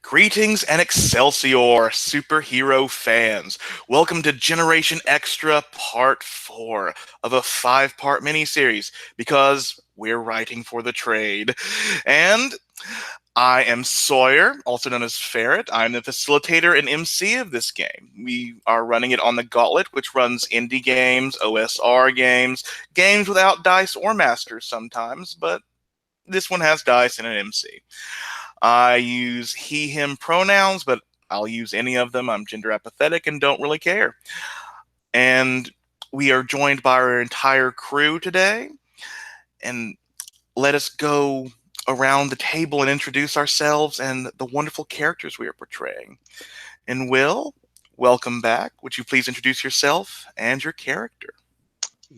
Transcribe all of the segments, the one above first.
Greetings and Excelsior, superhero fans. Welcome to Generation Extra Part 4 of a 5-part miniseries because we're writing for the trade. And I am Sawyer, also known as Ferret. I'm the facilitator and MC of this game. We are running it on the Gauntlet, which runs indie games, OSR games, games without dice or masters sometimes, but this one has dice and an MC. I use he, him pronouns, but I'll use any of them. I'm gender apathetic and don't really care. And we are joined by our entire crew today. And let us go around the table and introduce ourselves and the wonderful characters we are portraying. And Will, welcome back. Would you please introduce yourself and your character?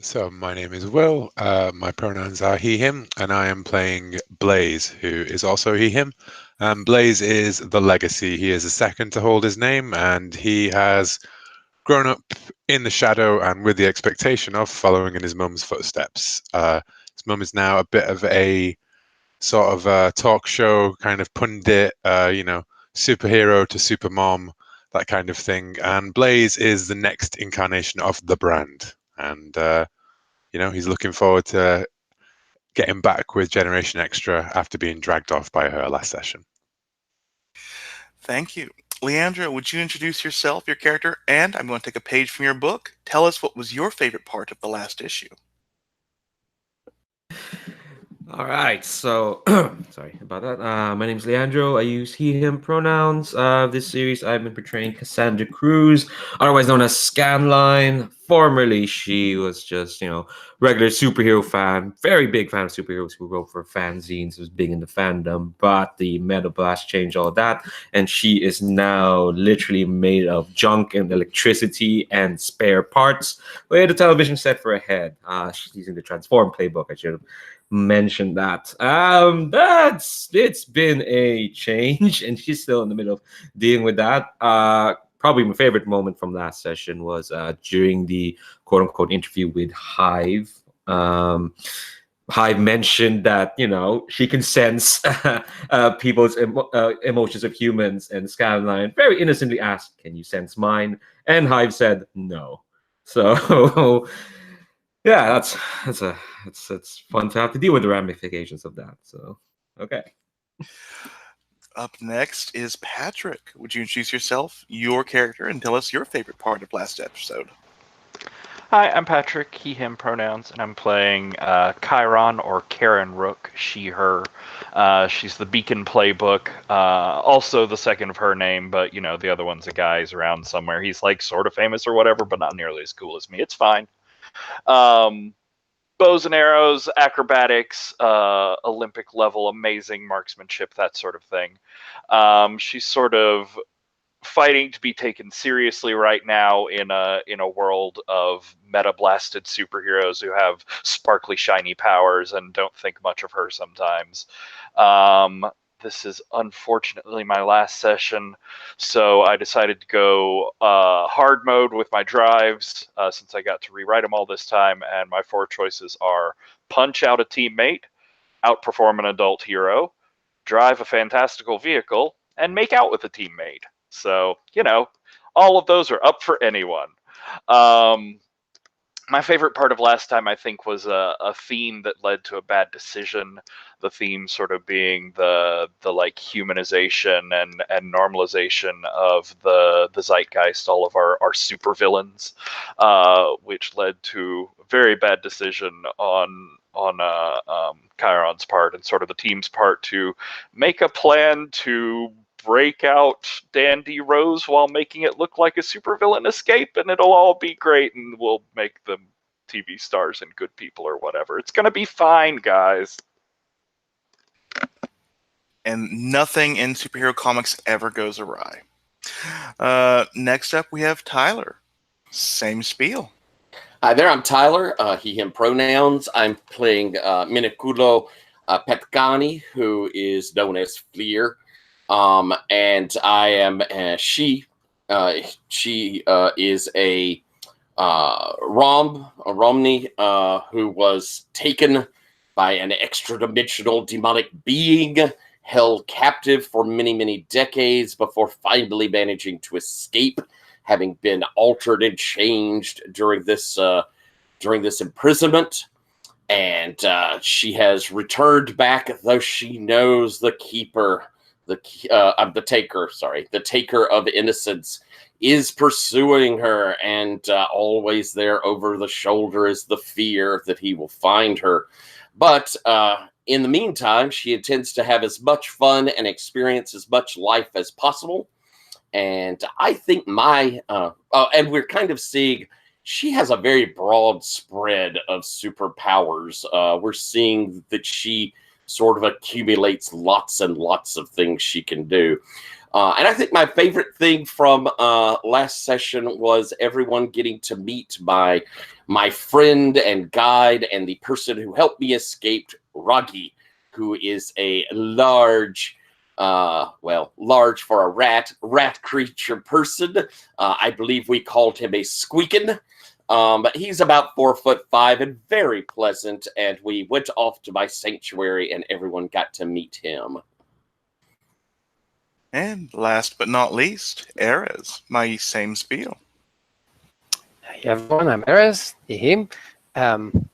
So my name is Will. My pronouns are he, him, and I am playing Blaze, who is also he, him. Blaze is the legacy. He is the second to hold his name, and he has grown up in the shadow and with the expectation of following in his mum's footsteps. His mum is now a bit of a sort of talk show kind of pundit, superhero to super mom, that kind of thing. And Blaze is the next incarnation of the brand. And he's looking forward to getting back with Generation Extra after being dragged off by her last session. Thank you. Leandra, would you introduce yourself, your character, and I'm going to take a page from your book. Tell us what was your favorite part of the last issue. All right, so sorry about that. My name is Leandro. I use he, him pronouns. This series, I've been portraying Cassandra Cruz, otherwise known as Scanline. Formerly, she was just, regular superhero fan, very big fan of superheroes who wrote for fanzines, was big in the fandom. But the Metal Blast changed all that, and she is now literally made of junk and electricity and spare parts with a television set for a head. She's using the Transform playbook. I should have mentioned that. It's been a change, and she's still in the middle of dealing with that. Probably my favorite moment from last session was during the quote unquote interview with Hive. Hive mentioned that she can sense people's emotions of humans, and Skyline very innocently asked, "Can you sense mine?" And Hive said no. So yeah, it's fun to have to deal with the ramifications of that. So okay. Up next is Patrick. Would you introduce yourself, your character, and tell us your favorite part of last episode? Hi, I'm Patrick, he, him pronouns, and I'm playing Chiron, or Karen Rook, she, her. She's the Beacon playbook, also the second of her name, but, the other one's a guy who's around somewhere. He's, sort of famous or whatever, but not nearly as cool as me. It's fine. Bows and arrows, acrobatics, Olympic level, amazing marksmanship, that sort of thing. She's sort of fighting to be taken seriously right now in a world of meta blasted superheroes who have sparkly shiny powers and don't think much of her sometimes. This is unfortunately my last session, so I decided to go hard mode with my drives since I got to rewrite them all this time, and my 4 choices are punch out a teammate, outperform an adult hero, drive a fantastical vehicle, and make out with a teammate. So, all of those are up for anyone. My favorite part of last time, I think, was a theme that led to a bad decision. The theme sort of being the humanization and normalization of the zeitgeist, all of our supervillains, which led to a very bad decision on Chiron's part and sort of the team's part to make a plan to break out Dandy Rose while making it look like a supervillain escape, and it'll all be great, and we'll make them TV stars and good people or whatever. It's gonna be fine, guys. And nothing in superhero comics ever goes awry. Next up, we have Tyler. Same spiel. Hi there, I'm Tyler, he, him pronouns. I'm playing Miniculo Petkani, who is known as Fleer. And I am she. She is a Romney who was taken by an extra-dimensional demonic being held captive for many, many decades before finally managing to escape, having been altered and changed during this imprisonment. And she has returned back, though she knows the keeper, the taker of innocence, is pursuing her, and always there over the shoulder is the fear that he will find her. But in the meantime, she intends to have as much fun and experience as much life as possible. And I think and we're kind of seeing she has a very broad spread of superpowers. We're seeing that she sort of accumulates lots and lots of things she can do. And I think my favorite thing from last session was everyone getting to meet my friend and guide and the person who helped me escape, Ruggy, who is a large for a rat creature person. I believe we called him a squeakin'. But he's about 4'5" and very pleasant. And we went off to my sanctuary and everyone got to meet him. And last but not least, Erez, my same spiel. Hey everyone, I'm Erez, him, and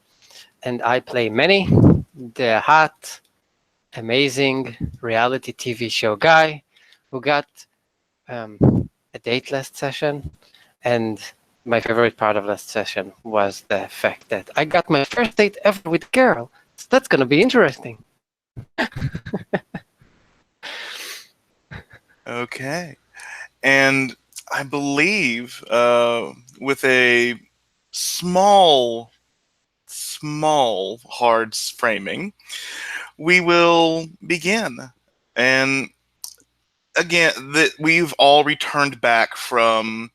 I play Manny, the hot, amazing reality TV show guy who got a date last session. And my favorite part of last session was the fact that I got my first date ever with a girl. So that's going to be interesting. Okay. And I believe with a small hard framing, we will begin. And again, we've all returned back from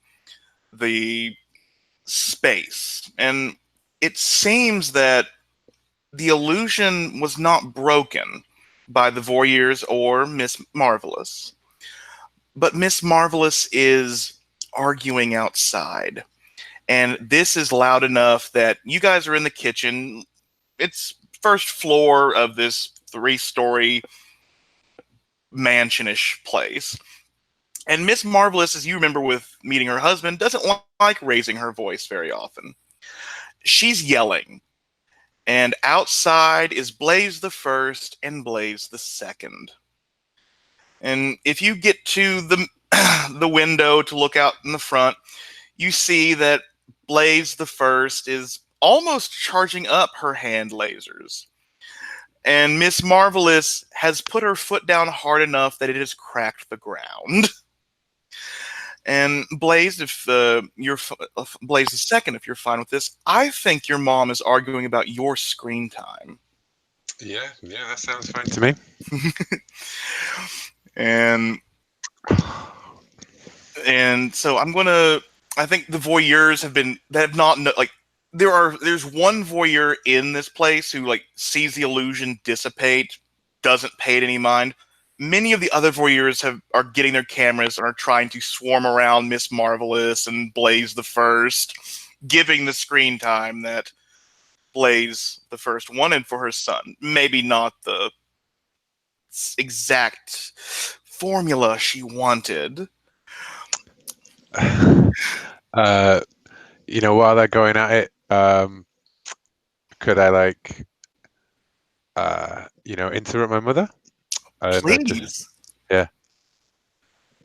the space. And it seems that the illusion was not broken by the Voyeurs or Miss Marvelous. But Miss Marvelous is arguing outside. And this is loud enough that you guys are in the kitchen. It's first floor of this 3-story mansionish place. And Miss Marvelous, as you remember with meeting her husband, doesn't like raising her voice very often. She's yelling. And outside is Blaze the First and Blaze the Second. And if you get to the window to look out in the front, you see that Blaze the First is almost charging up her hand lasers. And Miss Marvelous has put her foot down hard enough that it has cracked the ground. And Blaze, if you're Blaze the Second, if you're fine with this, I think your mom is arguing about your screen time. Yeah, that sounds fine to me. And so I think the voyeurs have not there's one voyeur in this place who sees the illusion dissipate, doesn't pay it any mind. Many of the other voyeurs are getting their cameras and are trying to swarm around Miss Marvelous and Blaze the First, giving the screen time that Blaze the First wanted for her son. Maybe not the exact formula she wanted. While they're going at it, could I interrupt my mother? Please. Yeah.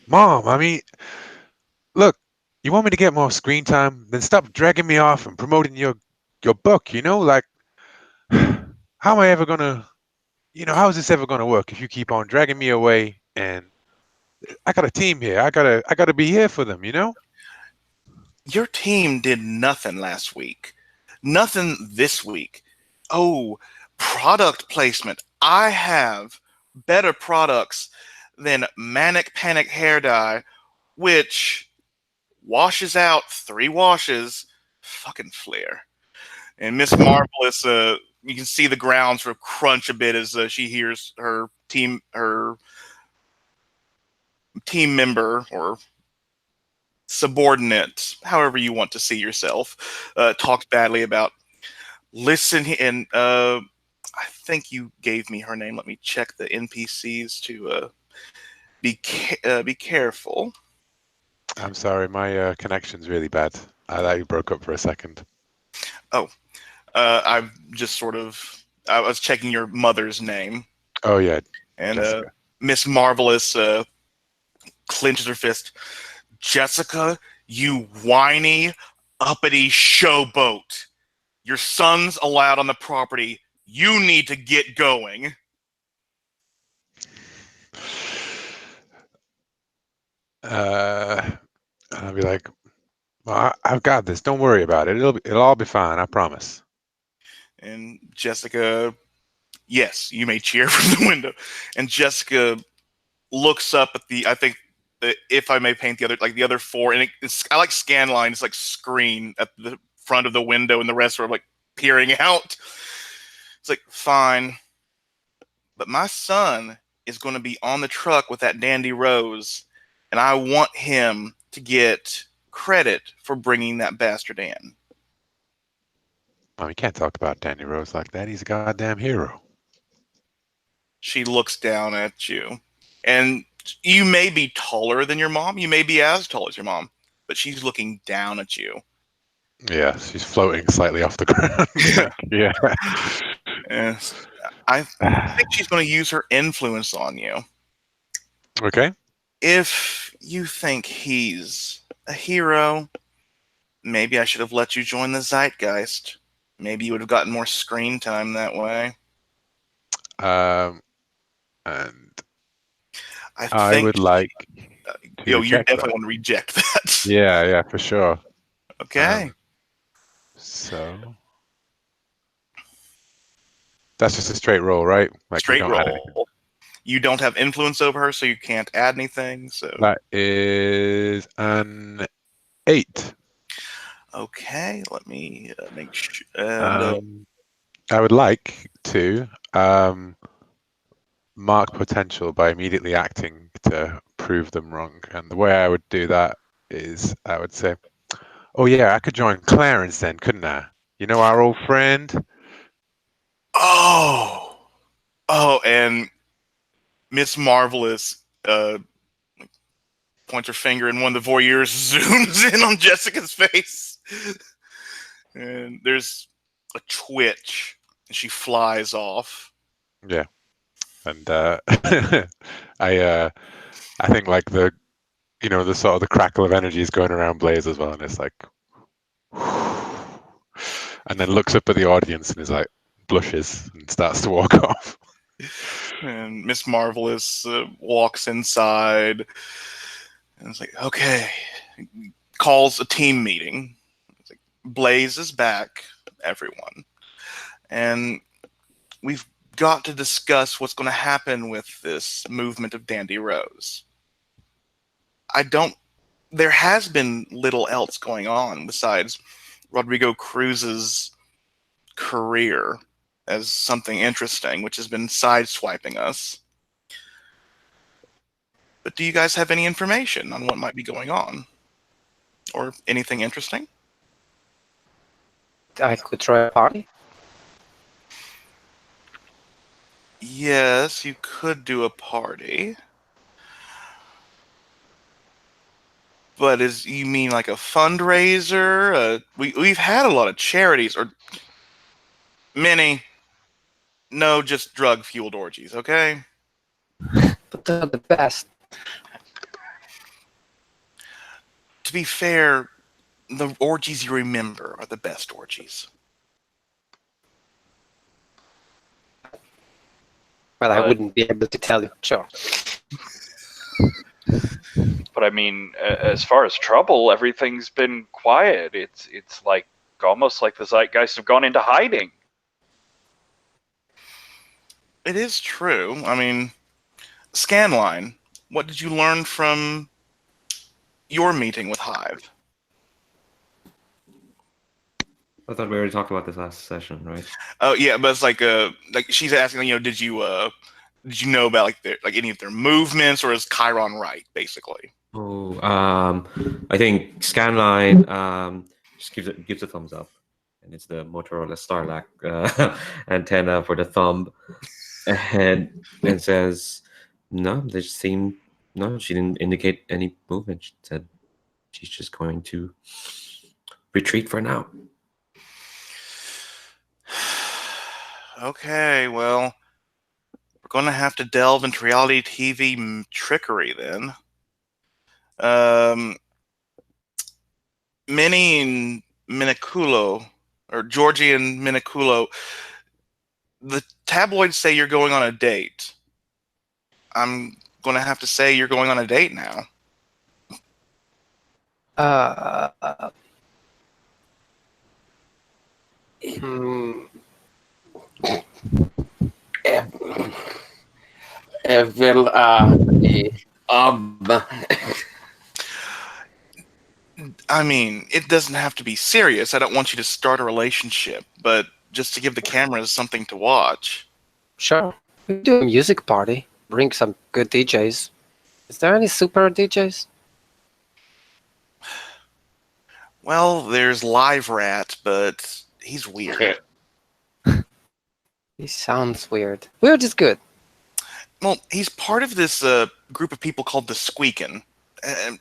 Mom, I mean, look, you want me to get more screen time? Then stop dragging me off and promoting your book, how am I ever gonna, how is this ever gonna work if you keep on dragging me away? And I got a team here. I gotta be here for them, Your team did nothing last week. Nothing this week. Oh, product placement. I have better products than Manic Panic Hair Dye, which washes out 3 washes. Fucking Flair. And Miss Marvelous, you can see the ground sort of crunch a bit as she hears her team member or subordinate, however you want to see yourself, talked badly about. Listen, and I think you gave me her name. Let me check the NPCs to be careful. I'm sorry, my connection's really bad. I thought you broke up for a second. I've just I was checking your mother's name, Oh yeah, and Jessica. Miss Marvelous clenches her fist. Jessica, you whiny, uppity showboat. Your son's allowed on the property. You need to get going. I'll be like, well, I've got this. Don't worry about it. It'll all be fine. I promise. And Jessica, yes, you may cheer from the window. And Jessica looks up at I think, if I may paint the other four, and I like scanline. It's like screen at the front of the window, and the rest are like peering out. It's like, fine, but my son is going to be on the truck with that Dandy Rose, and I want him to get credit for bringing that bastard in. Mom, you can't talk about Danny Rose like that. He's a goddamn hero. She looks down at you, and you may be taller than your mom. You may be as tall as your mom, but she's looking down at you. Yeah, she's floating slightly off the ground. Yeah. And I think she's going to use her influence on you. Okay. If you think he's a hero, maybe I should have let you join the Zeitgeist. Maybe you would have gotten more screen time that way. And I think would like to you're reject definitely that. going to reject that. Yeah, for sure. Okay. So that's just a straight roll, right? Like we Straight don't add anything. roll. You don't have influence over her, so you can't add anything. So That is an 8. okay, let me make sure. I would like to mark potential by immediately acting to prove them wrong. And the way I would do that is I would say, oh yeah, I could join Clarence then, couldn't I? You know, our old friend? Oh, and Miss Marvelous points her finger, and one of the voyeurs zooms in on Jessica's face, and there's a twitch, and she flies off. Yeah. And I think like the sort of the crackle of energy is going around Blaze as well, and it's like, and then looks up at the audience and is like, blushes and starts to walk off. And Miss Marvelous walks inside, and it's like, okay, calls a team meeting. It's like, Blaze is back, everyone, and we've got to discuss what's going to happen with this movement of Dandy Rose. There has been little else going on besides Rodrigo Cruz's career as something interesting, which has been sideswiping us. But do you guys have any information on what might be going on? Or anything interesting? I could throw a party. Yes, you could do a party. But you mean like a fundraiser? We've had a lot of charities, or many. No, just drug-fueled orgies, okay? But they're the best. To be fair, the orgies you remember are the best orgies. Well, I wouldn't be able to tell you. Sure. But I mean, as far as trouble, everything's been quiet. It's like almost like the Zeitgeist have gone into hiding. It is true. I mean, Scanline, what did you learn from your meeting with Hive? I thought we already talked about this last session, right? Oh yeah, but it's like she's asking, did you know about like any of their movements, or is Chiron right, basically? Oh, I think Scanline just gives a thumbs up, and it's the Motorola Starlac antenna for the thumb, and says, "No, no, she didn't indicate any movement. She said she's just going to retreat for now." Okay, well, we're going to have to delve into reality TV trickery then. Minnie and Miniculo, or Georgie and Miniculo, the tabloids say you're going on a date. I'm going to have to say you're going on a date now. Hmm, Well, I mean, it doesn't have to be serious. I don't want you to start a relationship, but just to give the cameras something to watch. sure. We do a music party. Bring some good DJs. Is there any super DJs? Well, there's Live Rat, but he's weird. He sounds weird. Weird is good. Well, he's part of this group of people called the Squeakin'.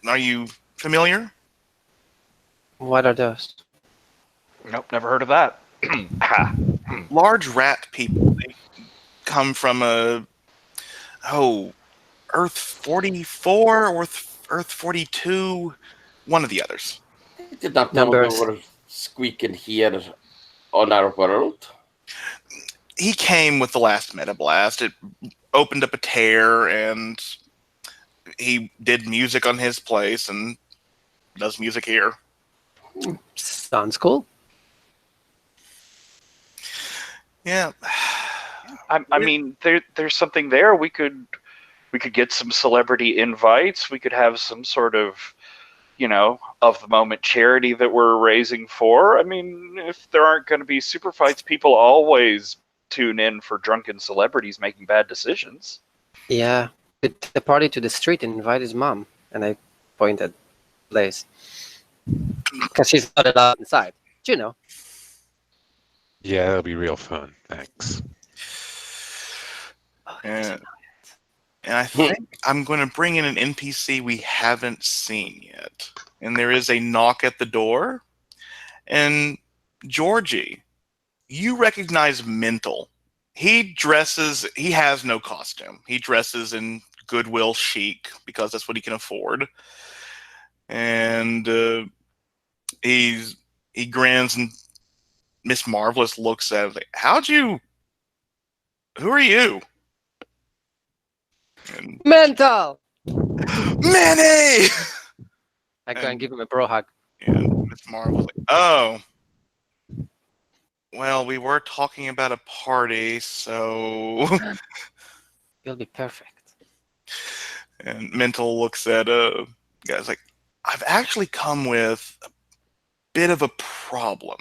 Are you familiar? What are those? Nope, never heard of that. Ha. Large rat people. They come from Earth 44 or Earth 42, one of the others. I did not know Numbers. there were squeaking here on our world. He came with the last Meta Blast. It opened up a tear, and he did music on his place and does music here. Sounds cool. Yeah. I mean, there's something there. We could get some celebrity invites. We could have some sort of, of the moment charity that we're raising for. I mean, if there aren't going to be super fights, people always tune in for drunken celebrities making bad decisions. Yeah. Took the party to the street and invite his mom. And I pointed Blaze. Because she's not allowed inside. You know. Yeah, that'll be real fun. Thanks. Oh, And I think I'm going to bring in an NPC we haven't seen yet. And there is a knock at the door. And Georgie, you recognize Mental. He has no costume. He dresses in Goodwill chic because that's what he can afford. And he grins, and Miss Marvelous looks at him like, who are you? And, Mental! Manny! I go and give him a bro hug. And Miss Marvel's like, oh. Well, we were talking about a party, so... You'll be perfect. And Mental looks at guys like, I've actually come with a bit of a problem.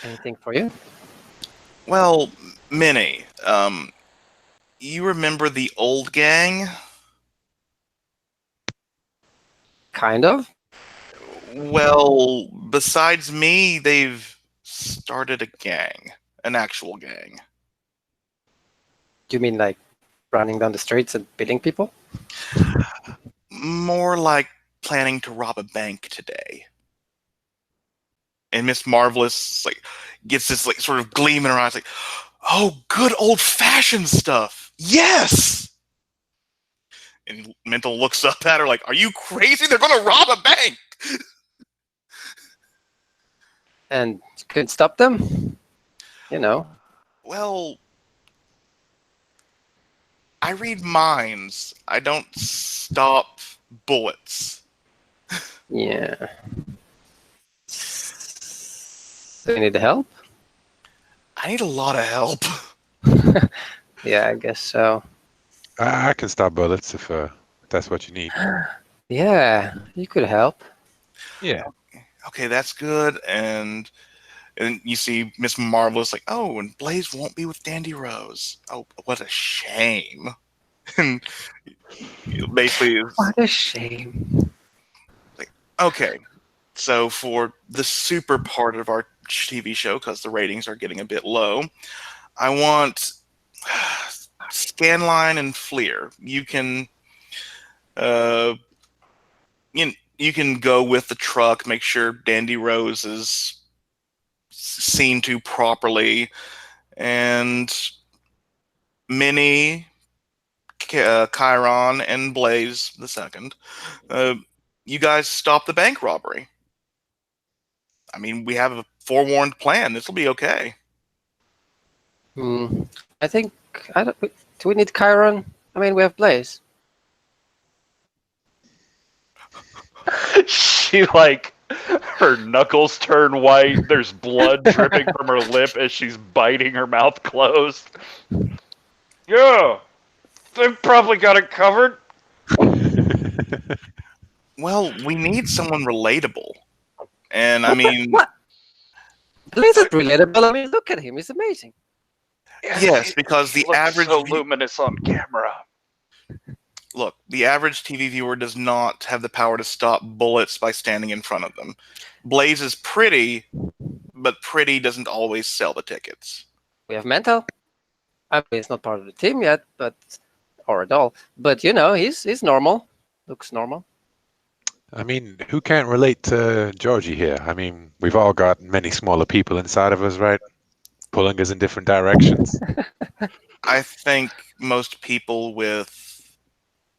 Anything for you? Well, Minnie, you remember the old gang? Kind of. Well, besides me, they've started a gang. An actual gang. Do you mean like running down the streets and beating people? More like planning to rob a bank today. And Miss Marvelous gets this sort of gleam in her eyes, like, oh, good old-fashioned stuff. Yes! And Mental looks up at her like, are you crazy? They're going to rob a bank! And you couldn't stop them? You know. Well, I read minds. I don't stop bullets. Yeah. So you need help? I need a lot of help. Yeah, I guess so. I can stop bullets if that's what you need. Yeah, you could help. Yeah. Okay, that's good. And you see Miss Marvelous like, oh, and Blaze won't be with Dandy Rose. Oh, what a shame. And basically, What a shame. okay, So for the super part of our TV show, because the ratings are getting a bit low, I want Scanline and Fleer. You can, you can go with the truck, make sure Dandy Rose is seen to properly, and Minnie, Chiron, and Blaze the second. You guys stop the bank robbery. I mean, we have a forewarned plan. This will be okay. I think do we need Chiron? I mean, we have Blaze. She like her knuckles turn white. There's blood dripping from her lip as she's biting her mouth closed. Yeah, they've probably got it covered. Well, we need someone relatable. And I mean, What? Blaze is relatable. I mean, look at him. He's amazing. yes, because the Looks average so luminous on camera. look, the average TV viewer does not have the power to stop bullets by standing in front of them. Blaze is pretty, but pretty doesn't always sell the tickets. We have Mental. I mean, he's not part of the team yet, or at all. But you know, he's normal. Looks normal. I mean, who can't relate to Georgie here? I mean, we've all got many smaller people inside of us, right? Pulling us in different directions. I think most people with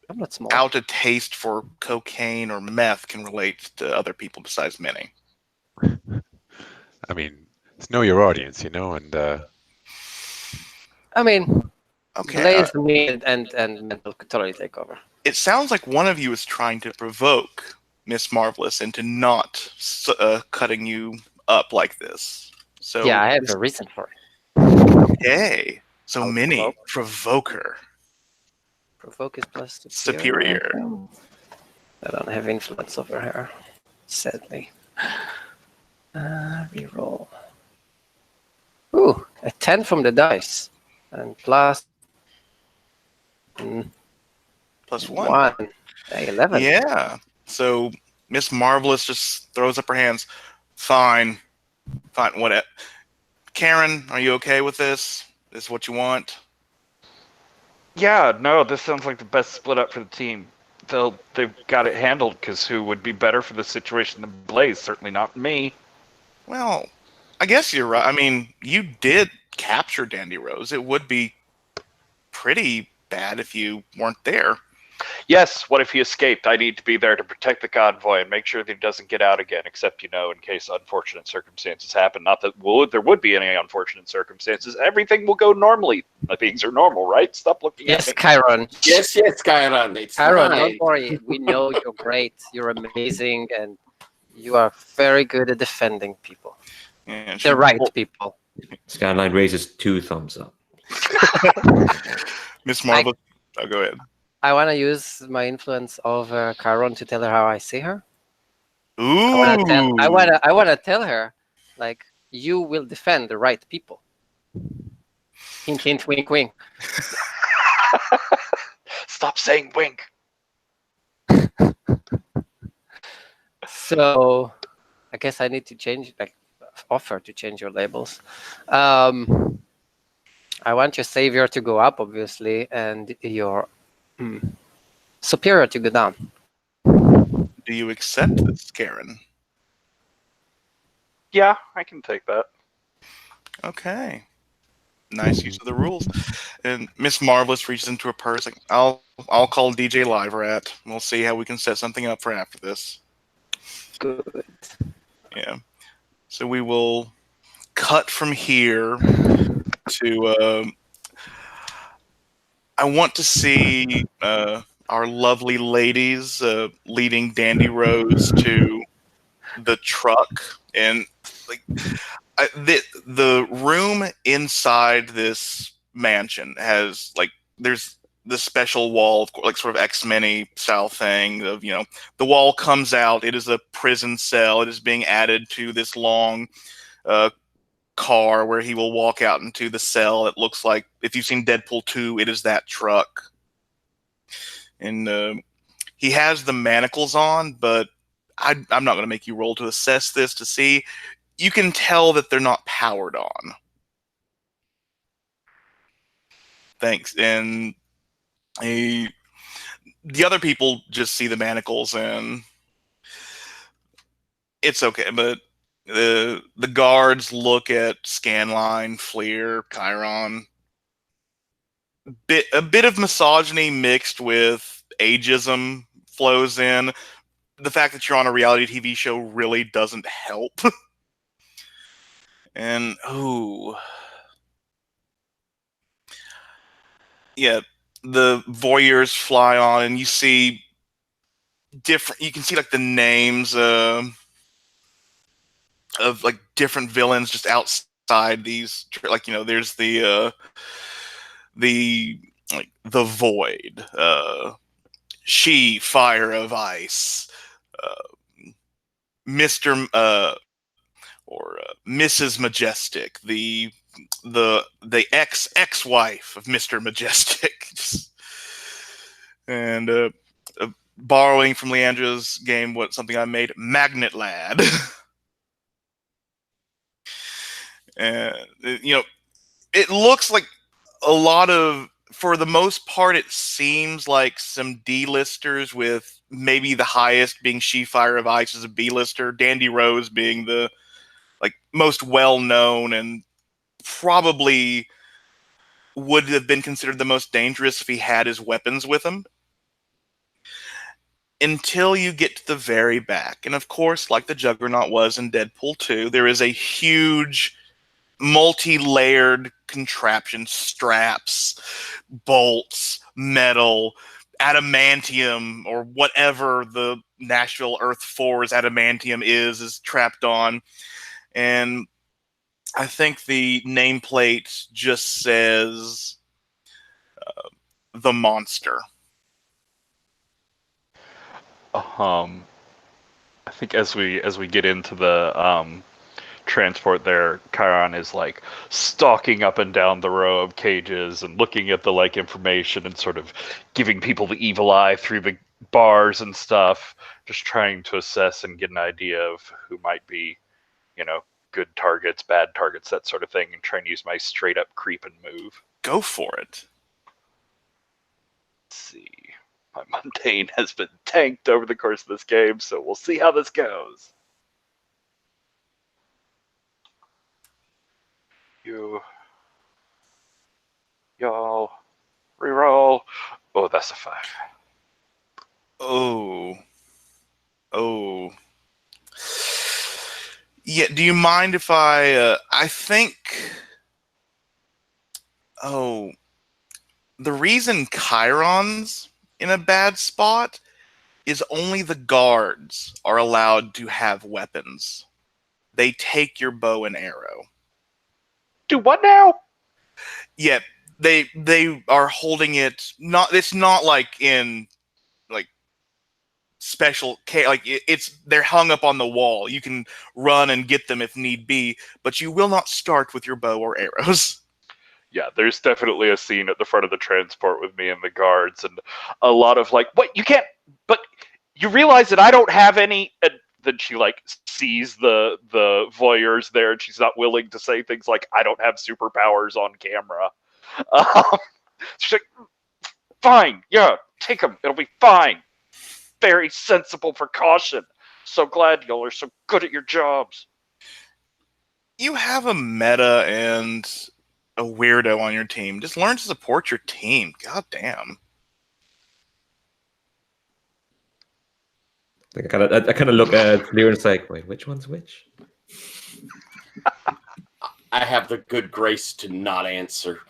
I'm not small. out a taste for cocaine or meth can relate to other people besides Minnie. I mean, know your audience, you know, and I mean, Okay, Blaze, me, and Mental could totally take over. it sounds like one of you is trying to provoke Miss Marvelous into not cutting you up like this. So Yeah, I have a reason for it. Yay. So I'll Minnie, provoke her. Provoke is plus Superior. I don't have influence over her, sadly. Reroll. Ooh, a 10 from the dice. And plus Plus one. 1. 11. Yeah. So Miss Marvelous just throws up her hands. Fine. Fine. What? Karen, are you okay with this? This is what you want? Yeah, no, this sounds like the best split up for the team. They've got it handled, because who would be better for the situation than Blaze? Certainly not me. Well, I guess you're right. I mean, you did capture Dandy Rose. It would be pretty bad if you weren't there. Yes, what if he escaped? I need to be there to protect the convoy and make sure that he doesn't get out again, except, in case unfortunate circumstances happen. Not that there would be any unfortunate circumstances. Everything will go normally. Things are normal, right? Stop looking Yes, at me. Chiron. Yes, Chiron. It's Chiron, fine. don't worry. We know you're great. You're amazing, and you are very good at defending people. Yeah, The right people. Skyline raises 2 thumbs up. Miss Marvelous. Oh, go ahead. I want to use my influence over Chiron to tell her how I see her. Ooh. I want to tell her, like, you will defend the right people. Hint, hint, wink, wink. Stop saying wink. So, I guess I need to change, offer to change your labels. I want your savior to go up, obviously, and your superior to go down. Do you accept this, Karen? Yeah, I can take that. Okay. Nice use of the rules. And Miss Marvelous reaches into her purse. Like, I'll call DJ Live Rat. We'll see how we can set something up for after this. Good. Yeah. So we will cut from here to. I want to see our lovely ladies leading Dandy Rose to the truck, and like the room inside this mansion has there's the special wall, of course, like sort of X-Men style thing of the wall comes out. It is a prison cell. It is being added to this long car where he will walk out into the cell. It looks like, if you've seen Deadpool 2, it is that truck. And he has the manacles on, but I'm not going to make you roll to assess this to see. You can tell that they're not powered on. Thanks. And the other people just see the manacles and it's okay. But the guards look at Scanline, Fleer, Chiron. A bit of misogyny mixed with ageism flows in. The fact that you're on a reality TV show really doesn't help. And yeah, the voyeurs fly on, and you see different. You can see like the names of like different villains just outside these. Like there's the like the Void, She, Fire of Ice, Mr. Or Mrs. Majestic, the ex-wife of Mr. Majestic. And borrowing from Leandra's game, something I made, Magnet Lad. And it looks like a lot of, for the most part, it seems like some D-listers, with maybe the highest being She, Fire of Ice as a B-lister, Dandy Rose being the most well-known and probably would have been considered the most dangerous if he had his weapons with him. Until you get to the very back. And of course, like the Juggernaut was in Deadpool 2, there is a huge multi-layered contraption, straps, bolts, metal, adamantium, or whatever the Nashville Earth 4's adamantium is trapped on. And I think the nameplate just says the monster. I think as we get into the transport there, Chiron is like stalking up and down the row of cages and looking at the information and sort of giving people the evil eye through the bars and stuff, just trying to assess and get an idea of who might be, good targets, bad targets, that sort of thing, and trying to use my straight up creep and move. Go for it. Let's see. My mundane has been tanked over the course of this game, so we'll see how this goes. Y'all reroll. Oh, that's a 5. Oh. Yeah, do you mind if I think... the reason Chiron's in a bad spot is only the guards are allowed to have weapons. They take your bow and arrow. Do what now? Yeah, they are holding it. It's not like in special care. They're hung up on the wall. You can run and get them if need be, but you will not start with your bow or arrows. Yeah, there's definitely a scene at the front of the transport with me and the guards, and a lot of what, you can't, but you realize that I don't have any, and then she sees the voyeurs there, and she's not willing to say things like, I don't have superpowers on camera. She's like, fine, yeah, take them, it'll be fine. Very sensible precaution. So glad y'all are so good at your jobs. You have a meta and a weirdo on your team. Just learn to support your team. God damn. I kind of look at Leo and it's like, wait, which one's which? I have the good grace to not answer.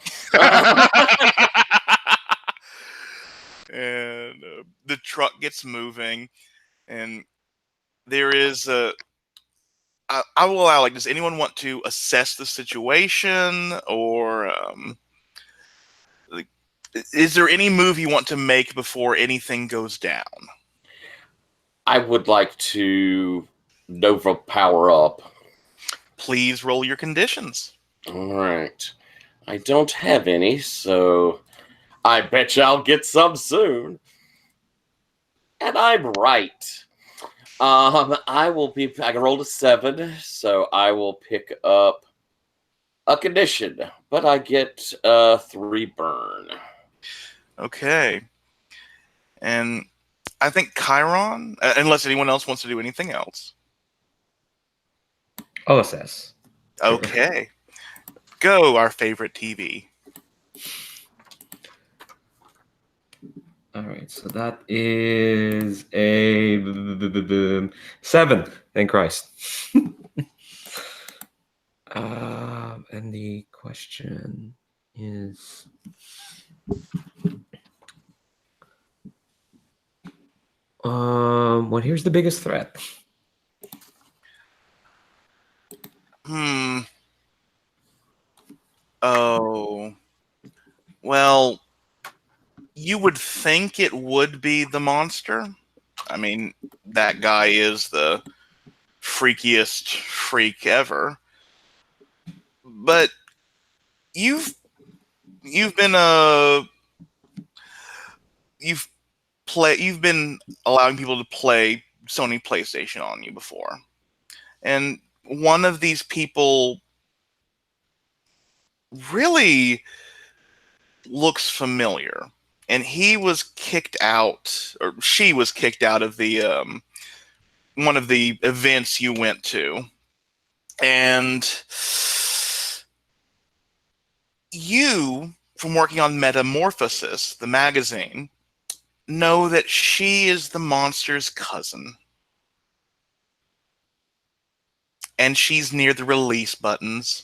And the truck gets moving, and there is a... I will allow, does anyone want to assess the situation, or is there any move you want to make before anything goes down? I would like to Nova power up. Please roll your conditions. All right. I don't have any, so I bet you I'll get some soon. And I'm right. I rolled a 7, so I will pick up a condition, but I get 3 burn. Okay. And I think Chiron, unless anyone else wants to do anything else. I'll assess. Okay. Go, our favorite TV. All right, so that is a 7. Thank Christ. And the question is, well, here's the biggest threat. Oh. Well, you would think it would be the monster. I mean, that guy is the freakiest freak ever. But you've been you've been allowing people to play Sony PlayStation on you before. And one of these people really looks familiar. And he was kicked out, or she was kicked out of the one of the events you went to. And you, from working on Metamorphosis, the magazine, know that she is the monster's cousin. And she's near the release buttons.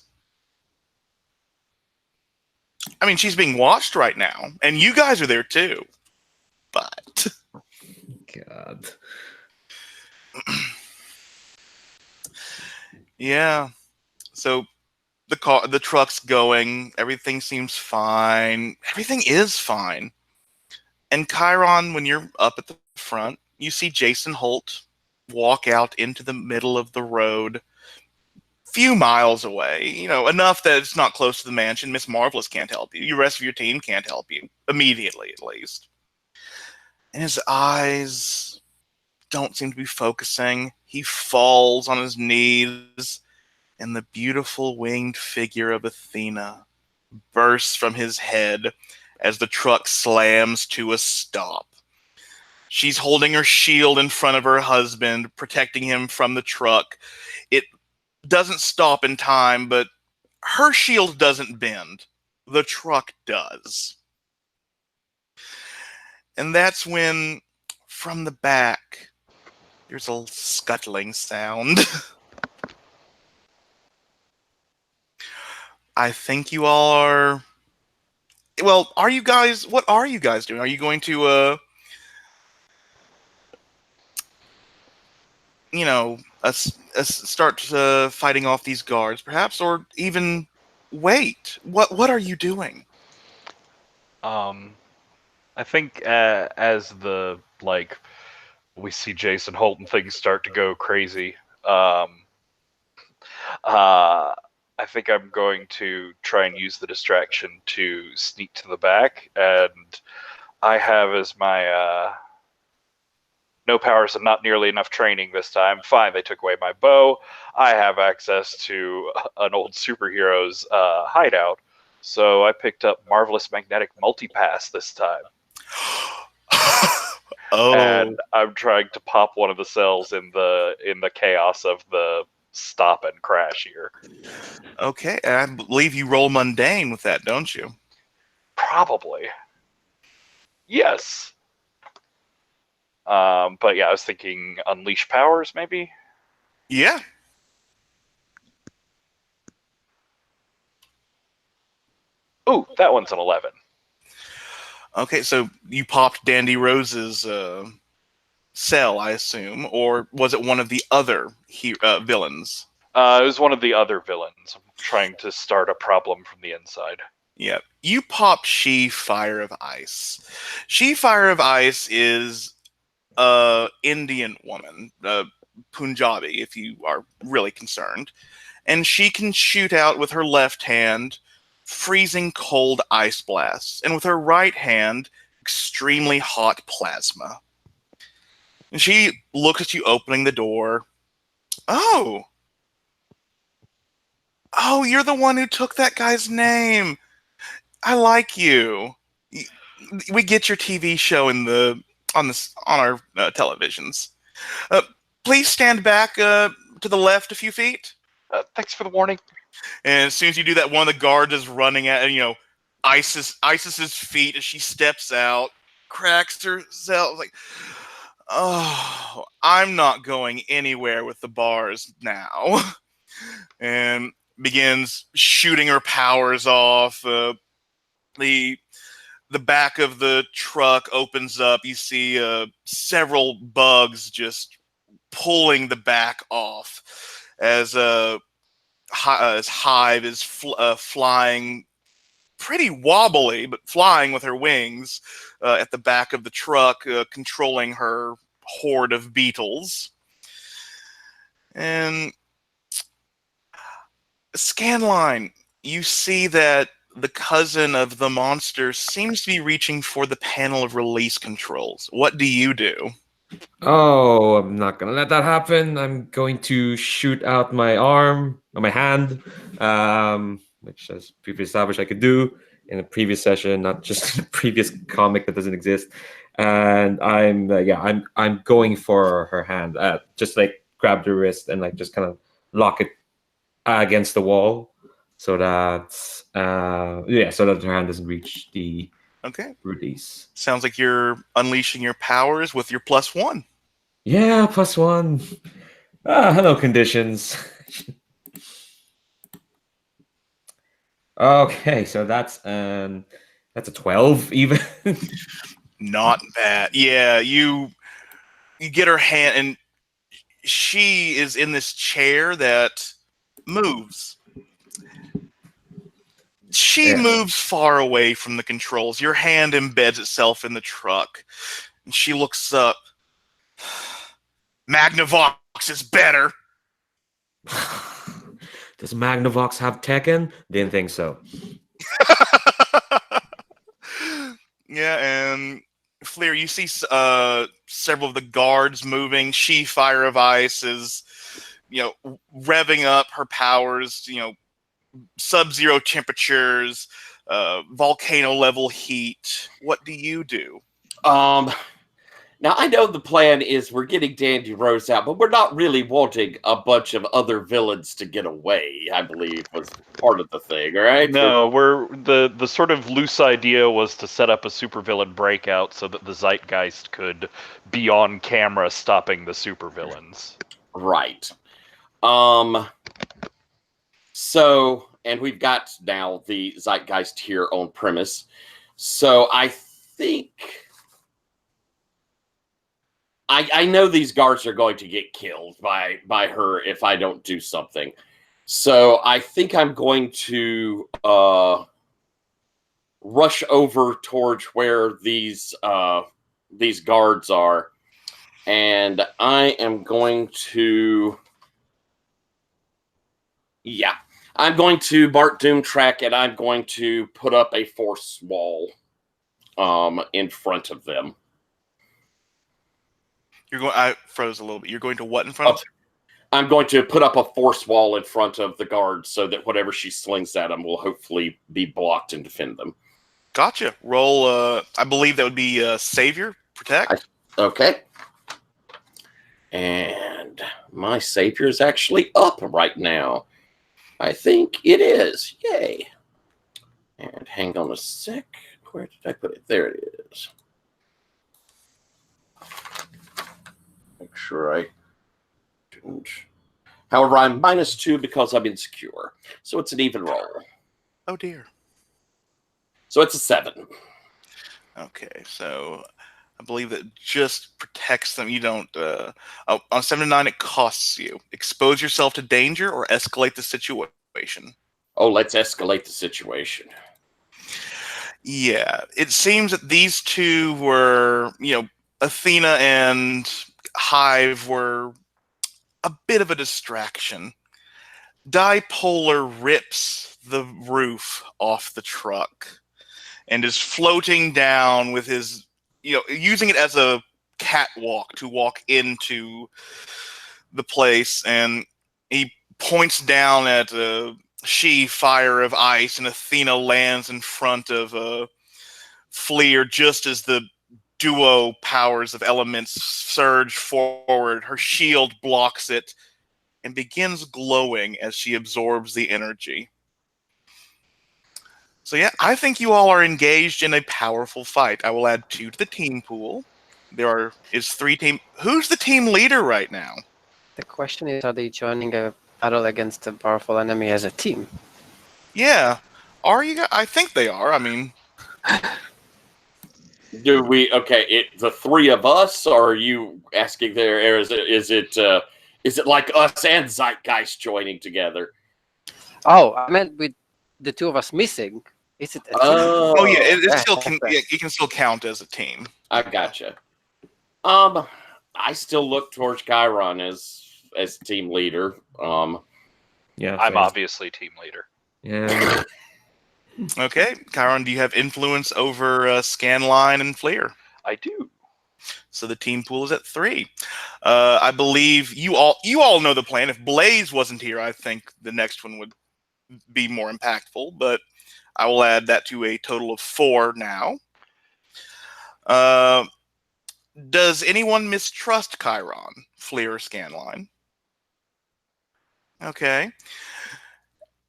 I mean, she's being watched right now, and you guys are there too. But God. yeah. So the truck's going, everything seems fine. Everything is fine. And Chiron, when you're up at the front, you see Jason Holt walk out into the middle of the road, few miles away, enough that it's not close to the mansion. Miss Marvelous can't help you. The rest of your team can't help you, immediately at least. And his eyes don't seem to be focusing. He falls on his knees, and the beautiful winged figure of Athena bursts from his head as the truck slams to a stop. She's holding her shield in front of her husband, protecting him from the truck. It doesn't stop in time, but her shield doesn't bend. The truck does. And that's when, from the back, there's a scuttling sound. I think you all are... Well, what are you guys doing? Are you going to, start fighting off these guards, perhaps, or even wait? What are you doing? I think as we see Jason Holt and things start to go crazy, I think I'm going to try and use the distraction to sneak to the back, and I have as my no powers and not nearly enough training this time. Fine, they took away my bow. I have access to an old superhero's hideout, so I picked up Marvelous Magnetic Multipass this time. Oh. And I'm trying to pop one of the cells in the chaos of the stop and crash here. Okay, and I believe you roll mundane with that, don't you? Probably. Yes. But yeah, I was thinking unleash powers, maybe? Yeah. Ooh, that one's an 11. Okay, so you popped Dandy Rose's cell, I assume, or was it one of the other villains? It was one of the other villains. I'm trying to start a problem from the inside. Yeah. You pop She Fire of Ice. She Fire of Ice is a Indian woman, Punjabi, if you are really concerned. And she can shoot out with her left hand freezing cold ice blasts, and with her right hand, extremely hot plasma. And she looks at you opening the door. Oh, you're the one who took that guy's name. I like you. We get your TV show on our televisions. Please stand back to the left a few feet. Thanks for the warning. And as soon as you do that, one of the guards is running at Isis's feet as she steps out, cracks herself like, oh, I'm not going anywhere with the bars now, and begins shooting her powers off. The back of the truck opens up. You see several bugs just pulling the back off as Hive is flying pretty wobbly, but flying with her wings at the back of the truck, controlling her horde of beetles. And Scanline, you see that the cousin of the monster seems to be reaching for the panel of release controls. What do you do? Oh, I'm not gonna let that happen. I'm going to shoot out my arm or my hand, which, as previously established, I could do in a previous session, not just in a previous comic that doesn't exist. And I'm going for her hand. Just like grab the wrist and like just kind of lock it against the wall, so that so that her hand doesn't reach the release. Sounds like you're unleashing your powers with your +1. Yeah, +1. Hello, conditions. Okay, so that's a 12 even. Not bad. Yeah, you get her hand, and she is in this chair that moves. She moves far away from the controls. Your hand embeds itself in the truck. And she looks up. Magnavox is better. Does Magnavox have Tekken? Didn't think so. Yeah, and Fleer, you see several of the guards moving. She, Fire of Ice, is revving up her powers. Sub-zero temperatures, volcano level heat. What do you do? Now I know the plan is we're getting Dandy Rose out, but we're not really wanting a bunch of other villains to get away, I believe was part of the thing, right? No, the sort of loose idea was to set up a supervillain breakout so that the Zeitgeist could be on camera stopping the supervillains. Right. So, and we've got now the Zeitgeist here on premise. So I think I know these guards are going to get killed by her if I don't do something. So I think I'm going to rush over towards where these guards are, and I am going to I'm going to Bart Doomtrack, and I'm going to put up a force wall in front of them. I froze a little bit. You're going to what in front of them? I'm going to put up a force wall in front of the guards so that whatever she slings at them will hopefully be blocked and defend them. Gotcha. Roll, I believe that would be Savior, Protect. Okay. And my Savior is actually up right now. I think it is. Yay. And hang on a sec. Where did I put it? There it is. Make sure I didn't. However, I'm -2 because I'm insecure. So it's an even roll. Oh, dear. So it's a 7. Okay, so I believe that just protects them. You don't... on 7 to 9, it costs you. Expose yourself to danger or escalate the situation. Oh, let's escalate the situation. Yeah, it seems that these two were, Athena and Hive were a bit of a distraction. Dipolar rips the roof off the truck and is floating down with his, using it as a catwalk to walk into the place, and he points down at She, Fire of Ice, and Athena lands in front of Fleer just as the duo powers of elements surge forward. Her shield blocks it and begins glowing as she absorbs the energy. So yeah, I think you all are engaged in a powerful fight. I will add 2 to the team pool. Is 3 team. Who's the team leader right now? The question is, are they joining a battle against a powerful enemy as a team? Yeah, are you? I think they are. I mean, Do we? Okay, the 3 of us, or are you asking there? Is it like us and Zeitgeist joining together? Oh, I meant with the 2 of us missing. Is it a team? oh yeah, it still okay. can. It can still count as a team. I gotcha. I still look towards Chiron as team leader. Yeah, I'm same. obviously team leader. Yeah. Okay, Chiron, do you have influence over Scanline and Fleer? I do. So the team pool is at 3. I believe you all know the plan. If Blaze wasn't here, I think the next one would be more impactful. But I will add that to a total of 4 now. Does anyone mistrust Chiron, Fleer, or Scanline? Okay.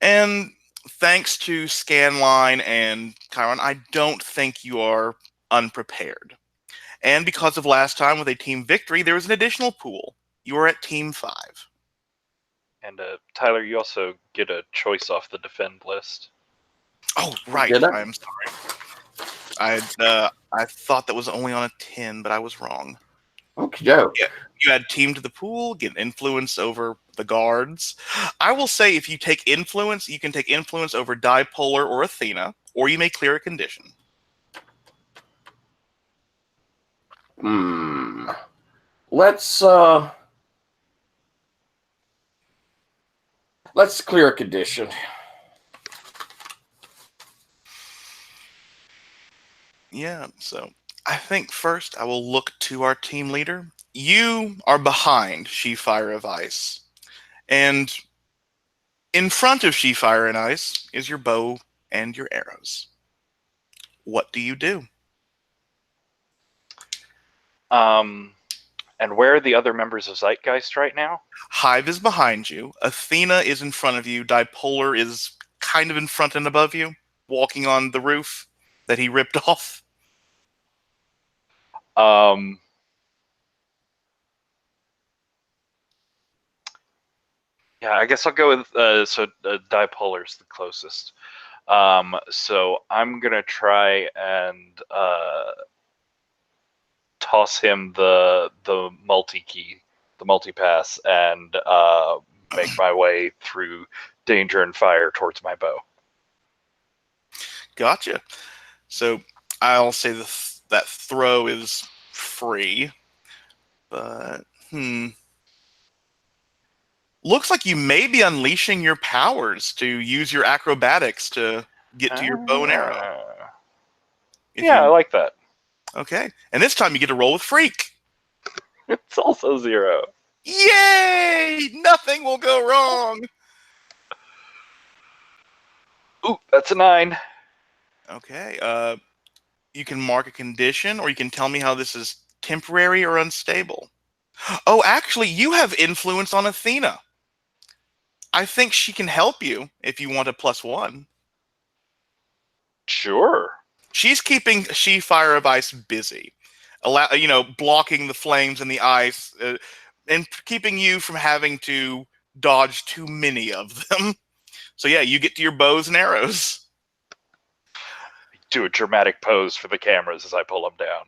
And thanks to Scanline and Chiron, I don't think you are unprepared. And because of last time with a team victory, there was an additional pool. You are at team 5. And Tyler, you also get a choice off the defend list. Oh, right. Did I? I'm sorry. I thought that was only on a 10, but I was wrong. Okay, Joe. Yeah, you add team to the pool, get influence over the guards. I will say if you take influence, you can take influence over Dipolar or Athena, or you may clear a condition. Let's clear a condition. Yeah, so I think first I will look to our team leader. You are behind She, Fire of Ice. And in front of She, Fire and Ice is your bow and your arrows. What do you do? And where are the other members of Zeitgeist right now? Hive is behind you. Athena is in front of you. Dipolar is kind of in front and above you, walking on the roof that he ripped off. Yeah, I guess I'll go with Dipolar's the closest. So I'm gonna try and toss him the multi-key, the multi-pass, and make my way through danger and fire towards my bow. Gotcha. So I'll say that throw is free, but looks like you may be unleashing your powers to use your acrobatics to get to your bow and arrow. I like that. Okay, and this time you get to roll with Freak. It's also 0. Yay! Nothing will go wrong. Ooh, that's a 9. Okay, you can mark a condition, or you can tell me how this is temporary or unstable. Oh, actually, you have influence on Athena. I think she can help you if you want a +1. Sure. She's keeping She, Fire of Ice busy, blocking the flames and the ice, and keeping you from having to dodge too many of them. So yeah, you get to your bows and arrows. Do a dramatic pose for the cameras as I pull them down.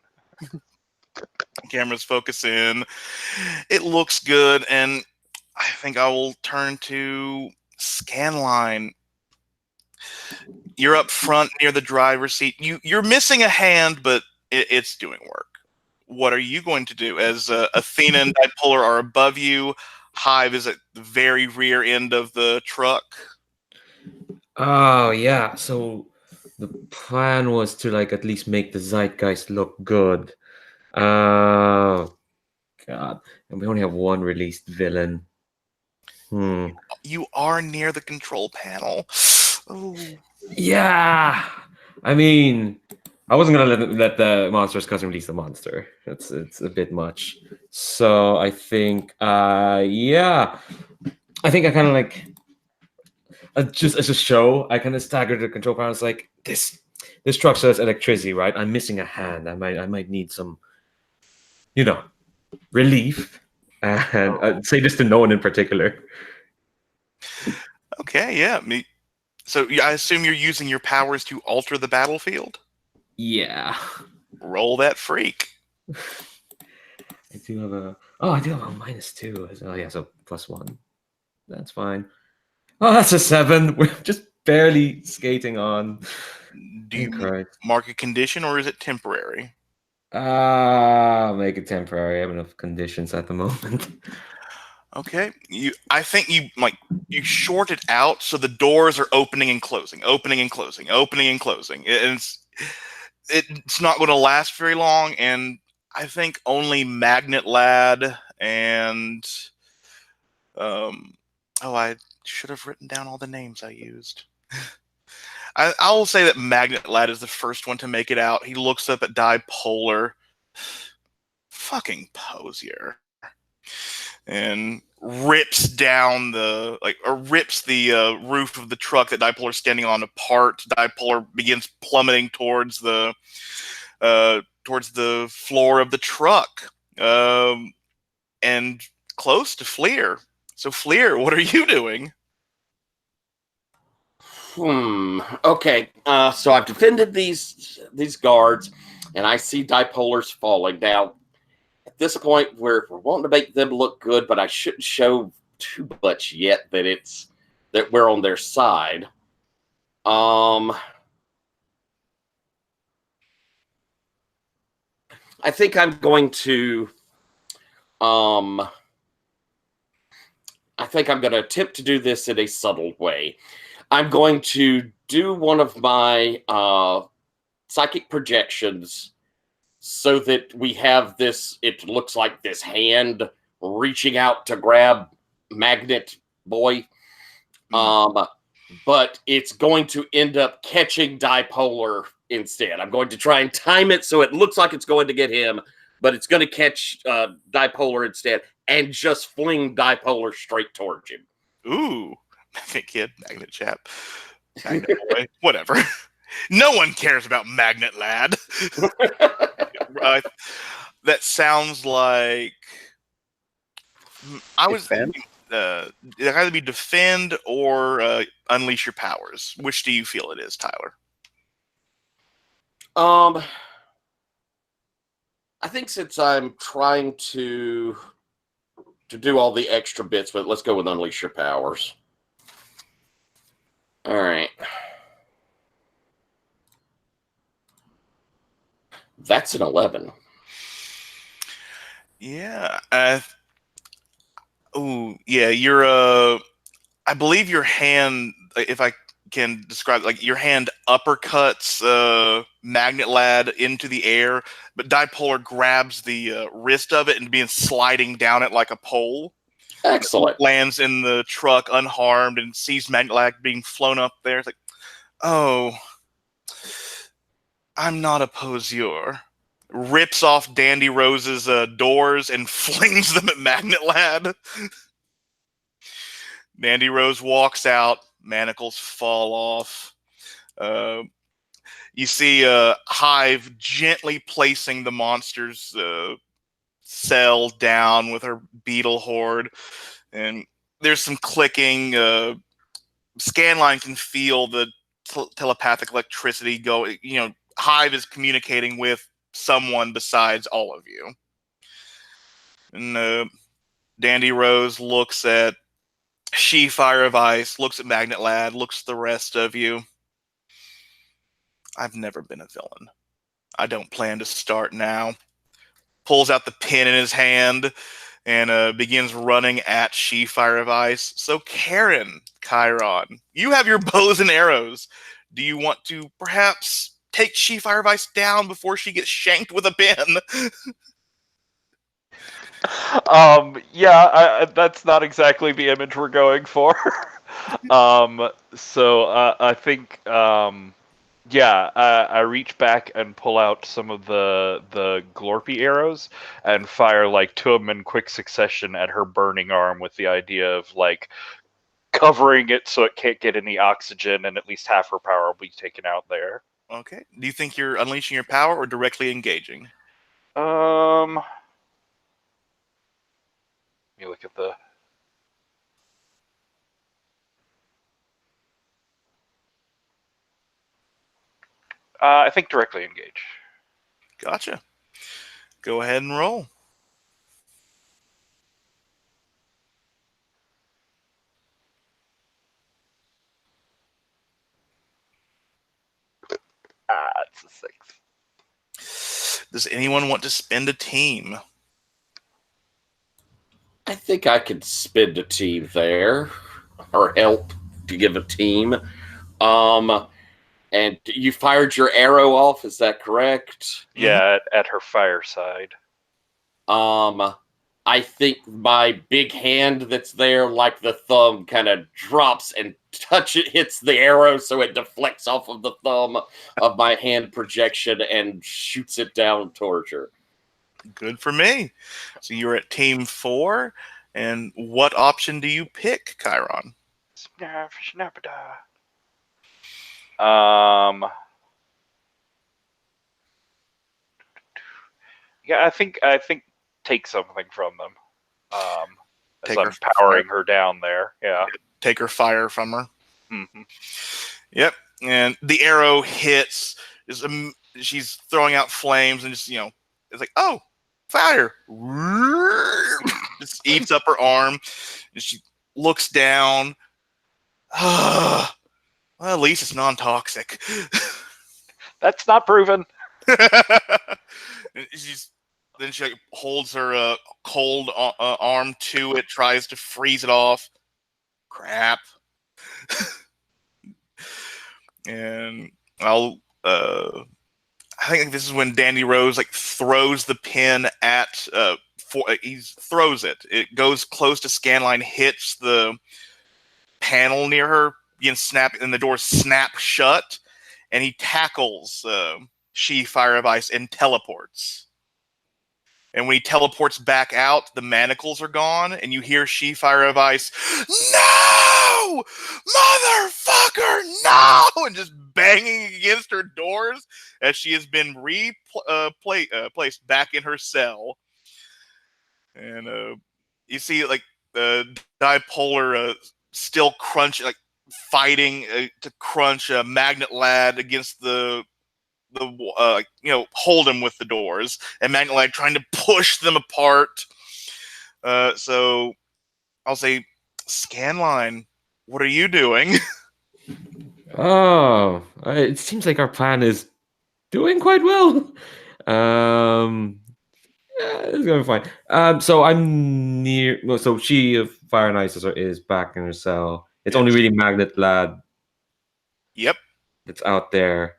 Cameras focus in. It looks good, and I think I will turn to Scanline. You're up front near the driver's seat. You're missing a hand, but it's doing work. What are you going to do? As Athena and Dipolar are above you, Hive is at the very rear end of the truck. Oh yeah. So the plan was to at least make the Zeitgeist look good. Oh God, and we only have one released villain. You are near the control panel. Oh. Yeah, I mean, I wasn't gonna let the monster's cousin release the monster. It's a bit much. So I think, yeah, I think I kind of like just as a show, I kind of staggered the control panel. It's like this truck says electricity, right? I'm missing a hand. I might need some, relief. And I'd say this to no one in particular. Okay, yeah. So I assume you're using your powers to alter the battlefield? Yeah. Roll that freak. I do have a -2 as well. Yeah, so +1. That's fine. Oh, that's a 7. We're just barely skating on. Do you Christ. mark a condition or is it temporary? Make it temporary. I have enough conditions at the moment. Okay. I think you short it out so the doors are opening and closing, opening and closing, opening and closing. And it's not going to last very long, and I think only Magnet Lad and I should have written down all the names I used. I will say that Magnet Lad is the first one to make it out. He looks up at Dipolar. Fucking Posier. And rips down rips the roof of the truck that Dipolar's standing on apart. Dipolar begins plummeting towards the floor of the truck, and close to Fleer. So Fleer, what are you doing? Okay. So I've defended these guards, and I see Dipolar's falling. Now, at this point, we're wanting to make them look good, but I shouldn't show too much yet that we're on their side. I think I'm going to attempt to do this in a subtle way. I'm going to do one of my psychic projections so that we have this, it looks like this hand reaching out to grab Magnet Boy. But it's going to end up catching Dipolar instead. I'm going to try and time it so it looks like it's going to get him, but it's going to catch Dipolar instead and just fling Dipolar straight towards him. Ooh. Magnet Kid, Magnet Chap, Magnet Boy, whatever. No one cares about Magnet Lad. That sounds like I was thinking it either be defend or unleash your powers. Which do you feel it is, Tyler? I think since I'm trying to do all the extra bits, but let's go with unleash your powers. All right. That's an 11. Yeah. Yeah. You're I believe your hand, if I can describe it, like your hand uppercuts Magnet Lad into the air, but Dipolar grabs the wrist of it and begins sliding down it like a pole. Excellent. Lands in the truck unharmed and sees Magnet Lad being flown up there. It's like, oh, I'm not a Posier. Rips off Dandy Rose's doors and flings them at Magnet Lad. Dandy Rose walks out. Manacles fall off. You see Hive gently placing the monster's cell down with her beetle horde, and there's some clicking. Scanline can feel the telepathic electricity go. Hive is communicating with someone besides all of you. And Dandy Rose looks at Fire of Ice, looks at Magnet Lad, looks at the rest of you. I've never been a villain. I don't plan to start now. Pulls out the pin in his hand and begins running at Fire of Ice. So Karen, Chiron, you have your bows and arrows. Do you want to perhaps take She Firevice down before she gets shanked with a pin. That's not exactly the image we're going for. I think, I reach back and pull out some of the Glorpy arrows and fire like 2 of them in quick succession at her burning arm, with the idea of like covering it so it can't get any oxygen, and at least half her power will be taken out there. Okay. Do you think you're unleashing your power or directly engaging? Let me look at the. I think directly engage. Gotcha. Go ahead and roll. It's a 6. Does anyone want to spend a team? I think I could spend a team there, or help to give a team. And you fired your arrow off, is that correct? Yeah, at her fireside. I think my big hand that's there, like the thumb, kind of drops and hits the arrow, so it deflects off of the thumb of my hand projection and shoots it down towards her. Good for me. So you're at team 4, and what option do you pick, Chiron? I think take something from them. As Take I'm her powering her down there. Yeah. Take her fire from her. Mm-hmm. Yep. And the arrow hits. She's throwing out flames and just, it's like, oh, fire. Just eats up her arm. And she looks down. Well, at least it's non-toxic. That's not proven. Then she holds her cold arm to it, tries to freeze it off. Crap. And I think this is when Dandy Rose throws the pin at he throws it. It goes close to Scanline, hits the panel near her, and the doors snap shut, and he tackles She Firevice and teleports. And when he teleports back out, the manacles are gone, and you hear She Firevice, "No! Motherfucker, no!" and just banging against her doors as she has been placed back in her cell. And you see, Dipolar still fighting to crunch Magnet Lad against hold him with the doors, and Magnet Lad trying to push them apart. So I'll say, Scanline, what are you doing? Oh, it seems like our plan is doing quite well. It's gonna be fine. So I'm near. Well, so She of Fire and Ice is back in her cell. It's only really Magnet Lad. Yep. That's out there.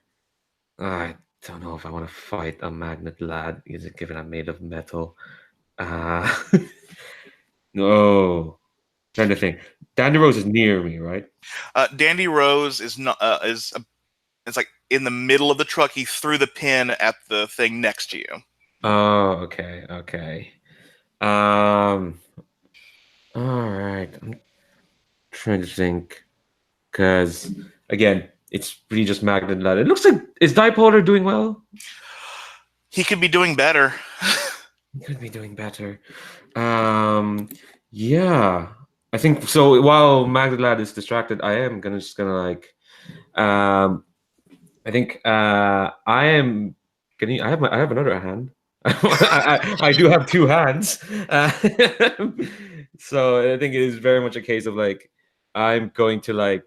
I don't know if I want to fight a Magnet Lad, given I'm made of metal. No. Trying to think. Dandy Rose is near me, right? Dandy Rose is not. It's in the middle of the truck. He threw the pin at the thing next to you. Oh, okay. All right. I'm trying to think, because again, it's really just Magnet Lad. It looks like, is Dipolar doing well? He could be doing better. He could be doing better. Yeah. I think so. While Magnet Lad is distracted, I am gonna I think I am gonna. I have another hand. I do have 2 hands. So I think it is very much a case of I'm going to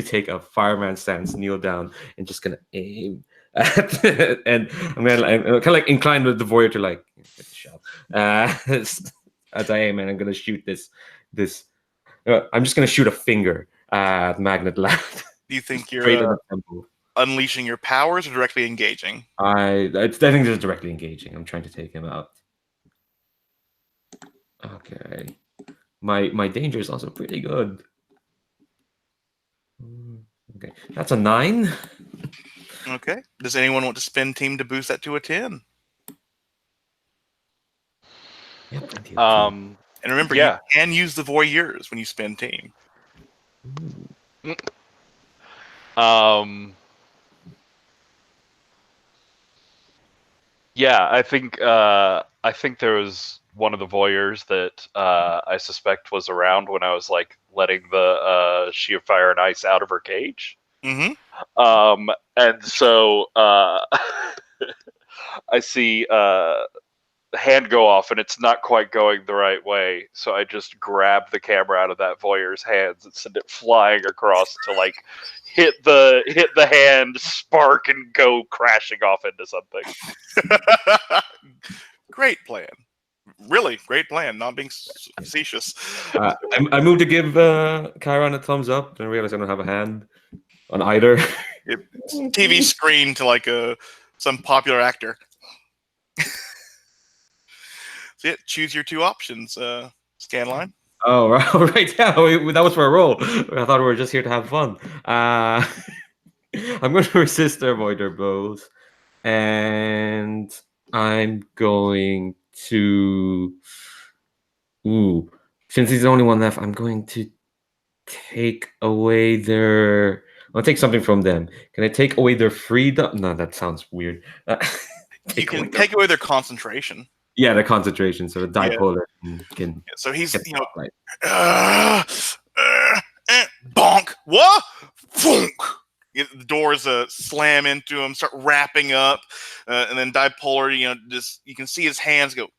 take a fireman stance, kneel down, and just gonna aim. And I'm kind of inclined with the voyeur to get the shot. As I aim, and I'm gonna shoot this. I'm just gonna shoot a finger at Magnet Lad. Do you think Straight in you're the temple. unleashing your powers or directly engaging? I think just directly engaging. I'm trying to take him out. Okay. My danger is also pretty good. Okay, that's a 9. Okay. Does anyone want to spend team to boost that to a 10? Yeah, plenty of team. And remember, Yeah. you can use the voyeurs when you spend team. Yeah, I think there was one of the voyeurs that I suspect was around when I was like letting the She of Fire and Ice out of her cage. Mm-hmm. And so I see the hand go off, and it's not quite going the right way. So I just grab the camera out of that voyeur's hands and send it flying across to like hit the hand, spark, and go crashing off into something. Great plan. Really great plan. Not being facetious. I moved to give Chiron a thumbs up, and I realized I don't have a hand on either. It's TV screen to like some popular actor. So yeah, choose your 2 options. Scanline. Oh, right, right. Yeah, that was for a roll. I thought we were just here to have fun. I'm going to resist their avoider blows, and I'm going to. Ooh, since he's the only one left, I'm going to take away their. I'll take something from them. Can I take away their freedom? No, that sounds weird. You can take away their concentration. Yeah, the concentration. So the Yeah. dipolar can. So he's, get you know, spotlight. bonk. What? Funk. The doors slam into him, start wrapping up, and then dipolar. You know, just you can see his hands go,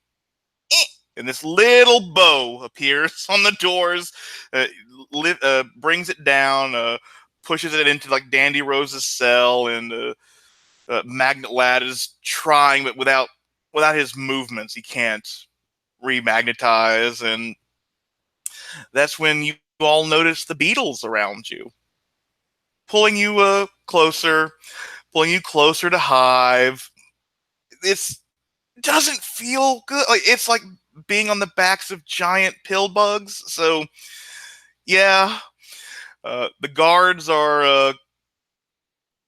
and this little bow appears on the doors, brings it down, pushes it into like Dandy Rose's cell, and Magnet Lad is trying, but without his movements, he can't remagnetize, and that's when you all notice the beetles around you, pulling you closer to Hive. This doesn't feel good. Like it's like being on the backs of giant pill bugs. So yeah, the guards are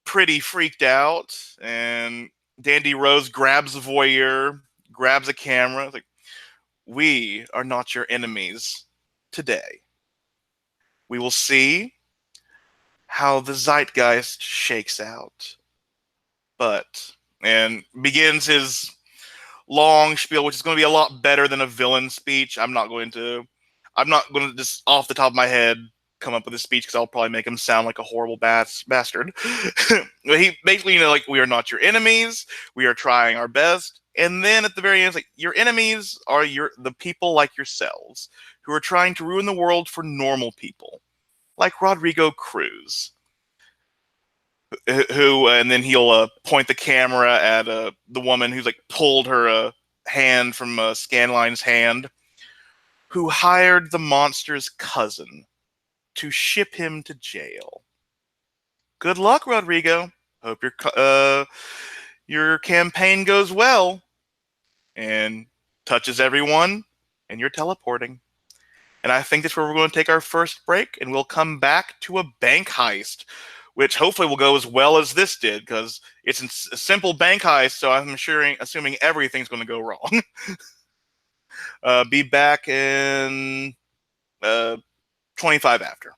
pretty freaked out, and Dandy Rose grabs a voyeur, grabs a camera. Like, we are not your enemies today. We will see how the zeitgeist shakes out. And begins his long spiel, which is going to be a lot better than a villain speech. I'm not going to just off the top of my head come up with a speech because I'll probably make him sound like a horrible bastard. But he basically, like, we are not your enemies. We are trying our best. And then at the very end, it's like, your enemies are the people like yourselves who are trying to ruin the world for normal people, like Rodrigo Cruz, who and then he'll point the camera at the woman who's like pulled her hand from Scanline's hand, who hired the monster's cousin to ship him to jail. Good luck, Rodrigo. Hope your campaign goes well. And touches everyone, and you're teleporting. And I think that's where we're going to take our first break, and we'll come back to a bank heist, which hopefully will go as well as this did, because it's a simple bank heist, so I'm assuming everything's going to go wrong. Be back in 25 after.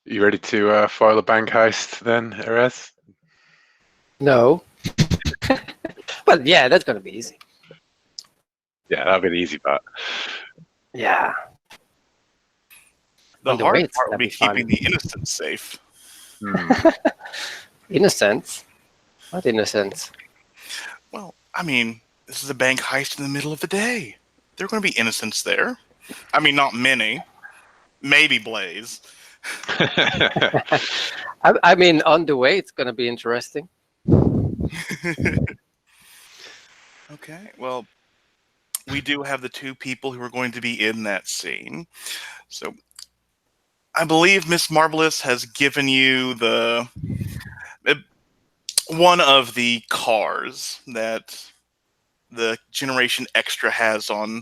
You ready to foil a bank heist then, Erez? No. Well, yeah, that's gonna be easy. Yeah, that'll be the easy part. Yeah. The On the hard way, it's part will gonna be be fun. keeping the innocent safe. Innocence? What innocence? Well, I mean, this is a bank heist in the middle of the day. There are going to be innocents there. I mean, not many. Maybe Blaze. I mean, on the way, it's gonna be interesting. Okay, well, we do have the two people who are going to be in that scene. So, I believe Miss Marvelous has given you the one of the cars that the Generation Extra has on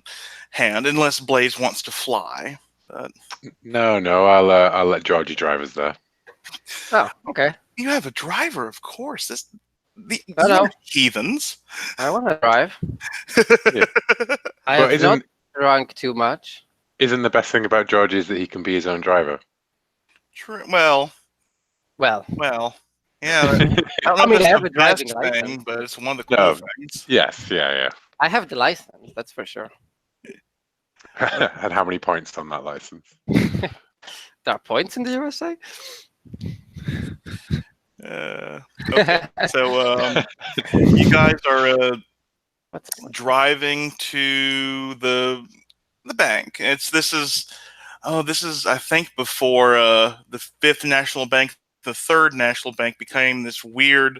hand, unless Blaze wants to fly. But No, I'll let Georgie drive us there. Oh, okay. you have a driver, of course. You Hello. are heathens. I want to drive. Yeah. I But have not drunk too much. Isn't the best thing about Georgie is that he can be his own driver? True. Well, Well, yeah. I don't know I mean, if I that's have the a driving best license. thing, but it's one of the No. cool things. Yes, yeah. I have the license, that's for sure. And how many points on that license? There are points in the USA? Okay. So you guys are What's driving to the bank. This is I think before the Fifth National Bank, the Third National Bank became this weird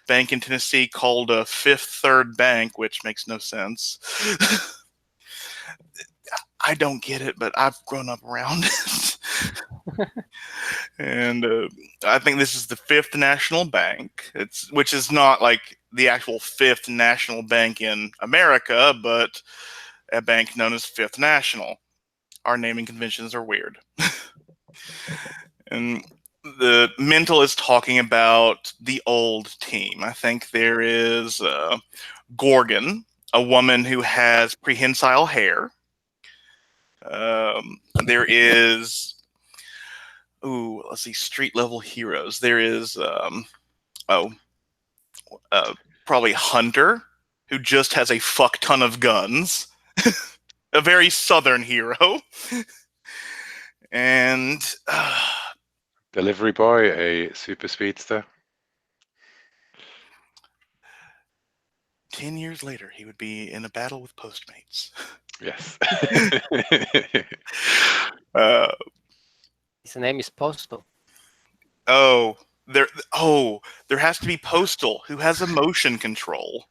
bank in Tennessee called Fifth Third Bank, which makes no sense. I don't get it, but I've grown up around it. And I think this is the Fifth National Bank. Which is not like the actual Fifth National Bank in America, but a bank known as Fifth National. Our naming conventions are weird. And the mental is talking about the old team. I think there is Gorgon, a woman who has prehensile hair. There is, let's see, street level heroes. There is, probably Hunter, who just has a fuck ton of guns. A very southern hero. And Delivery boy, a super speedster. 10 years later, he would be in a battle with Postmates. Yes. His name is Postal. There has to be Postal, who has emotion control.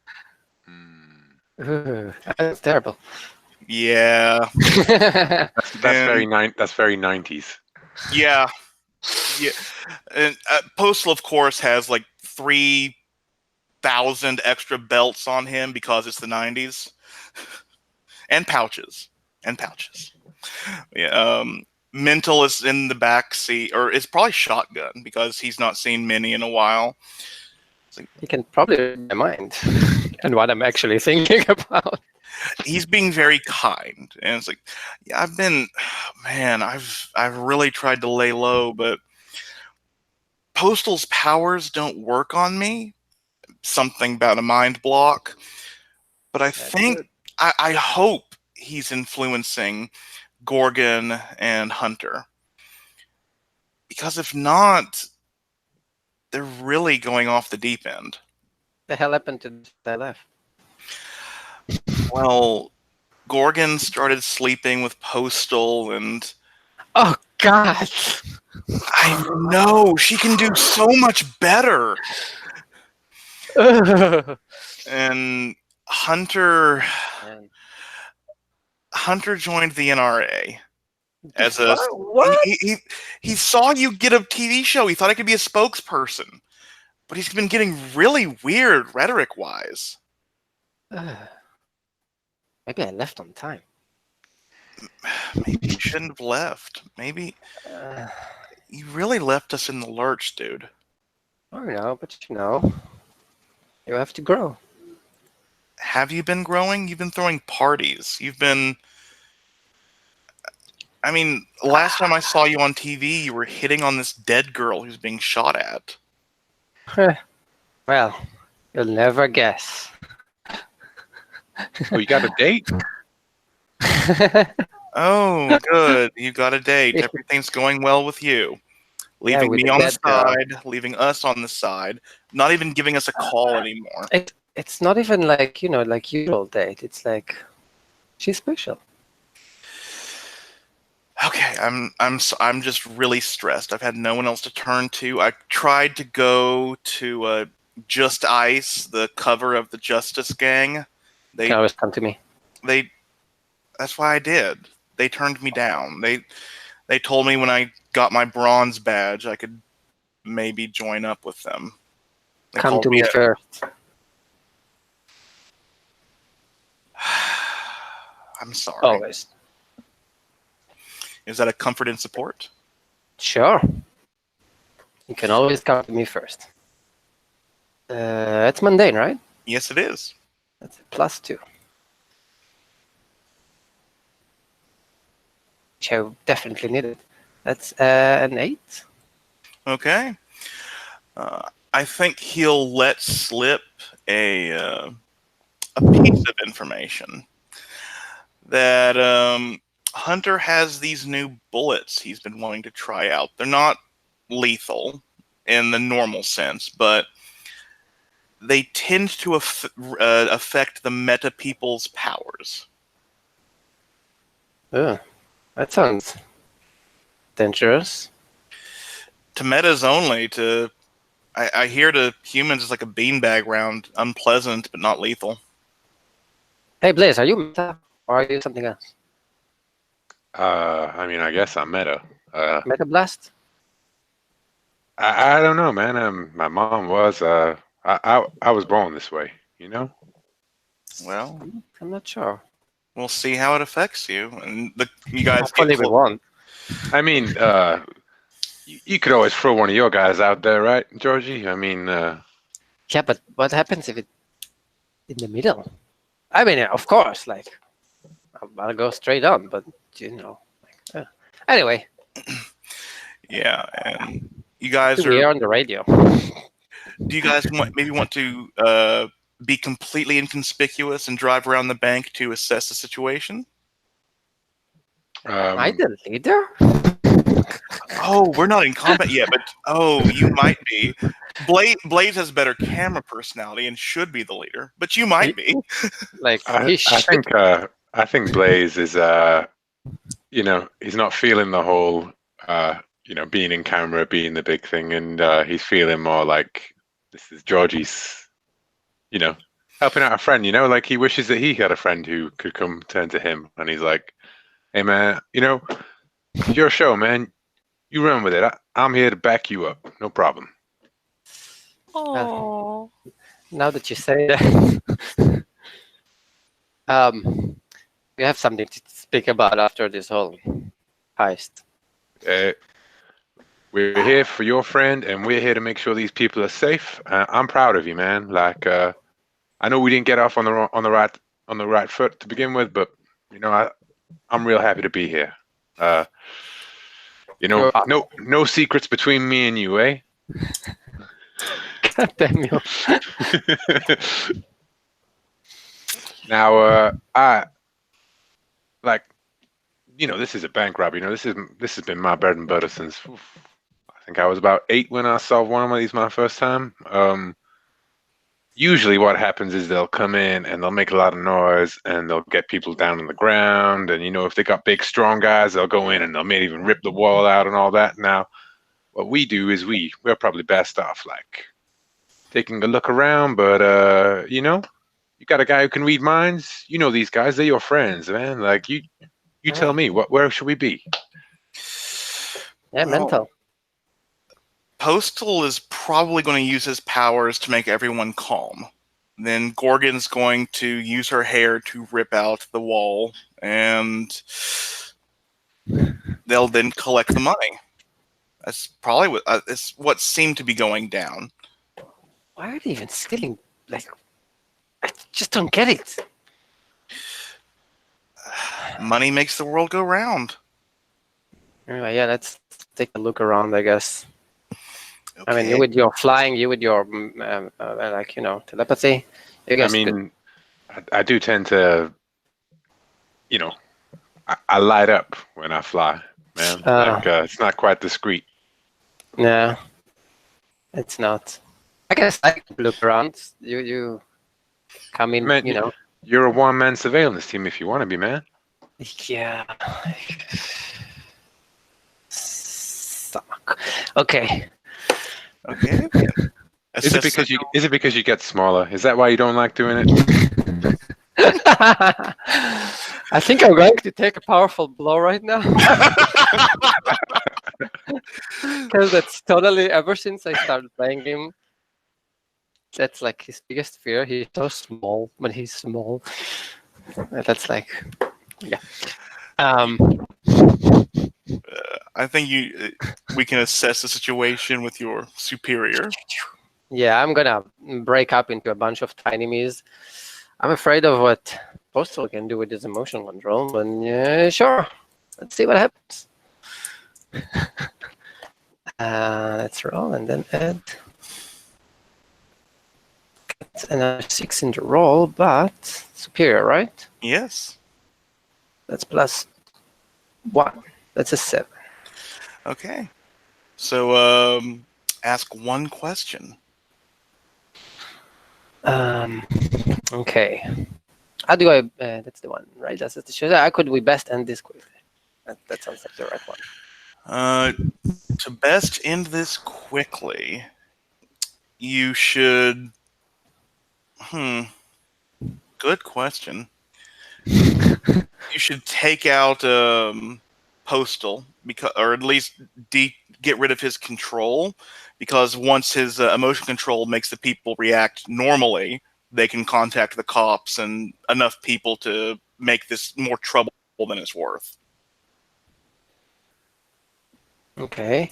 Ooh, that's terrible. Yeah. That's very 90s. Yeah. Yeah. And Postal, of course, has like 3,000 extra belts on him because it's the 90s. And pouches. Yeah. Mental is in the back seat, or it's probably Shotgun because he's not seen Minnie in a while. He can probably read my mind and what I'm actually thinking about. He's being very kind, and it's like, yeah, I've really tried to lay low, but Postal's powers don't work on me. something about a mind block. But I That's think good. I hope he's influencing Gorgon and Hunter. Because if not, they're really going off the deep end. The hell happened to the left? Well, Gorgon started sleeping with Postal, and Oh God! I know she can do so much better. And Hunter joined the NRA as a What? he saw you get a TV show. He thought I could be a spokesperson, but he's been getting really weird rhetoric wise. Maybe I left on time. Maybe you shouldn't have left. Maybe you really left us in the lurch, dude. I don't know, but you know, you have to grow. Have you been growing? You've been throwing parties. You've been. I mean, last time I saw you on TV, you were hitting on this dead girl who's being shot at. Well, you'll never guess. Oh, you got a date? Oh, good. You got a date. Everything's going well with you. Leaving with me the on the dead girl. side, leaving us on the side, not even giving us a call anymore. It's not even like, you know, like usual date. It's like she's special. Okay, I'm just really stressed. I've had no one else to turn to. I tried to go to Just Ice, the cover of the Justice Gang. Can always come to me. That's why I did. They turned me down. They told me when I got my bronze badge, I could maybe join up with them. They Come called to me a- first. I'm sorry. Always. Is that a comfort and support? Sure. You can always come to me first. It's mundane, right? Yes, it is. That's a +2. Which I definitely needed. That's an 8. Okay. I think he'll let slip a piece of information that Hunter has these new bullets he's been wanting to try out. They're not lethal in the normal sense, but they tend to affect the meta people's powers. Ugh, that sounds dangerous. To metas only. I hear to humans it's like a beanbag round, unpleasant but not lethal. Hey, Blaze, are you meta or are you something else? I mean, I guess I'm meta. Meta Blast? I don't know, man. My mom was. I was born this way, you know. Well, I'm not sure. we'll see how it affects you. And you guys Hopefully we won't. I mean, you could always throw one of your guys out there, right, Georgie? I mean, Yeah, but what happens if it's in the middle? I mean, of course, like, I'll go straight on, but, you know. Anyway, yeah, and you guys we are are. on the radio. Do you guys maybe want to be completely inconspicuous and drive around the bank to assess the situation? Am I the leader? Oh, we're not in combat yet, but you might be. Blaze has better camera personality and should be the leader, but you might be. Like, I think Blaze is, you know, he's not feeling the whole, you know, being in camera, being the big thing, and he's feeling more like this is Georgie's, you know, helping out a friend. You know, like he wishes that he had a friend who could come turn to him, and he's like, "Hey, man, you know, it's your show, man. You run with it. I'm here to back you up. No problem." Oh. Now that you say that, we have something to speak about after this whole heist. We're here for your friend, and we're here to make sure these people are safe. I'm proud of you, man. Like, I know we didn't get off on the right foot to begin with, but you know, I'm real happy to be here. You know, no secrets between me and you, eh? Damn you. Now, I like, this is a bank robbery. This has been my bread and butter since I think I was about 8 when I solved one of these my first time. Usually what happens is they'll come in and they'll make a lot of noise and they'll get people down on the ground. And, if they got big, strong guys, they'll go in and they'll maybe even rip the wall out and all that. Now, what we do is we're probably best off, like, taking a look around. But, you got a guy who can read minds. You know these guys. They're your friends, man. Like, you tell me, where should we be? Yeah, mental. Postal is probably going to use his powers to make everyone calm. Then Gorgon's going to use her hair to rip out the wall, and they'll then collect the money. That's probably what seemed to be going down. Why are they even stealing? Like, I just don't get it. Money makes the world go round. Anyway, yeah, let's take a look around, I guess. Okay. I mean, you with your flying, you with your telepathy. You guys could- I do tend to, I light up when I fly, man. It's not quite discreet. no, it's not. I guess I could look around. You come in, Man, you're a one-man surveillance team if you want to be, man. Yeah. Stomach. Okay. Okay. Is it because you get smaller? Is that why you don't like doing it? I think I'm going to take a powerful blow right now. Because that's totally, ever since I started playing him, that's like his biggest fear. He's so small, but he's small. That's like, yeah. I think we can assess the situation with your superior. Yeah, I'm gonna break up into a bunch of tiny me's. I'm afraid of what Postal can do with his emotion control, but yeah, sure. Let's see what happens. Let's roll and then add. It's another 6 in the roll, but superior, right? Yes. That's +1. That's a 7. Okay. So, ask one question. Okay. How do I? That's the one, right? That's the show. How could we best end this quickly? That sounds like the right one. To best end this quickly, you should. Good question. You should take out Postal, or at least get rid of his control, because once his emotion control makes the people react normally, they can contact the cops and enough people to make this more trouble than it's worth. Okay.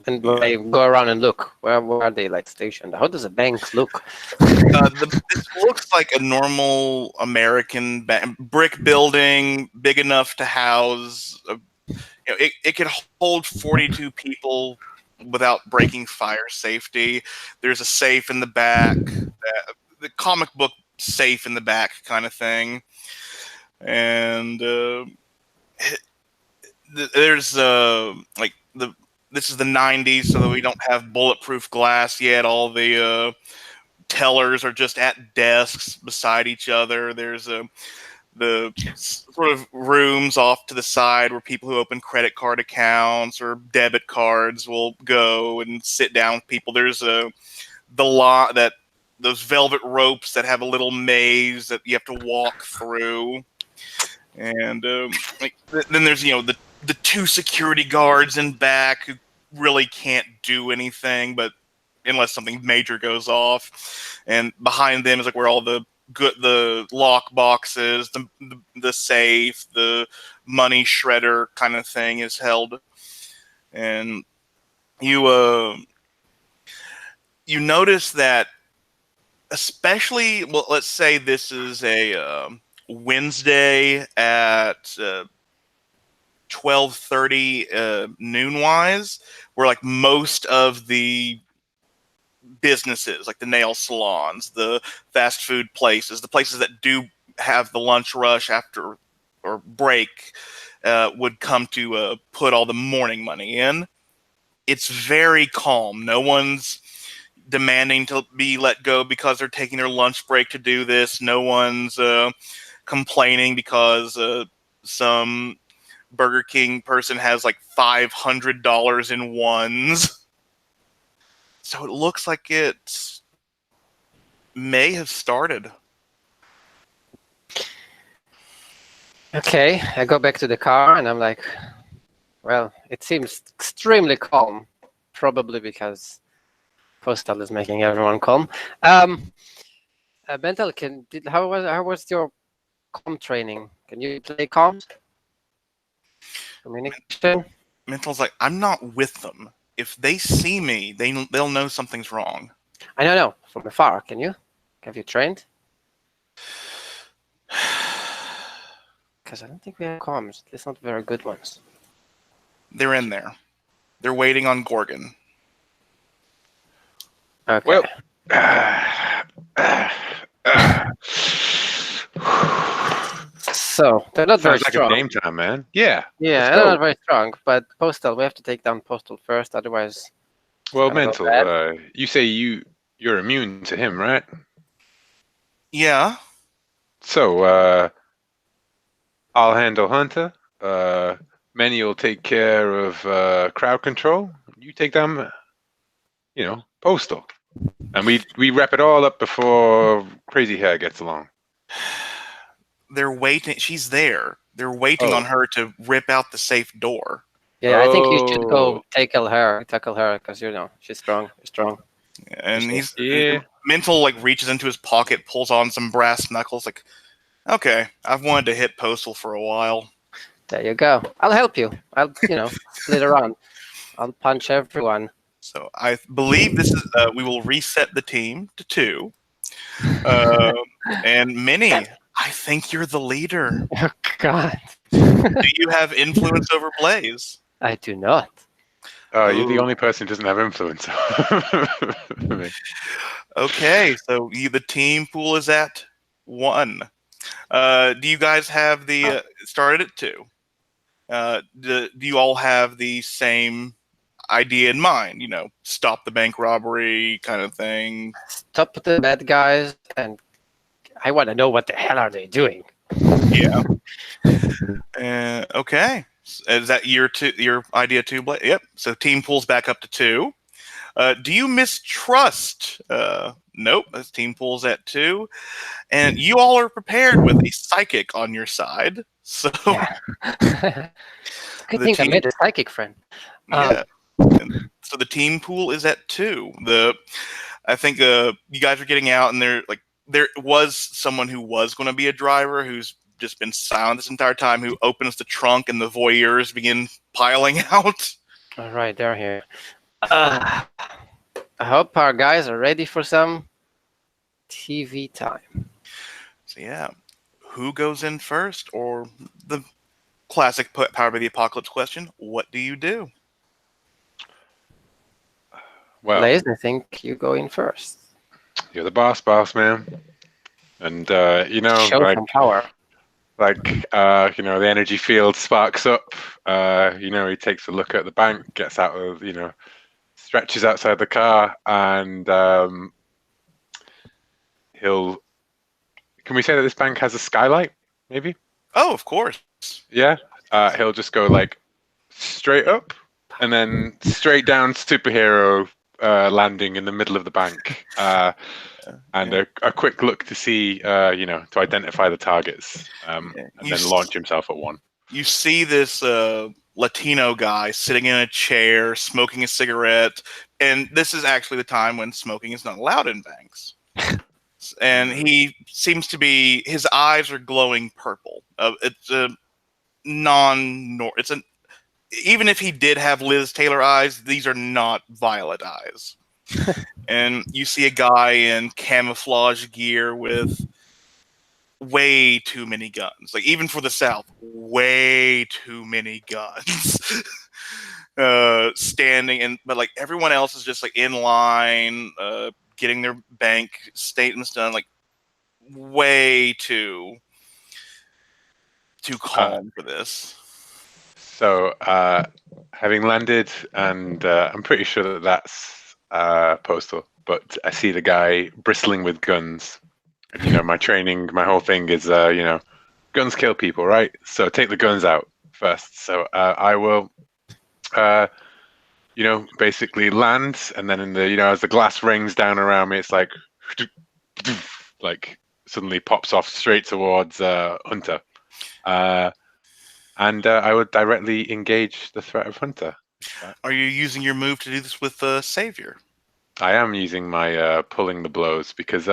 And I go around and look. Where are they like stationed? How does a bank look? This looks like a normal American brick building, big enough to house. It could hold 42 people without breaking fire safety. There's a safe in the back, the comic book safe in the back kind of thing, and there's this is the 90s, so that we don't have bulletproof glass yet. All the tellers are just at desks beside each other. There's the sort of rooms off to the side where people who open credit card accounts or debit cards will go and sit down with people. There's those velvet ropes that have a little maze that you have to walk through, and then there's the 2 security guards in back who really can't do anything, but unless something major goes off, and behind them is like where all the lock boxes, the safe, the money shredder kind of thing is held, and you notice that, especially, well, let's say this is a Wednesday at 12:30 noon wise, where like most of the businesses, like the nail salons, the fast food places, the places that do have the lunch rush after or break, would come to put all the morning money in. It's very calm. No one's demanding to be let go because they're taking their lunch break to do this. No one's complaining because some Burger King person has like $500 in ones. So it looks like it may have started. Okay, I go back to the car and I'm like, well, it seems extremely calm, probably because Postal is making everyone calm. Bentel, how was your calm training? Can you play comms? Communication? Mental's like, I'm not with them. If they see me, they'll know something's wrong. I don't know, from afar, can you? Have you trained? Because I don't think we have comms. It's not very good ones. They're in there. They're waiting on Gorgon. Okay. Well, So they're not very sounds like strong. a game time, man. Yeah. Yeah, let's they're go. not very strong. But Postal, we have to take down Postal first, otherwise. Well, gonna go Mental, bad. you say you're immune to him, right? Yeah. So I'll handle Hunter. Manny will take care of crowd control. You take down, Postal, and we wrap it all up before Crazy Hair gets along. They're waiting. She's there. They're waiting Oh. on her to rip out the safe door. Yeah, I think you should Oh. go tackle her, because she's strong. She's strong. And he's Yeah. Mental like reaches into his pocket, pulls on some brass knuckles. Like, okay, I've wanted to hit Postal for a while. There you go. I'll help you. I'll split around. I'll punch everyone. So I believe this is. We will reset the team to 2. And Minnie, I think you're the leader. Oh God. Do you have influence over Blaze? I do not. You're the Ooh. only person who doesn't have influence. over me. Okay, so the team pool is at 1. Do you guys have the started at 2? Do you all have the same idea in mind? Stop the bank robbery kind of thing. Stop the bad guys, and I want to know what the hell are they doing. Yeah. Okay. Is that your idea too, Blake? Yep. So team pulls back up to 2. Do you mistrust? Nope. This team pulls at 2, and you all are prepared with a psychic on your side. So Yeah. Good The thing I team- made a psychic friend. yeah. And so the team pool is at 2. I think you guys are getting out, and there was someone who was going to be a driver who's just been silent this entire time, who opens the trunk and the voyeurs begin piling out. All right, they're here. I hope our guys are ready for some TV time. So yeah, who goes in first? Or the classic Power by the Apocalypse question, what do you do? Well, Blaze, I think you go in first. you're the boss, man. And Show some power. the energy field sparks up. He takes a look at the bank, gets out of, stretches outside the car, and can we say that this bank has a skylight, maybe? Oh, of course. Yeah. He'll just go straight up and then straight down, superhero landing in the middle of the bank. And a quick look to see, to identify the targets, and then launch himself at one. You see this Latino guy sitting in a chair, smoking a cigarette, and this is actually the time when smoking is not allowed in banks. And he seems to be, his eyes are glowing purple. It's a even if he did have Liz Taylor eyes, these are not Violet eyes. And you see a guy in camouflage gear with way too many guns. Like, even for the South, way too many guns. standing, but like everyone else is just like in line, getting their bank statements done, like way too calm for this. So, having landed, and I'm pretty sure that that's Postal, but I see the guy bristling with guns. And, my training, my whole thing is, guns kill people, right? So take the guns out first. So I will, basically land, and then in the, as the glass rings down around me, it's like suddenly pops off straight towards Hunter. And I would directly engage the threat of Hunter. Are you using your move to do this with Savior? I am using my pulling the blows because,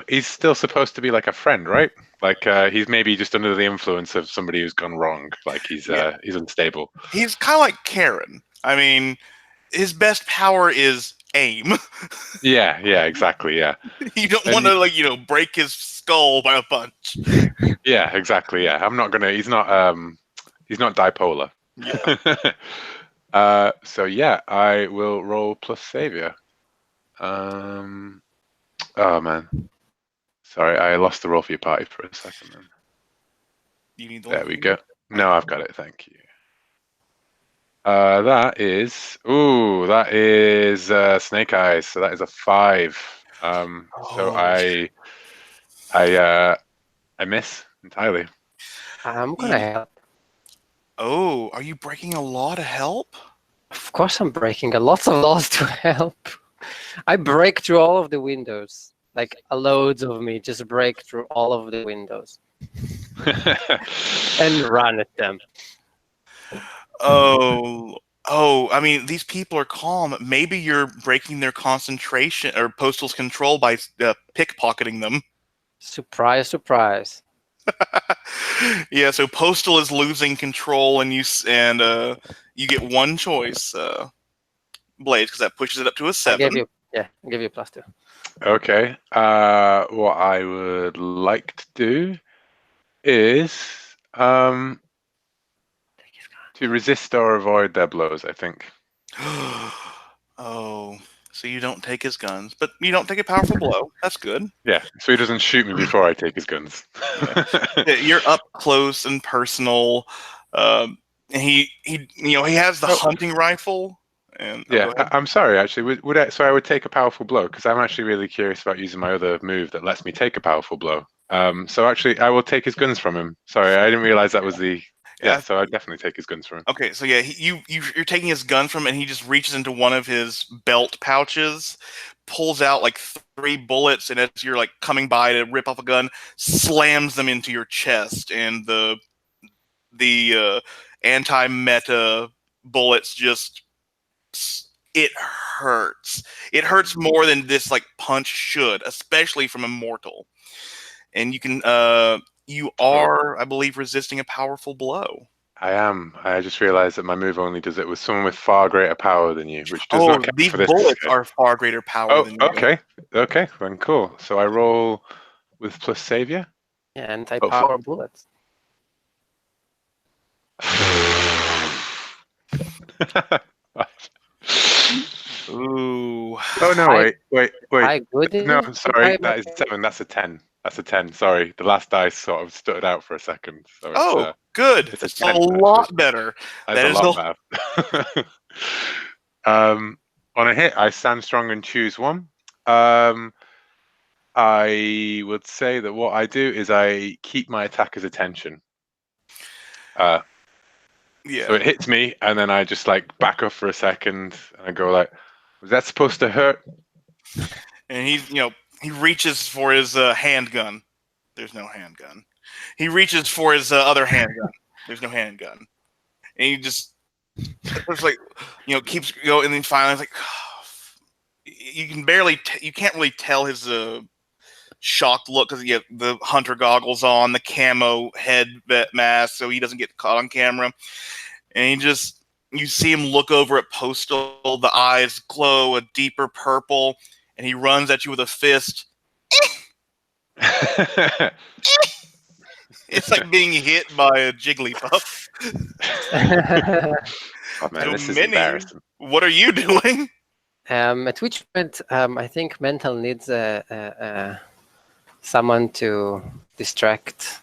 he's still supposed to be like a friend, right? Like he's maybe just under the influence of somebody who's gone wrong. Like he's unstable. He's kind of like Karen. I mean, his best power is aim. Yeah, exactly. Yeah. You don't want to break his skull by a punch. Yeah, exactly. Yeah, I'm not gonna. He's not dipolar. Yeah. So yeah, I will roll plus Savior. Oh man, sorry, I lost the roll for your party for a second. Then. You need the There we go. No, I've got it. Thank you. That is Snake Eyes. So that is a 5. So I miss entirely. I'm gonna help. Oh, are you breaking a law to help? Of course, I'm breaking a lot of laws to help. I break through all of the windows. Like loads of me just break through all of the windows and run at them. Oh, I mean, these people are calm. Maybe you're breaking their concentration or Postal's control by pickpocketing them. Surprise, surprise. Yeah, so Postal is losing control, and you get one choice, Blaze, because that pushes it up to a 7. I'll give you +2. Okay. What I would like to do is to resist or avoid their blows, I think. Oh, so you don't take his guns, but you don't take a powerful blow. That's good. Yeah, so he doesn't shoot me before I take his guns. Yeah, you're up close and personal. And he has the hunting rifle. And I'm sorry. Actually, I would take a powerful blow because I'm actually really curious about using my other move that lets me take a powerful blow. So actually, I will take his guns from him. Sorry, I didn't realize that was the. Yeah, so I definitely take his guns from him. Okay, so yeah, you're taking his gun from him, and he just reaches into one of his belt pouches, pulls out like 3 bullets, and as you're like coming by to rip off a gun, slams them into your chest, and the anti-meta bullets just it hurts. It hurts more than this like punch should, especially from a mortal. And you can you are, I believe, resisting a powerful blow. I am. I just realized that my move only does it with someone with far greater power than you, which does not count these for this. Bullets are far greater power than you. Okay, then cool. So I roll with plus Savior. Yeah, anti-power bullets. Ooh. Oh no! Wait. No, I'm sorry. That is 7. That's a 10. That's a 10. Sorry, the last dice sort of stuttered out for a second. So good. It's a lot better. That is a lot better. On a hit, I stand strong and choose one. I would say that what I do is I keep my attacker's attention. Yeah. So it hits me, and then I just like back up for a second, and I go like, "Was that supposed to hurt?" And he reaches for his handgun. There's no handgun. He reaches for his other handgun. There's no handgun. And he just like keeps going, and then finally it's like you can barely you can't really tell his shocked look because you have the hunter goggles on, the camo head mask, so he doesn't get caught on camera. And you see him look over at Postal, the eyes glow a deeper purple, and he runs at you with a fist. It's like being hit by a Jigglypuff. Oh man, So, this is Minnie, embarrassing. what are you doing? At which point, I think Mental needs someone to distract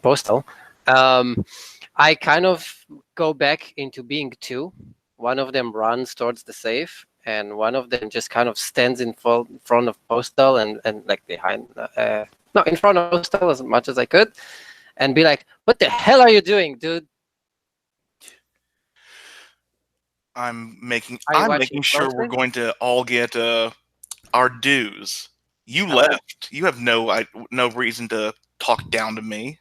Postal. I kind of go back into being two. One of them runs towards the safe, and one of them just kind of stands in front of Postal and like behind, no, in front of Postal as much as I could, and be like, "What the hell are you doing, dude?" I'm making Are you I'm watching making sure we're closely? going to all get our dues. You Oh. left. You have no reason to talk down to me.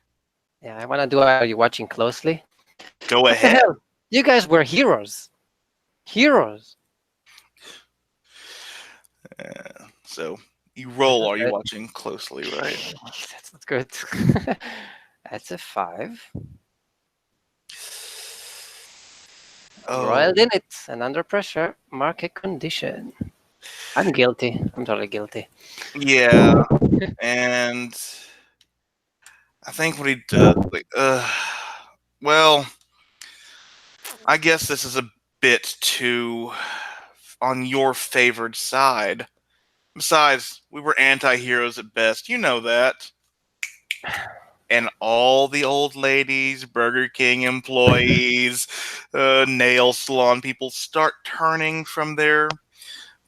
Yeah, I want to do. Are you watching closely? Go What the ahead. hell? You guys were heroes. Heroes. So you roll. Are you Right. watching closely, right? That's not good. That's a 5. Oh, Roiled in it and under pressure. Mark a condition. I'm guilty. I'm totally guilty. yeah. And I think what he does, like, well, I guess this is a bit too on your favored side. Besides, we were anti-heroes at best. You know that. And all the old ladies, Burger King employees, nail salon people start turning from their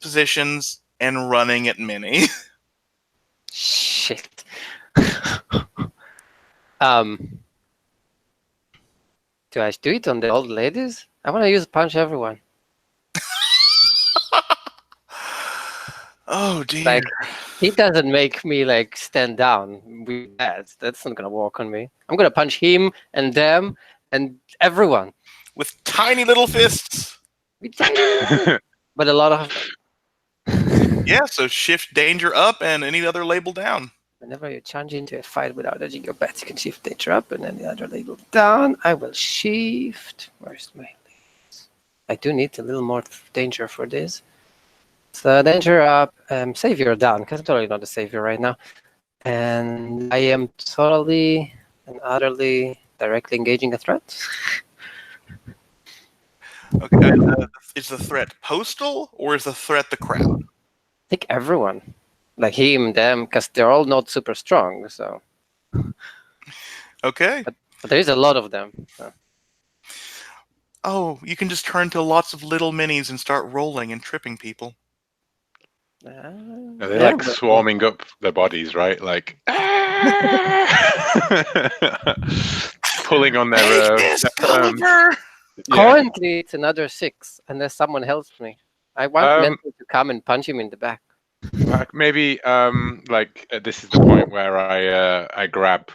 positions and running at Minnie. Shit. um. Do I do it on the old ladies? I want to use punch everyone. Oh dear. Like, he doesn't make me like stand down with that. That's not gonna work on me. I'm gonna punch him and them and everyone. With tiny little fists. But a lot of Yeah, so shift danger up and any other label down. whenever you charge into a fight without edging your bet, you can shift danger up and then the other label down. I will shift. Where's my leads? I do need a little more danger for this. So danger up, savior down, because I'm totally not a savior right now. And I am totally and utterly directly engaging a threat. Okay. Is the threat postal or is the threat the crowd? I think everyone. Like him, them, because they're all not super strong. So, Okay. but there is a lot of them. So. Oh, you can just turn to lots of little minis and start rolling and tripping people. No, they're like swarming up their bodies, right? Like pulling on their arms. Yeah. Currently, it's another 6, unless someone helps me. I want Mental to come and punch him in the back. Maybe this is the point where I grab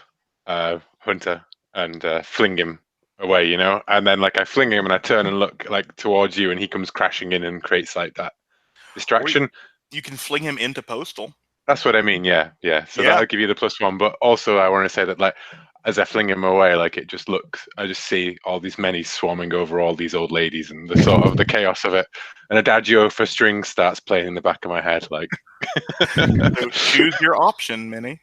Hunter and fling him away, you know, and then like I fling him and I turn and look like towards you, and he comes crashing in and creates like that distraction. You can fling him into postal. That's what I mean. Yeah. So Yeah. that'll give you the +1. But also, I want to say that like as I fling him away, like it just looks. I just see all these minis swarming over all these old ladies and the sort of the chaos of it. And Adagio for strings starts playing in the back of my head, like. So choose your option, Minnie.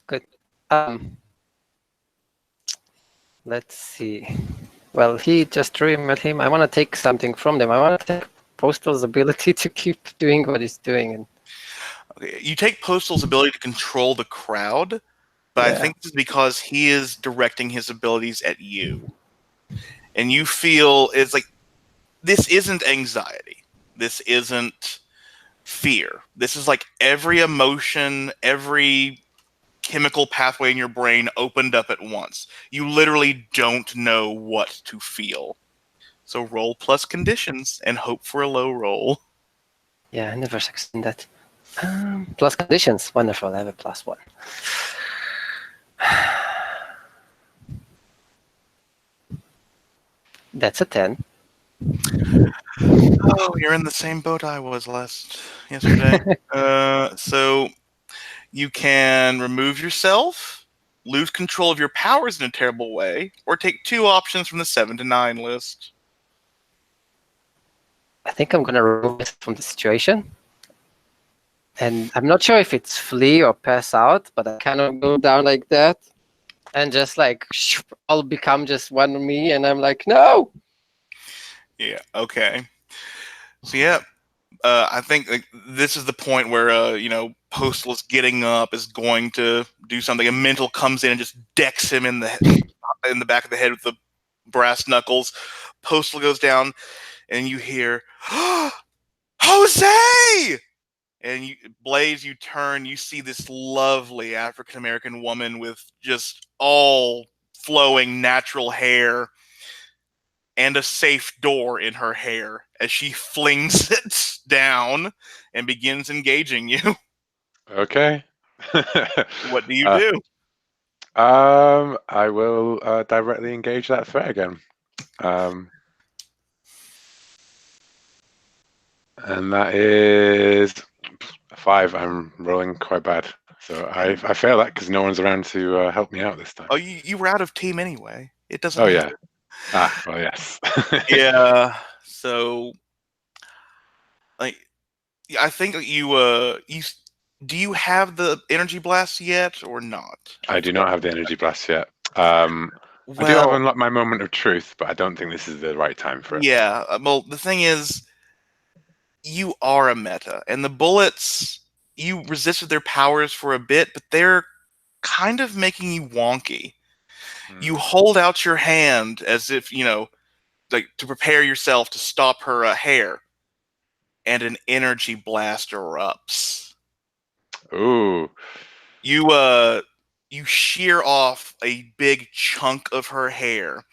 Good. Let's see. Well, he just threw him at him. I want to take something from them. I want to take Postal's ability to keep doing what he's doing. And Okay, you take Postal's ability to control the crowd, but I Yeah. think this is because he is directing his abilities at you. And you feel it's like this isn't anxiety. This isn't fear. This is like every emotion, every chemical pathway in your brain opened up at once. You literally don't know what to feel. So roll plus conditions and hope for a low roll. yeah, I never succeed in that. Plus conditions. Wonderful. I have a +1. That's a 10. Oh, you're in the same boat I was yesterday. So you can remove yourself, lose control of your powers in a terrible way, or take 2 options from the 7 to 9 list. I think I'm gonna remove it from the situation. And I'm not sure if it's flee or pass out, but I kind of go down like that. and just like all become just one of me, and I'm like, no. Yeah. Okay. So yeah, I think like this is the point where Postal is getting up, is going to do something, and Mental comes in and just decks him in the back of the head with the brass knuckles. Postal goes down, and you hear, Jose! And Blaze, you turn, you see this lovely African American woman with just all flowing natural hair and a safe door in her hair as she flings it down and begins engaging you. Okay. What do you do? I will directly engage that threat again. And that is a 5. I'm rolling quite bad. So I fail that because no one's around to help me out this time. Oh, you were out of team anyway. It doesn't Oh, matter. yeah. Well, yes. Yeah. So, like, I think you do you have the energy blast yet or not? I do not have the energy blast yet. I do have unlocked my moment of truth, but I don't think this is the right time for it. Yeah. Well, the thing is, you are a meta, and the bullets, you resisted their powers for a bit, but they're kind of making you wonky. You hold out your hand as if, like to prepare yourself to stop her hair, and an energy blast erupts. Ooh. You shear off a big chunk of her hair.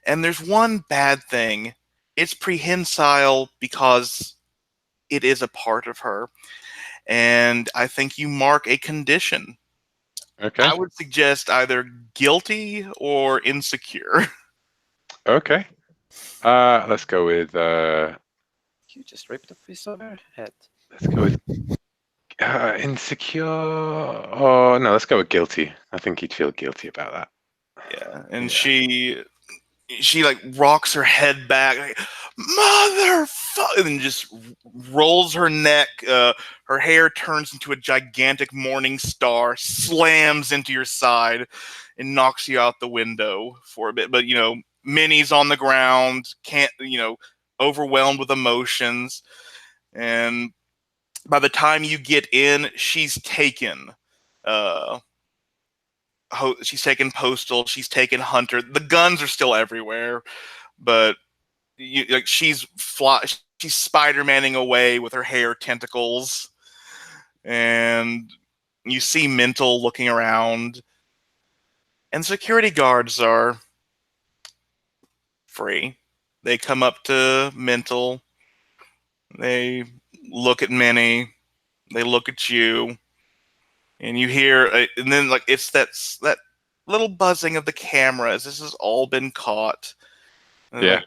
And there's one bad thing. It's prehensile because it is a part of her. And I think you mark a condition. Okay. I would suggest either guilty or insecure. Okay. Let's go with You just ripped a piece of her head. let's go with insecure. Oh no, let's go with guilty. I think he'd feel guilty about that. Yeah. And Yeah. she like rocks her head back, like, motherfucker, and just rolls her neck. Her hair turns into a gigantic morning star, slams into your side, and knocks you out the window for a bit. But Minnie's on the ground, can't overwhelmed with emotions, and by the time you get in, she's taken. She's taken Postal. She's taken Hunter. The guns are still everywhere, but she's Spider-Manning away with her hair tentacles, and you see Mental looking around, and security guards are free. They come up to Mental. They look at Minnie. They look at you. And you hear, and then like it's that little buzzing of the camera as this has all been caught. And Yeah.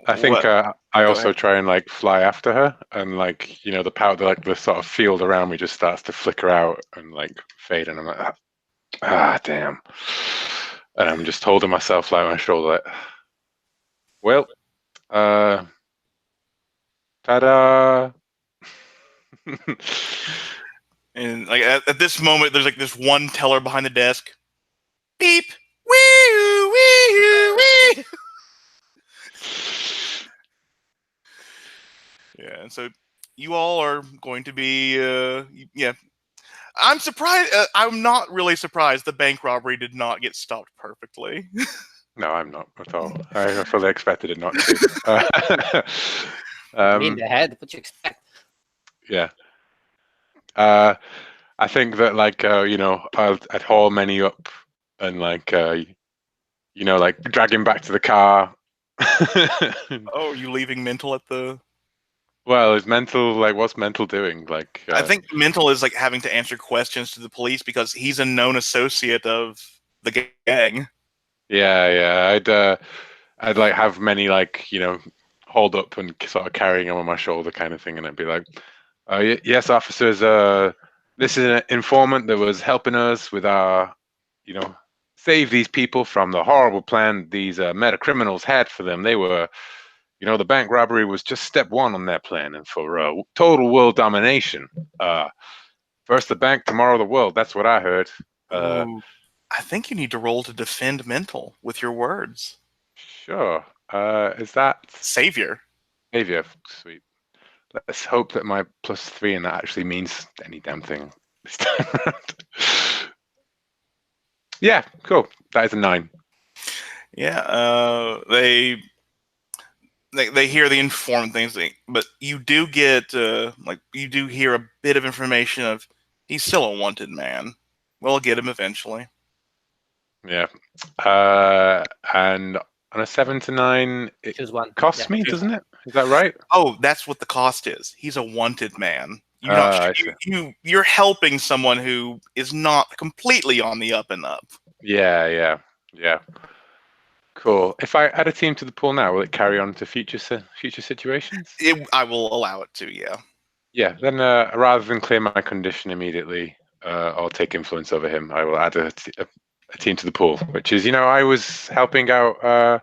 I think I also ahead. try and like fly after her, and like the powder, like the sort of field around me just starts to flicker out and like fade, and I'm like, damn. And I'm just holding myself like my shoulder, like, well, ta-da. And like at this moment, there's like this one teller behind the desk. Beep. Wee wee wee. Yeah, and so you all are going to be yeah. I'm surprised. I'm not really surprised the bank robbery did not get stopped perfectly. No, I'm not at all. I fully expected it not to. I mean, the head. What you expect? Yeah. I think that like I'd haul Manny up and like like drag him back to the car. Oh, are you leaving Mental at the? Well, is Mental like what's Mental doing? Like I think Mental is like having to answer questions to the police because he's a known associate of the gang. Yeah. I'd like have Manny like hold up and sort of carrying him on my shoulder kind of thing, and I'd be like, yes, officers, this is an informant that was helping us with our, save these people from the horrible plan these meta criminals had for them. They were, the bank robbery was just step one on their plan, and for total world domination. First the bank, tomorrow the world. That's what I heard. I I think you need to roll to defend mental with your words. Sure. Is that Savior. Savior? Sweet. Let's hope that my +3 and that actually means any damn thing this time around. Yeah, cool. That is a 9. Yeah, they hear the informed things, but you do get you do hear a bit of information of he's still a wanted man. We'll get him eventually. Yeah. And on a 7 to 9, it Choose one. costs Yeah. me, doesn't it? Is that right? Oh, that's what the cost is. He's a wanted man. I see. You're helping someone who is not completely on the up and up. Yeah. Cool. If I add a team to the pool now, will it carry on to future situations? I will allow it to, yeah. Yeah. Then rather than clear my condition immediately or take influence over him, I will add a team to the pool, which is, I was helping out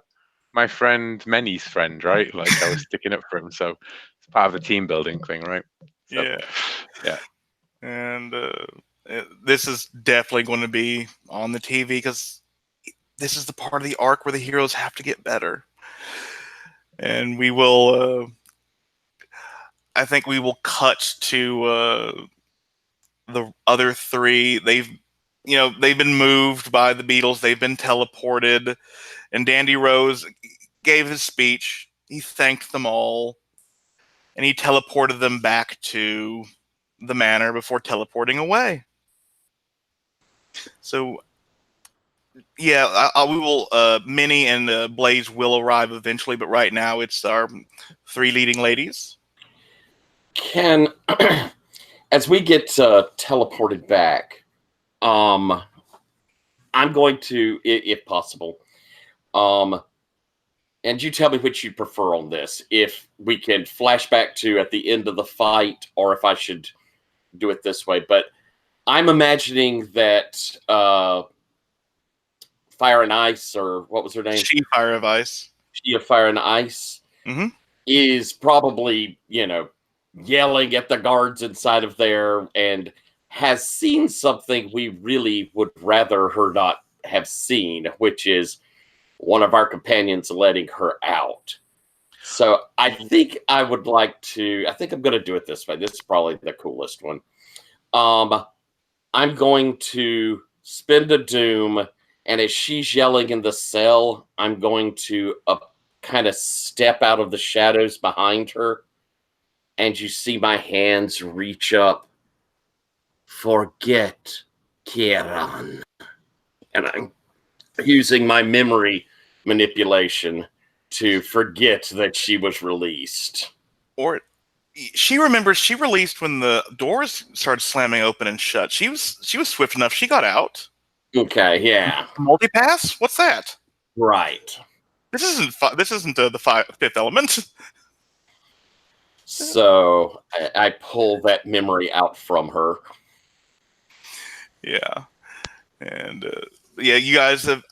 my friend Many's friend, right? Like I was sticking up for him, so it's part of the team building thing, right? So, yeah. And this is definitely going to be on the TV because this is the part of the arc where the heroes have to get better. And we will, I think we will cut to the other 3. They've been moved by the Beatles. They've been teleported. And Dandy Rose gave his speech. He thanked them all. And he teleported them back to the manor before teleporting away. So, yeah, we will. Minnie and Blaze will arrive eventually, but right now it's our 3 leading ladies. Can, as we get teleported back, I'm going to, if possible, and you tell me which you prefer on this. If we can flash back to at the end of the fight, or if I should do it this way. But I'm imagining that Fire and Ice, or what was her name? She Fire of Ice. She of Fire and Ice is probably, yelling at the guards inside of there and has seen something we really would rather her not have seen, which is one of our companions letting her out. So I think I'm going to do it this way. This is probably the coolest one. I'm going to spend a doom, and as she's yelling in the cell, I'm going to kind of step out of the shadows behind her, and you see my hands reach up. Forget Kieran. And I'm using my memory manipulation to forget that she was released. Or she remembers she released when the doors started slamming open and shut. She was swift enough. She got out. Okay, yeah. Multipass? What's that? Right. This isn't the Fifth Element. So I pull that memory out from her. Yeah. And you guys have.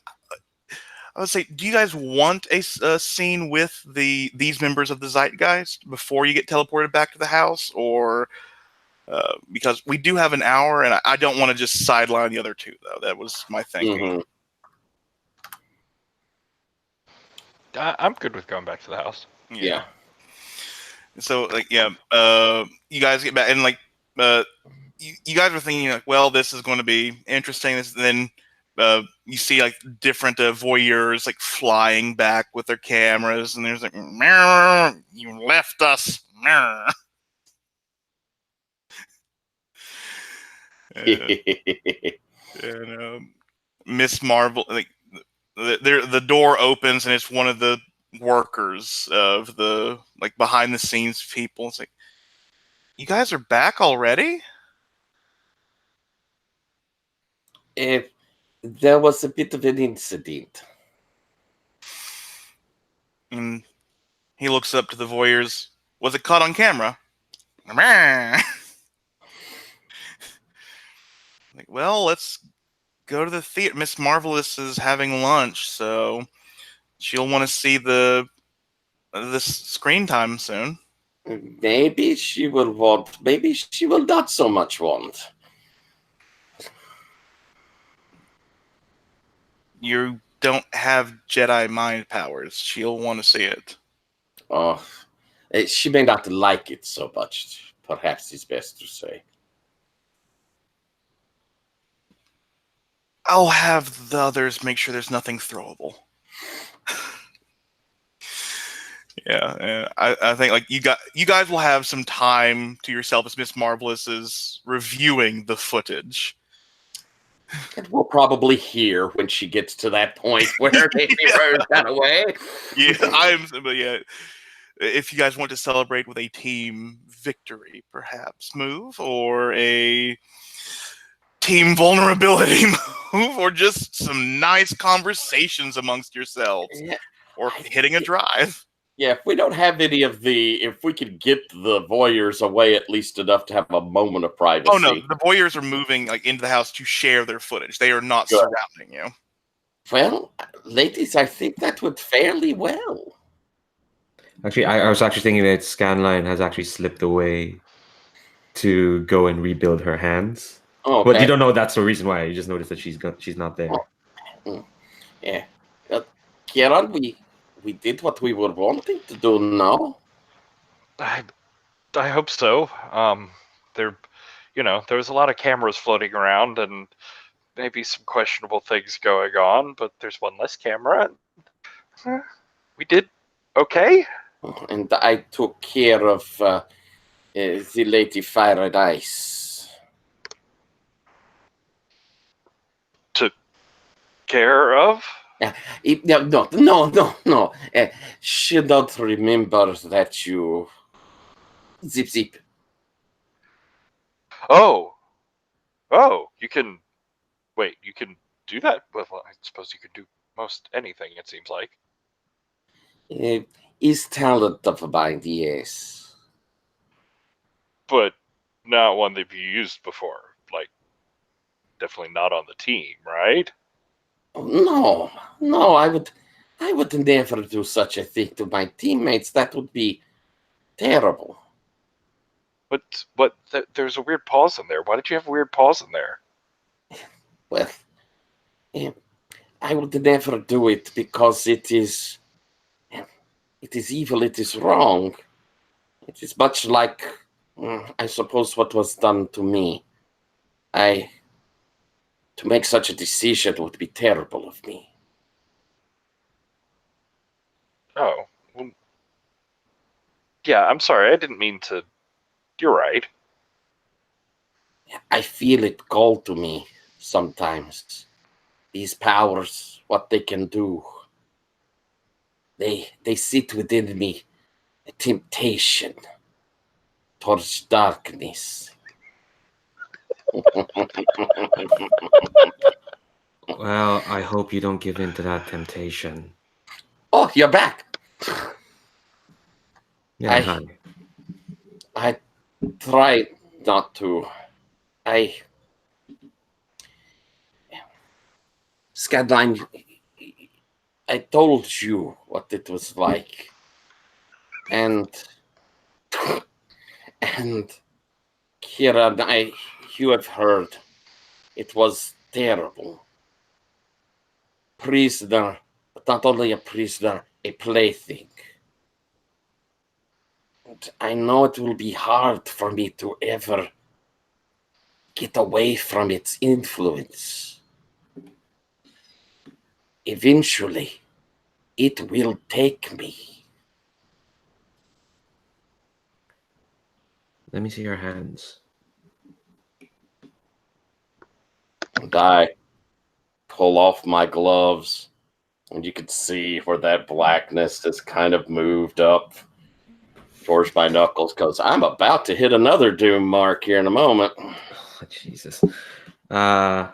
I would say, do you guys want a scene with these members of the Zeitgeist before you get teleported back to the house, or because we do have an hour, and I don't want to just sideline the other 2, though. That was my thinking. I'm good with going back to the house. Yeah. So, you guys get back, and you guys are thinking, well, this is going to be interesting. Then you see different voyeurs flying back with their cameras, and there's you left us. And Miss Marvel, the door opens, and it's one of the workers of the behind the scenes people. It's like, you guys are back already? If there was a bit of an incident. And he looks up to the voyeurs. Was it caught on camera? Well, let's go to the theater. Miss Marvelous is having lunch, so she'll want to see this screen time soon. Maybe she will want. Maybe she will not so much want. you don't have Jedi mind powers. She'll want to see it. Oh, she may not like it so much. Perhaps it's best to say. I'll have the others make sure there's nothing throwable. Yeah, I think like you guys will have some time to yourself as Miss Marvelous is reviewing the footage. And we'll probably hear when she gets to that point where Lady Rose got away. But yeah, if you guys want to celebrate with a team victory, perhaps move, or a team vulnerability move, or just some nice conversations amongst yourselves, Yeah. or hitting a drive. Yeah, if we don't have any of if we could get the voyeurs away at least enough to have a moment of privacy. Oh no, the voyeurs are moving like into the house to share their footage. They are not Good. surrounding you. Well, ladies, I think that went fairly well. Actually, I was actually thinking that Scanline has actually slipped away to go and rebuild her hands. Okay. But you don't know that's the reason why. You just noticed that she's not there. Yeah. Kieran, we did what we were wanting to do now. I hope so. There was a lot of cameras floating around and maybe some questionable things going on, but there's one less camera. We did okay. And I took care of the Lady Fire and Ice. Took care of? No. She don't remember that you... Zip, zip. Oh, you can... Wait, you can do that? Well, I suppose you could do most anything, it seems like. Is talent of mine, yes. But not one that you used before. Like, definitely not on the team, right? No, I would never do such a thing to my teammates. That would be terrible. But there's a weird pause in there. Why did you have a weird pause in there? Well, I would never do it because it is evil, it is wrong. It is much like, I suppose, what was done to me. To make such a decision would be terrible of me. Oh, well, yeah, I'm sorry. I didn't mean to. You're right. I feel it call to me sometimes. These powers, what they can do. They sit within me, a temptation towards darkness. Well, I hope you don't give in to that temptation. Oh, you're back. Yeah, hi. I try not to. Scanline, I told you what it was like. And Kira, you have heard. It was terrible. Prisoner, but not only a prisoner, a plaything. And I know it will be hard for me to ever get away from its influence. Eventually, it will take me. Let me see your hands. And I pull off my gloves, and you can see where that blackness has kind of moved up towards my knuckles, because I'm about to hit another doom mark here in a moment. Oh, Jesus. Skana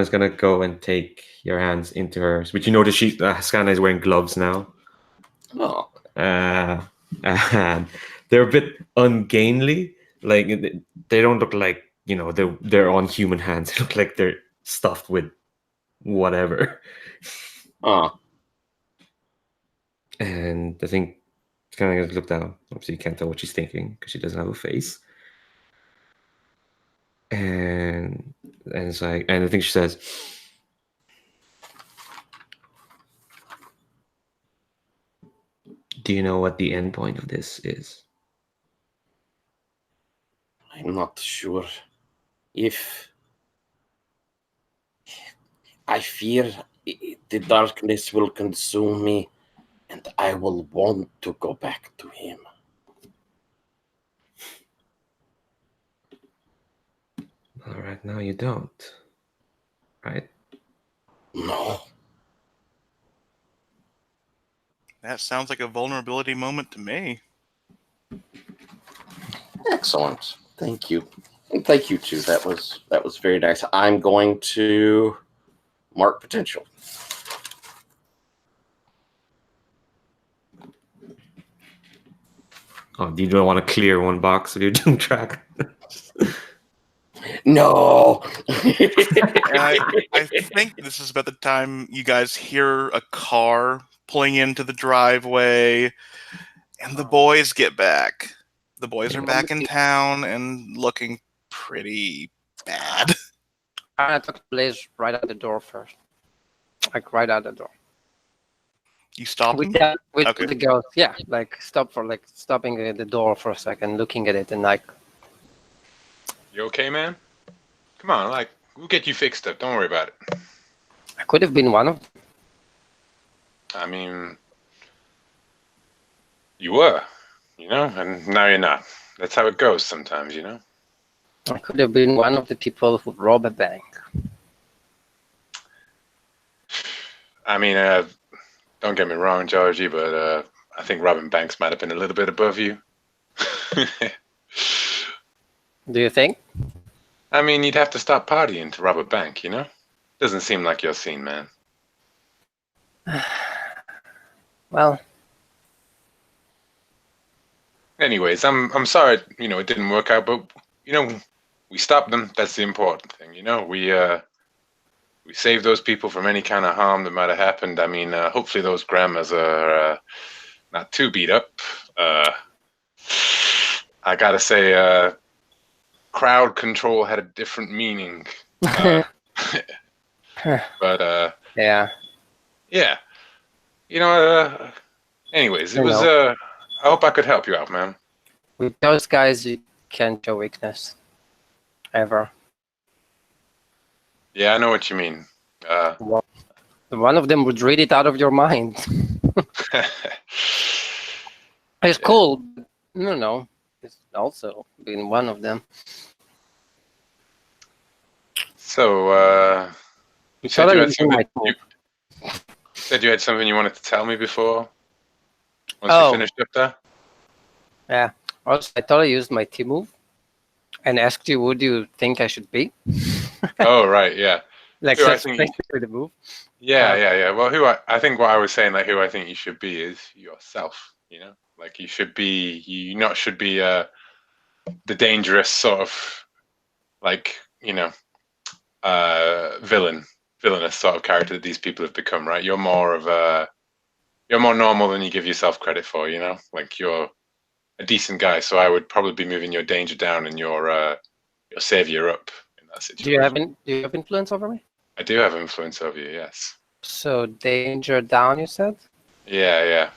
is gonna go and take your hands into hers, but you notice Skana is wearing gloves now. Oh, And they're a bit ungainly. Like they don't look like they're on human hands. They look like they're stuffed with whatever. And I think she's kind of look down. Obviously, you can't tell what she's thinking because she doesn't have a face. And it's like, and I think she says, Do you know what the end point of this is? I'm not sure. If I fear the darkness will consume me, and I will want to go back to him. Well, right now you don't. Right? No. That sounds like a vulnerability moment to me. Excellent. Thank you. And thank you too. That was very nice. I'm going to mark potential. Oh, do you don't want to clear one box of your doom track? No. And I think this is about the time you guys hear a car pulling into the driveway, and the boys get back. The boys are back in town and looking pretty bad. I took Blaze right at the door first. Like right at the door. You stop With them? the girls, yeah, like stopping at the door for a second, looking at it, and like, You okay, man? Come on, like, we'll get you fixed up. Don't worry about it. I could have been one of them. I mean, you were, and now you're not. That's how it goes sometimes, I could have been one of the people who rob a bank. I mean, don't get me wrong, Georgie, but I think robbing banks might have been a little bit above you. Do you think? I mean, you'd have to stop partying to rob a bank, Doesn't seem like your scene, man. Well, Anyways, I'm sorry, it didn't work out, but we stopped them. That's the important thing, we saved those people from any kind of harm that might have happened. I mean, hopefully those grandmas are not too beat up. I gotta say, crowd control had a different meaning. But yeah. yeah, anyways, it was. I hope I could help you out, man. With those guys, you can't show weakness. Ever. Yeah, I know what you mean. One of them would read it out of your mind. It's cool. No. It's also been one of them. So, you said Totally you had something. my Said you had something you wanted to tell me before. Once Oh. you finished up there. Yeah. Also, I thought I used my T move and asked you, would you think I should be? Oh right, yeah. Like, Who I that's think- basically the move. Yeah. Well, I think what I was saying, like, who I think you should be is yourself. Like you should be. You not should be the dangerous sort of, like, villainous sort of character that these people have become. Right? You're more normal than you give yourself credit for. Like you're a decent guy. So I would probably be moving your danger down and your savior up in that situation. Do you have influence over me? I do have influence over you. Yes. So danger down, you said? Yeah.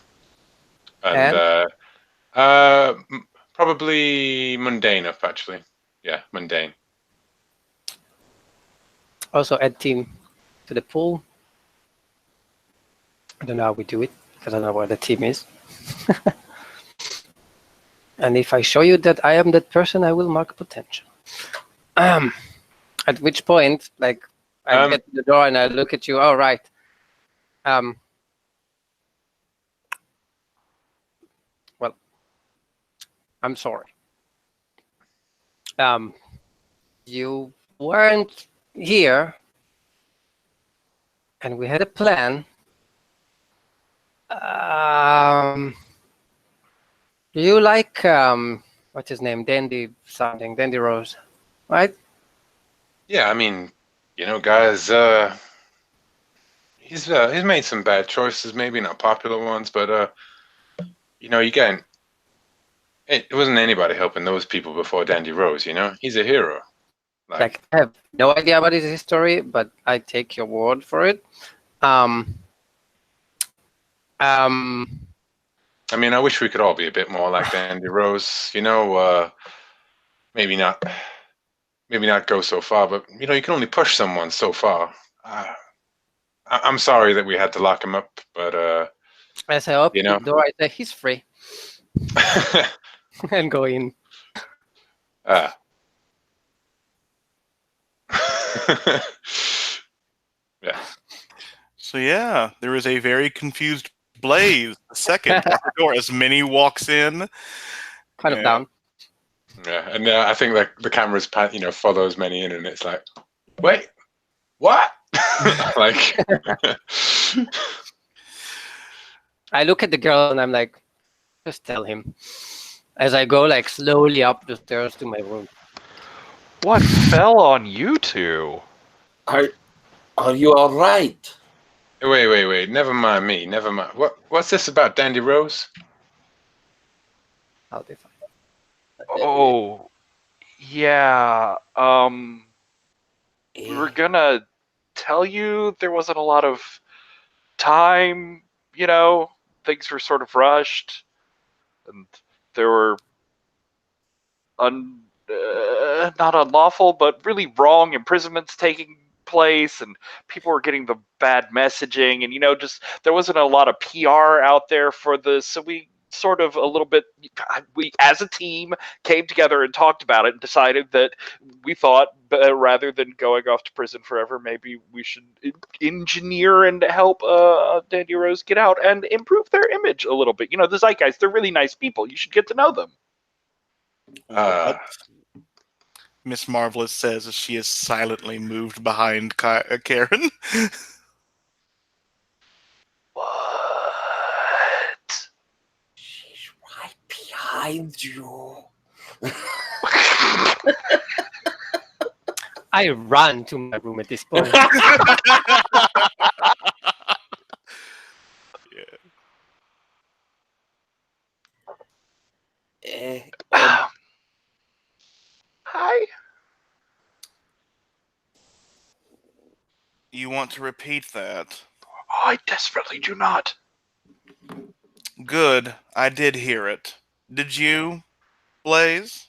And probably mundane up, actually. Yeah, mundane. Also add team to the pool. I don't know how we do it because I don't know where the team is. And if I show you that I am that person, I will mark potential. At which point, like, I get to the door and I look at you. Oh, right. Well, I'm sorry. You weren't here, and we had a plan. You like what's his name? Dandy Rose, right? Yeah, I mean, guys, he's made some bad choices, maybe not popular ones, but it wasn't anybody helping those people before Dandy Rose. He's a hero. Like, I have no idea about his history, but I take your word for it. I mean, I wish we could all be a bit more like Dandy Rose. Maybe not go so far, but you can only push someone so far. I'm sorry that we had to lock him up, but As I open the door, I say, he's free. And go in. yeah. So yeah, there is a very confused Blaze the second at the door as Minnie walks in. Kind of down. Yeah, and I think that the camera's follows Minnie in, and it's like, wait, what? Like, I look at the girl and I'm like, just tell him. As I go like slowly up the stairs to my room. What fell on you two? Are you all right? wait. Never mind me. Never mind. What's this about Dandy Rose? How they find. Oh, yeah. We were gonna tell you there wasn't a lot of time. Things were sort of rushed, and there were not unlawful, but really wrong imprisonments taking place, and people were getting the bad messaging, and just there wasn't a lot of PR out there for this, so we sort of a little bit, we as a team came together and talked about it and decided that we thought rather than going off to prison forever, maybe we should engineer and help Dandy Rose get out and improve their image a little bit. The Zeitgeist, they're really nice people. You should get to know them. Miss Marvelous says as she is silently moved behind Karen. What? She's right behind you. I run to my room at this point. Hi. You want to repeat that? I desperately do not. Good. I did hear it. Did you, Blaze?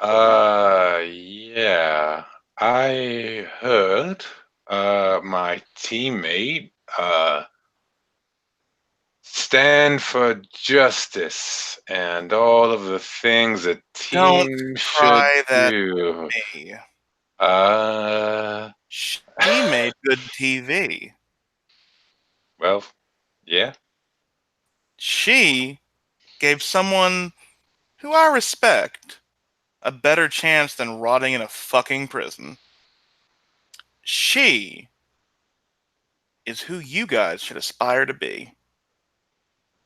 Yeah. I heard my teammate stand for justice and all of the things a team try should that do. Me. She made good TV. Well, yeah. She gave someone who I respect a better chance than rotting in a fucking prison. She is who you guys should aspire to be.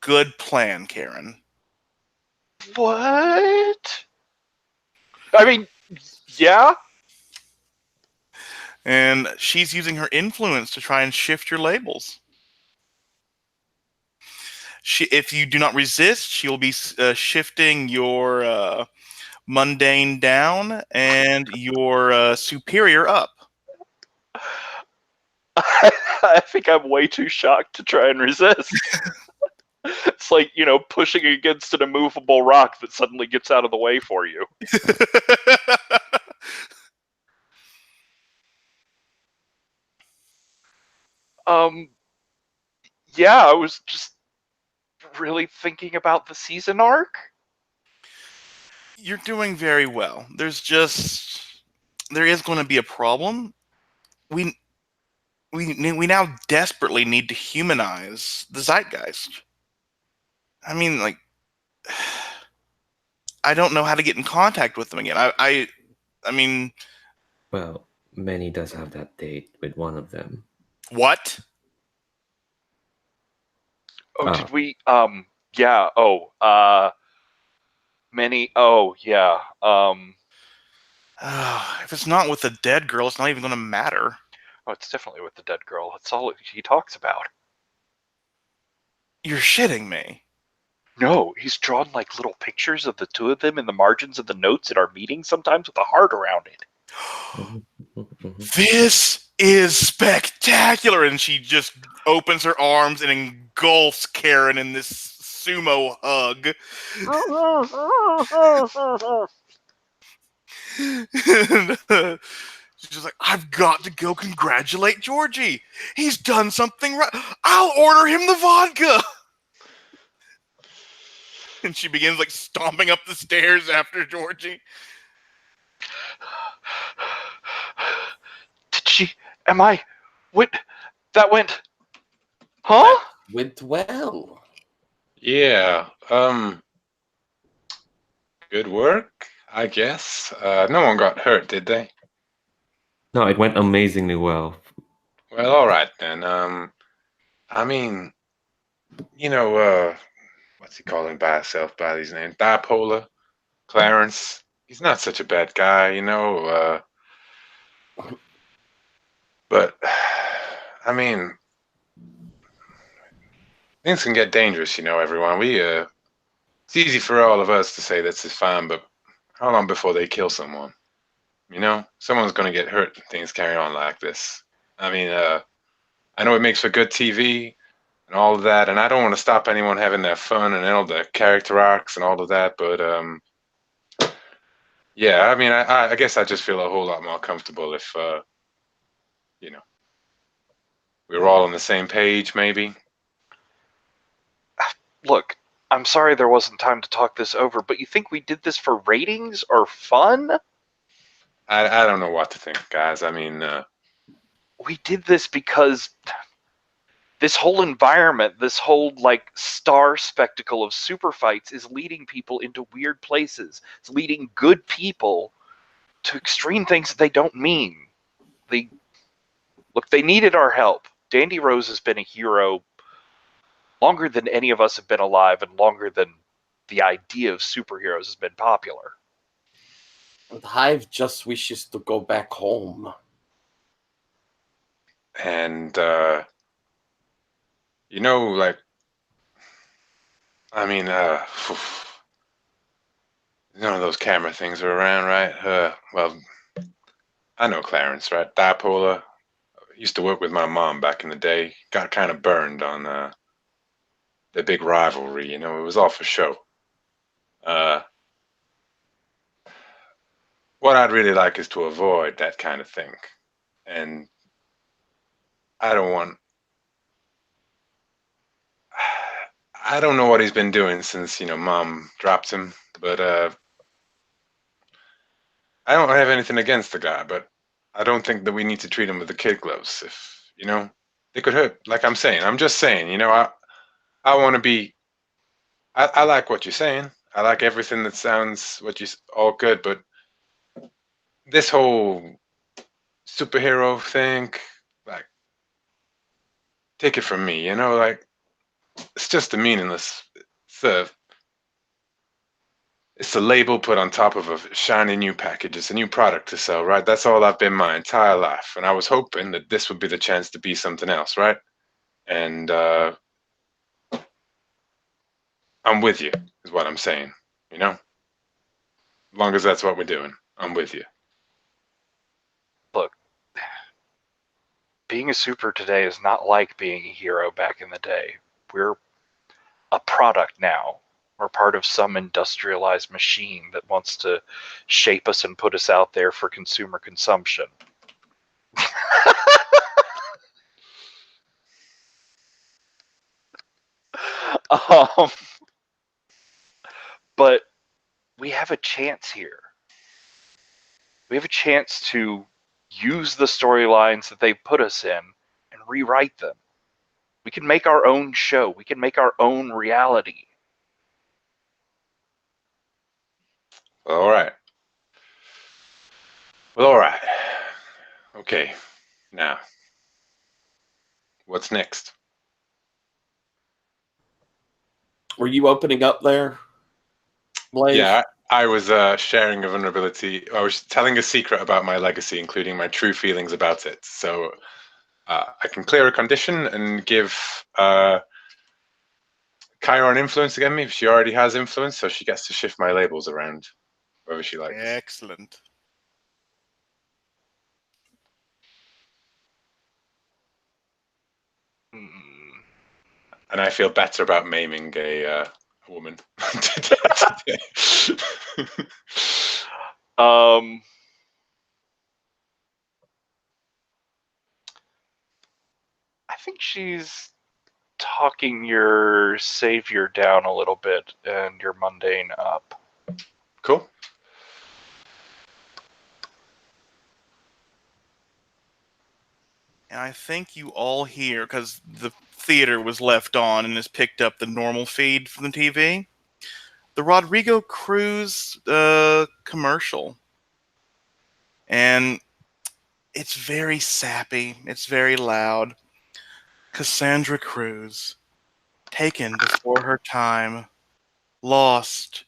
Good plan, Karen. What? I mean, yeah. And she's using her influence to try and shift your labels. If you do not resist, she will be shifting your mundane down and your superior up. I think I'm way too shocked to try and resist. It's like, pushing against an immovable rock that suddenly gets out of the way for you. Yeah, I was just really thinking about the season arc. You're doing very well. There is going to be a problem. We now desperately need to humanize the Zeitgeist. I mean, like, I don't know how to get in contact with them again. I mean, well, Manny does have that date with one of them. What? Oh, did we? Yeah. Manny. Oh, yeah. If it's not with the dead girl, it's not even going to matter. Oh, it's definitely with the dead girl. That's all he talks about. You're shitting me. No, he's drawn like little pictures of the two of them in the margins of the notes at our meetings sometimes with a heart around it. This is spectacular. And she just opens her arms and engulfs Karen in this sumo hug. And, she's just like, I've got to go congratulate Georgie. He's done something right. I'll order him the vodka. And she begins like stomping up the stairs after Georgie. Did she? Am I? What? That went. Huh? Went well. Yeah. Good work, I guess. No one got hurt, did they? No, it went amazingly well. Well, all right then. I mean, what's he calling by himself by his name? Dipolar, Clarence. He's not such a bad guy, but I mean, things can get dangerous, everyone. It's easy for all of us to say this is fine, but how long before they kill someone? Someone's going to get hurt if things carry on like this. I mean, I know it makes for good TV and all of that, and I don't want to stop anyone having their fun and all the character arcs and all of that, but yeah, I mean, I guess I just feel a whole lot more comfortable if, we were all on the same page, maybe. Look, I'm sorry there wasn't time to talk this over, but you think we did this for ratings or fun? I don't know what to think, guys. I mean, We did this because this whole environment, this whole like star spectacle of super fights is leading people into weird places. It's leading good people to extreme things that they don't mean. They needed our help. Dandy Rose has been a hero longer than any of us have been alive and longer than the idea of superheroes has been popular. The Hive just wishes to go back home. and like, I mean, none of those camera things are around, right? Well, I know Clarence, right? Dipolar. Used to work with my mom back in the day. Got kind of burned on the big rivalry. It was all for show. What I'd really like is to avoid that kind of thing, and I don't know what he's been doing since Mom dropped him, but I don't have anything against the guy, but I don't think that we need to treat him with the kid gloves. If they could hurt. Like I'm saying, I'm just saying. I want to be. I like what you're saying. I like everything that sounds all good, but this whole superhero thing, like, take it from me. Like, it's just a meaningless. It's a label put on top of a shiny new package. It's a new product to sell, right? That's all I've been my entire life. And I was hoping that this would be the chance to be something else, right? And I'm with you, is what I'm saying, As long as that's what we're doing, I'm with you. Look, being a super today is not like being a hero back in the day. We're a product now. We're part of some industrialized machine that wants to shape us and put us out there for consumer consumption. But we have a chance here. We have a chance to use the storylines that they put us in and rewrite them. We can make our own show. We can make our own reality. All right. Well, all right. Okay. Now, what's next? Were you opening up there, Blaze? Yeah, I was sharing a vulnerability. I was telling a secret about my legacy, including my true feelings about it. So I can clear a condition and give Chiron influence again, if she already has influence, so she gets to shift my labels around wherever she likes. Excellent. And I feel better about maiming a woman. I think she's talking your savior down a little bit and your mundane up. Cool. And I think you all hear, because the theater was left on and has picked up the normal feed from the TV, the Rodrigo Cruz commercial. And it's very sappy. It's very loud. Cassandra Cruz, taken before her time, lost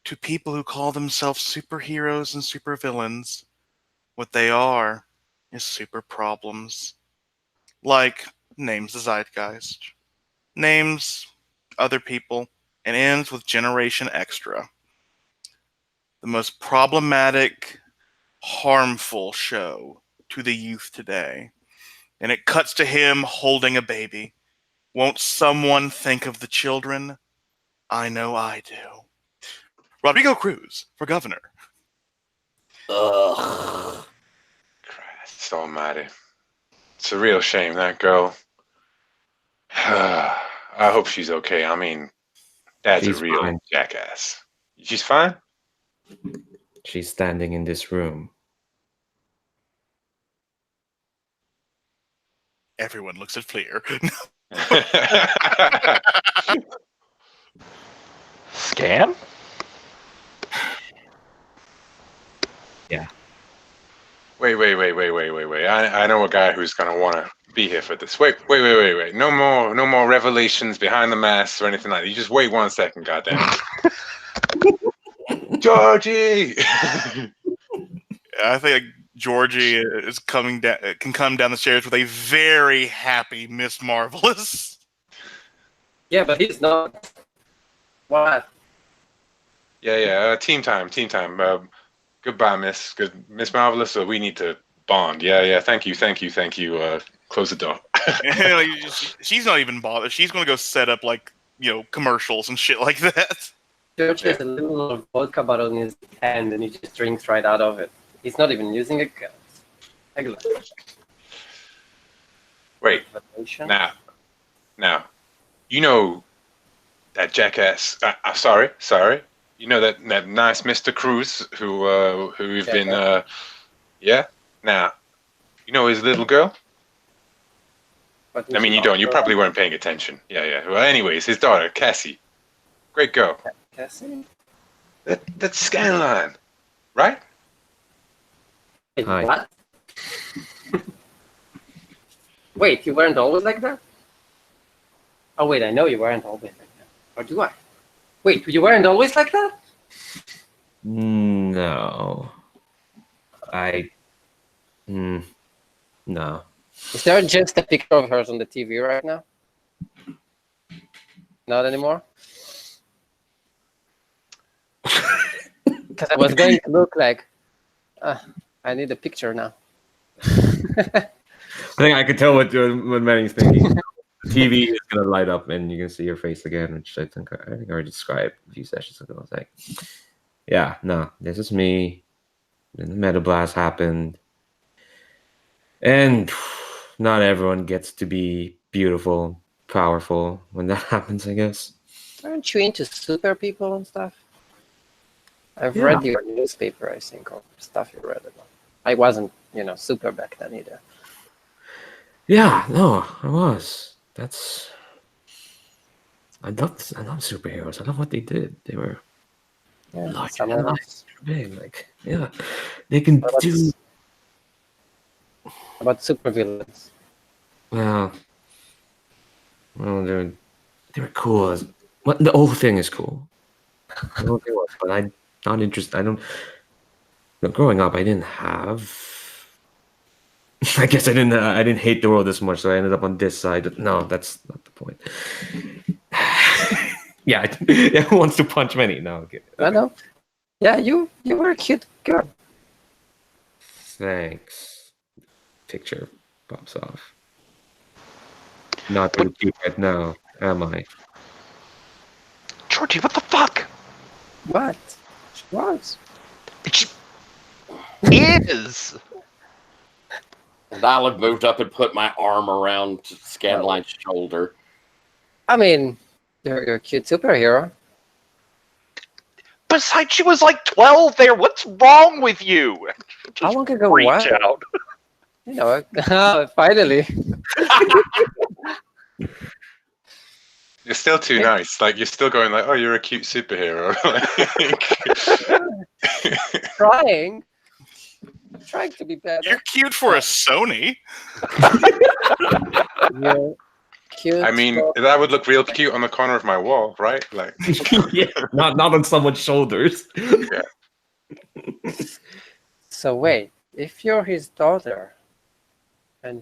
to people who call themselves superheroes and supervillains. What they are is super problems. Like, names the zeitgeist, names other people, and ends with Generation Extra. The most problematic, harmful show to the youth today. And it cuts to him holding a baby. Won't someone think of the children? I know I do. Rodrigo Cruz for governor. Ugh. Christ almighty. It's a real shame, that girl. I hope she's okay. I mean, Dad's She's a real fine. jackass. She's fine? She's standing in this room. Everyone looks at Fleer. Scan? Wait. I know a guy who's gonna wanna be here for this. Wait. No more revelations behind the mask or anything like that. You just wait 1 second, goddamn. Georgie! I think Georgie is coming down. Can come down the stairs with a very happy Miss Marvelous. Yeah, but he's not. What? Yeah, team time. Goodbye, Miss Marvelous. We need to bond. Yeah, thank you. Close the door. She's not even bothered. She's going to go set up, like, commercials and shit like that. George has a little vodka bottle in his hand and he just drinks right out of it. He's not even using a cup. Regular. Wait, Revelation. now, you know that jackass. Sorry. You know that nice Mr. Cruz who we've been. Yeah. Now, you know his little girl. But I mean, you don't. You probably weren't paying attention. Yeah. Well, anyways, his daughter, Cassie. Great girl. Cassie? That's Scanline, right? Wait, Hi. what? Wait, you weren't always like that? Oh wait, I know you weren't always like that. Or do I? Wait, you weren't always like that? No. No. Is there just a picture of hers on the TV right now? Not anymore? Because I was going to look like, I need a picture now. I think I could tell what Manning's thinking. The TV is gonna light up and you can see your face again, which I think I already described a few sessions ago. I was like, yeah, no, this is me. Then the Meta Blast happened. And not everyone gets to be beautiful, powerful when that happens, I guess. Aren't you into super people and stuff? I've Yeah. read your newspaper, I think, or stuff you read about. I wasn't, super back then either. Yeah, no, I was. I love superheroes. I love what they did. They were Yeah, large some and of us. big. Like, yeah, they can What do. about super villains. Well, they were cool. The whole thing is cool. The whole thing was, but I'm not interested. I don't. Look, growing up, I didn't have. I guess I didn't hate the world as much, so I ended up on this side. No, that's not the point. Yeah, who wants to punch many? No, okay. I know. Yeah, you were a cute girl. Thanks. Picture pops off. Not really cute right now. Am I? Georgie, what the fuck? What? She was. She is. And I'll have moved up and put my arm around Scanline's shoulder. I mean, you're a cute superhero. Besides, she was like 12 there. What's wrong with you? How long ago Reach was? out. You know, finally. You're still too nice. Like you're still going like, oh, you're a cute superhero. Trying to be better. You're cute for a Sony. You're cute. I mean, for- that would look real cute on the corner of my wall, right? Like, Yeah, not on someone's shoulders. So wait, if you're his daughter, and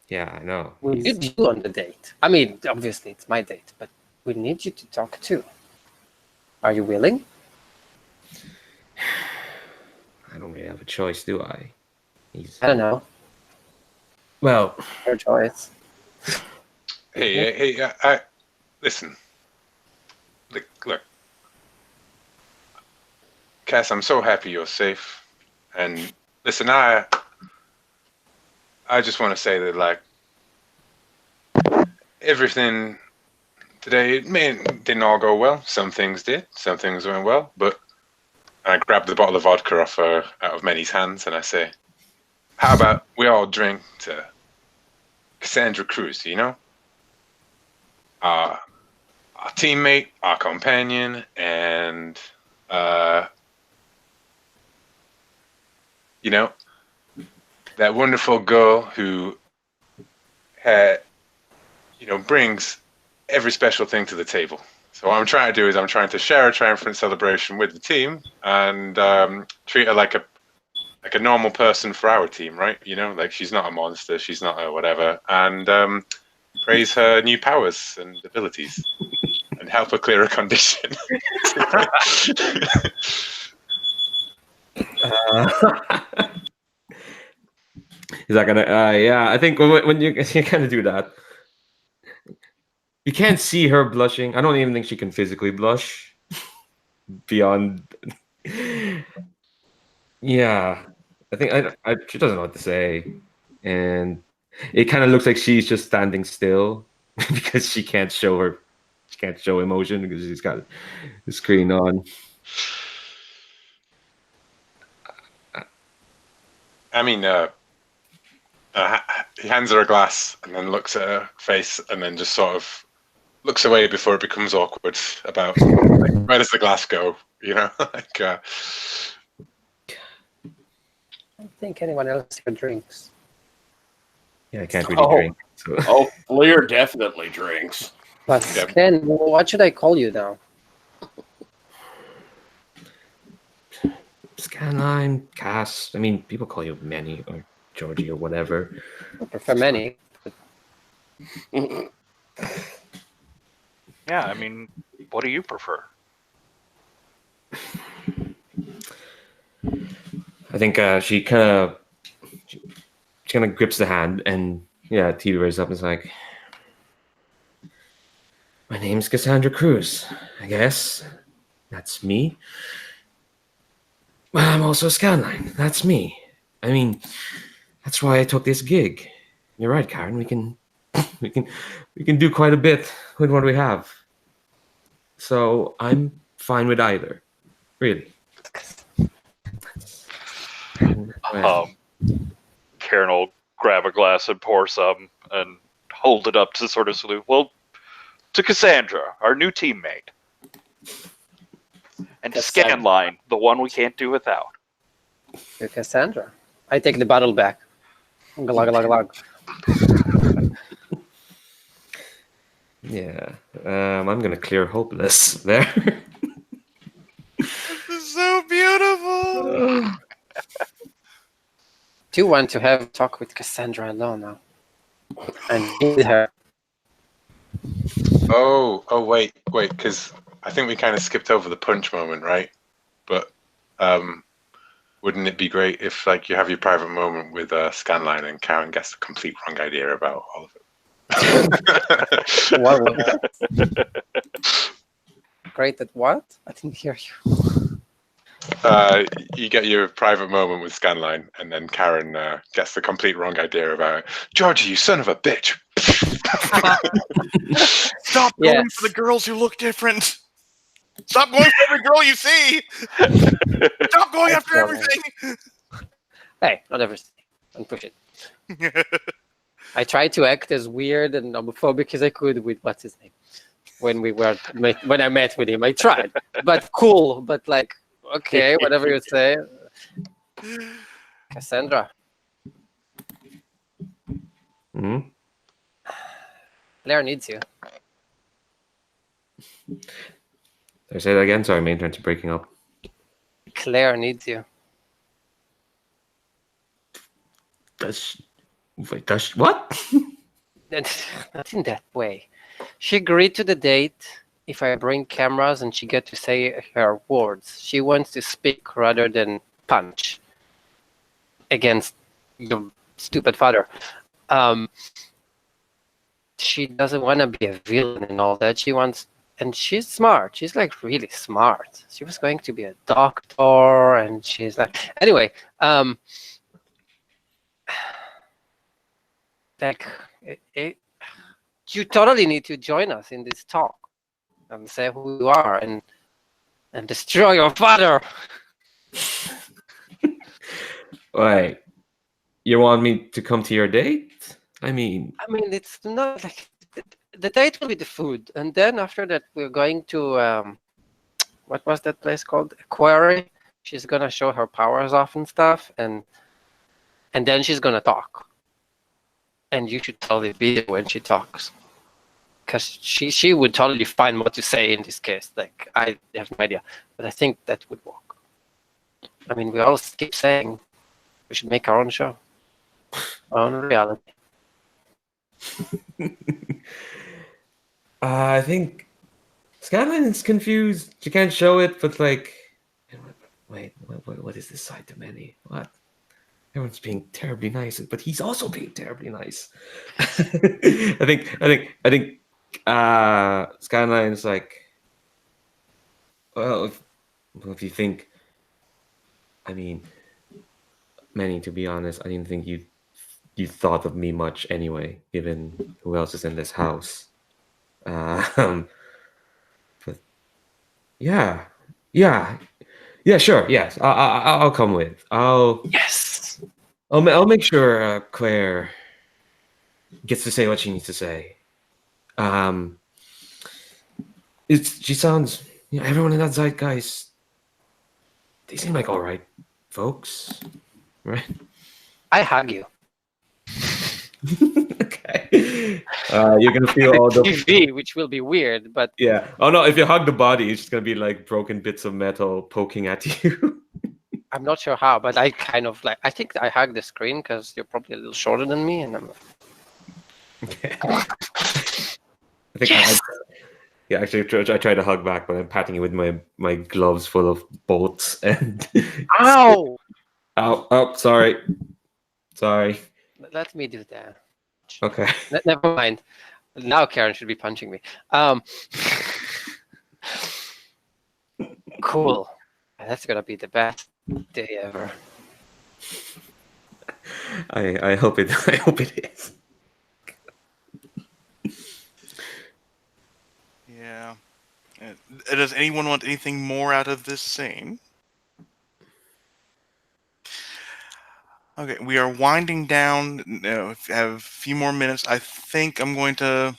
Yeah, I know. we need you on the date. I mean, obviously it's my date, but we need you to talk too. Are you willing? I don't really have a choice, do I? I don't know. Well, Your choice. hey, listen. Look, Cass, I'm so happy you're safe. And listen, I just want to say that, like, everything today, it didn't all go well. Some things did, some things went well. But I grabbed the bottle of vodka out of Manny's hands, and I say, how about we all drink to Cassandra Cruz, you know? Our teammate, our companion, and, you know, that wonderful girl who brings every special thing to the table. So what I'm trying to do is I'm trying to share a triumphant celebration with the team and treat her like a normal person for our team, right? You know, like she's not a monster, she's not a whatever, and praise her new powers and abilities and help her clear a condition. is that gonna? Yeah, I think when you kind of do that, you can't see her blushing. I don't even think she can physically blush beyond. Yeah, I think she doesn't know what to say, and it kind of looks like she's just standing still because she can't show emotion because she's got the screen on. I mean, he hands her a glass and then looks at her face and then just sort of looks away before it becomes awkward about like, where does the glass go, you know? Like, I don't think anyone else here drinks. Yeah, I can't really Oh. drink. So. Oh, Fleer definitely drinks. But Yep. Ken, what should I call you now? Scanline, Cass. I mean, people call you Manny or Georgie or whatever. I prefer many. Yeah, I mean, what do you prefer? I think she kind of grips the hand and yeah, TV raises up and is like, "My name's Cassandra Cruz. I guess that's me. Well, I'm also Scanline. That's me. I mean, that's why I took this gig. You're right, Karen. We can do quite a bit with what we have. So I'm fine with either. Really." Karen will grab a glass and pour some and hold it up to sort of salute. Well, to Cassandra, our new teammate. And to Cassandra. Scanline, the one we can't do without. To Cassandra. I take the bottle back. Glug, glug, glug. Yeah, I'm gonna clear hopeless there. This is so beautiful. Do want to have a talk with Cassandra alone now. I need her. oh, wait, because I think we kind of skipped over the punch moment, right? But Wouldn't it be great if, like, you have your private moment with Scanline and Karen gets the complete wrong idea about all of it? What? Great at what? I didn't hear you. You get your private moment with Scanline, and then Karen gets the complete wrong idea about it. Georgie, you son of a bitch! Stop going for the girls who look different. Stop going for every girl you see. Stop going after everything. Hey, not everything. Don't push it. I tried to act as weird and homophobic as I could with what's his name when I met with him. I tried, but cool. But like, okay, whatever you say. Cassandra, Hmm? Claire needs you. Did I say that again? Sorry, my internet's breaking up. Claire needs you. What? Not in that way. She agreed to the date if I bring cameras and she get to say her words. She wants to speak rather than punch against your stupid father. She doesn't want to be a villain and all that. She wants, and she's smart. She's like really smart. She was going to be a doctor, and she's like, anyway, like, you totally need to join us in this talk and say who you are and destroy your father. Wait, you want me to come to your date? I mean, It's not like the date will be the food, and then after that we're going to what was that place called? A quarry. She's gonna show her powers off and stuff, and then she's gonna talk. And you should totally be there when she talks, because she would totally find what to say in this case. Like, I have no idea, but I think that would work. I mean, we all keep saying we should make our own show, our own reality. I think Skyline is confused. She can't show it, but like, wait, what is this side to many? What? Everyone's being terribly nice, but he's also being terribly nice. I think Skyline's like, well, if you think, I mean, Manny, to be honest, I didn't think you thought of me much anyway, given who else is in this house. But yeah, sure, yes, I'll come with. Yes. I'll make sure Claire gets to say what she needs to say. She sounds, everyone in that zeitgeist, they seem like all right folks, right? I hug you. Okay. You're gonna feel all the TV, which will be weird, but yeah. Oh no, if you hug the body, it's just gonna be like broken bits of metal poking at you. I'm not sure how. But I kind of like. I think I hug the screen because you're probably a little shorter than me, and I'm. Okay. I think Yes! yeah, actually, I try to hug back, but I'm patting you with my gloves full of bolts and. Ow! Oh, sorry. Let me do that. Okay. Never mind. Now Karen should be punching me. Cool. That's gonna be the best day ever. I hope it. I hope it is. Yeah. Does anyone want anything more out of this scene? Okay, we are winding down. Have a few more minutes. I think I'm going to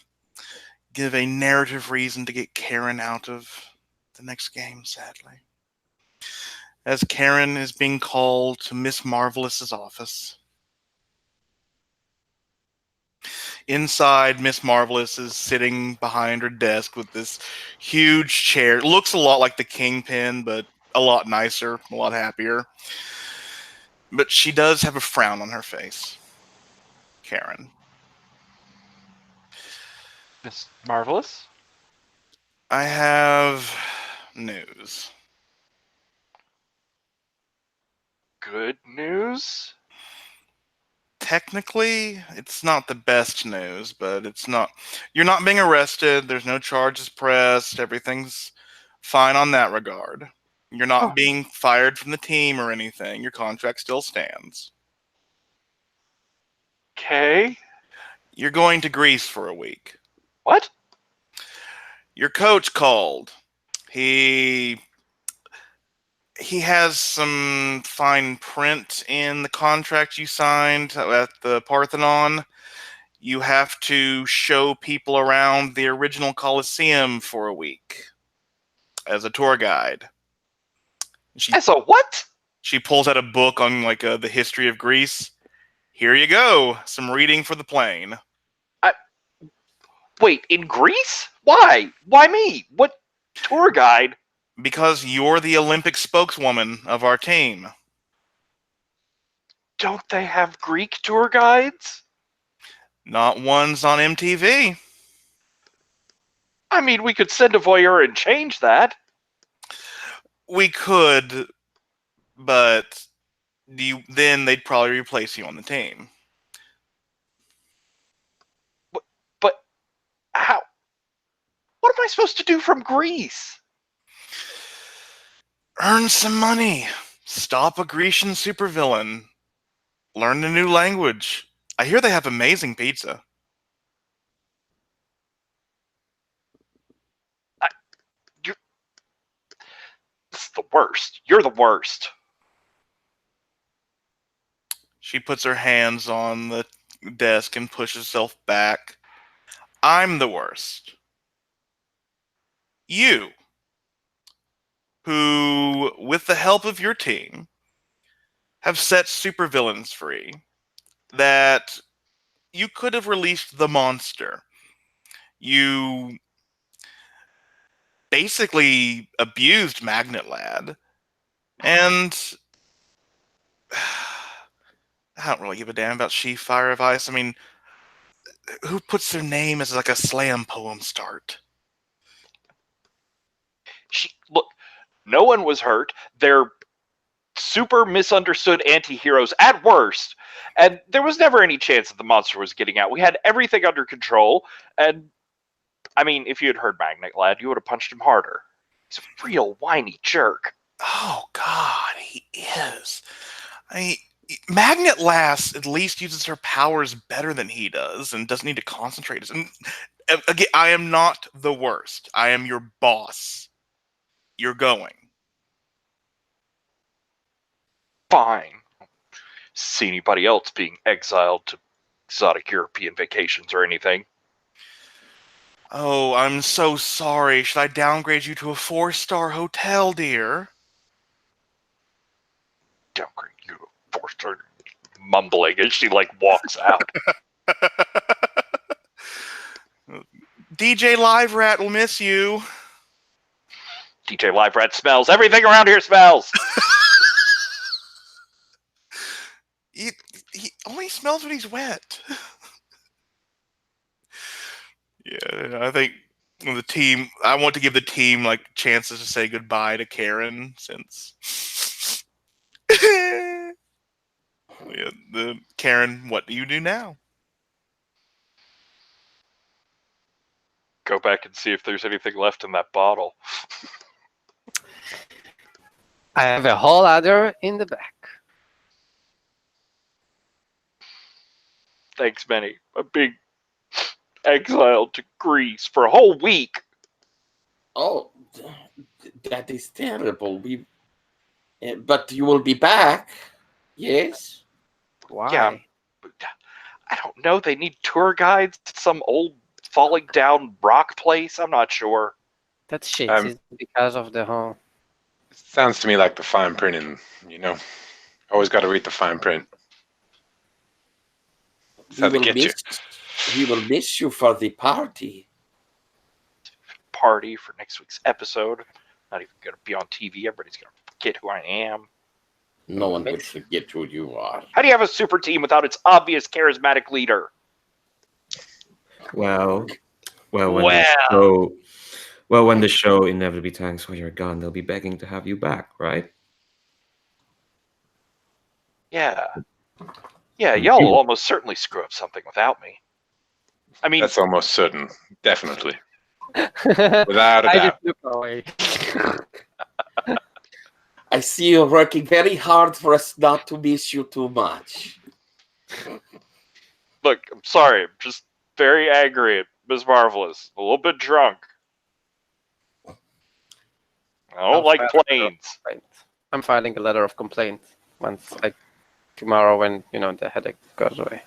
give a narrative reason to get Karen out of the next game, sadly. As Karen is being called to Miss Marvelous's office. Inside, Miss Marvelous is sitting behind her desk with this huge chair. It looks a lot like the Kingpin, but a lot nicer, a lot happier. But she does have a frown on her face. Karen. Miss Marvelous? I have news. good news? Technically, it's not the best news, but it's not. You're not being arrested. There's no charges pressed. Everything's fine on that regard. You're not being fired from the team or anything. Your contract still stands. Okay. You're going to Greece for a week. What? Your coach called. He has some fine print in the contract you signed at the Parthenon. You have to show people around the original Colosseum for a week as a tour guide. As a what? She pulls out a book on the history of Greece. Here you go, some reading for the plane. Wait, in Greece? Why? Why me? What tour guide? Because you're the Olympic spokeswoman of our team. Don't they have Greek tour guides? Not ones on MTV. I mean, we could send a voyeur and change that. We could, but then they'd probably replace you on the team. But how? What am I supposed to do from Greece? Earn some money. Stop a Grecian supervillain. Learn a new language. I hear they have amazing pizza. This is the worst. You're the worst. She puts her hands on the desk and pushes herself back. I'm the worst. You, who, with the help of your team, have set supervillains free, that you could have released the monster. You basically abused Magnet Lad, and I don't really give a damn about She Fire of Ice. I mean, who puts their name as a slam poem start? Look, no one was hurt. They're super misunderstood anti-heroes at worst, and there was never any chance that the monster was getting out. We had everything under control, and I mean, if you had heard Magnet Lad, you would have punched him harder. He's a real whiny jerk. Oh, God, he is. Magnet Lass at least uses her powers better than he does and doesn't need to concentrate. And again, I am not the worst. I am your boss. You're going. Fine. See anybody else being exiled to exotic European vacations or anything? Oh, I'm so sorry. Should I downgrade you to a 4-star hotel, dear? Downgrade you to a 4-star, mumbling as she walks out. DJ Live Rat will miss you. DJ Live Rat smells. Everything around here smells. He only smells when he's wet. Yeah, I think the team. I want to give the team chances to say goodbye to Karen since. Yeah, Karen, what do you do now? Go back and see if there's anything left in that bottle. I have a whole other in the back. Thanks, Benny. I'm being exiled to Greece for a whole week. Oh, that is terrible. But you will be back. Yes. Why? Yeah. I don't know. They need tour guides to some old falling down rock place. I'm not sure. That's shit. It's because of the whole. Sounds to me like the fine print, and always got to read the fine print. That's how they get you. We will miss you for the party. Party for next week's episode. Not even going to be on TV. Everybody's going to forget who I am. No one will forget who you are. How do you have a super team without its obvious charismatic leader? Well, when the show inevitably tanks while you're gone, they'll be begging to have you back, right? Yeah. Yeah, y'all will almost certainly screw up something without me. I mean, That's almost certain. Definitely. Without a I doubt. just look away. I see you're working very hard for us not to miss you too much. look, I'm sorry. I'm just very angry at Ms. Marvelous. A little bit drunk. I don't like planes. I'm filing a letter of complaint once tomorrow when the headache goes away.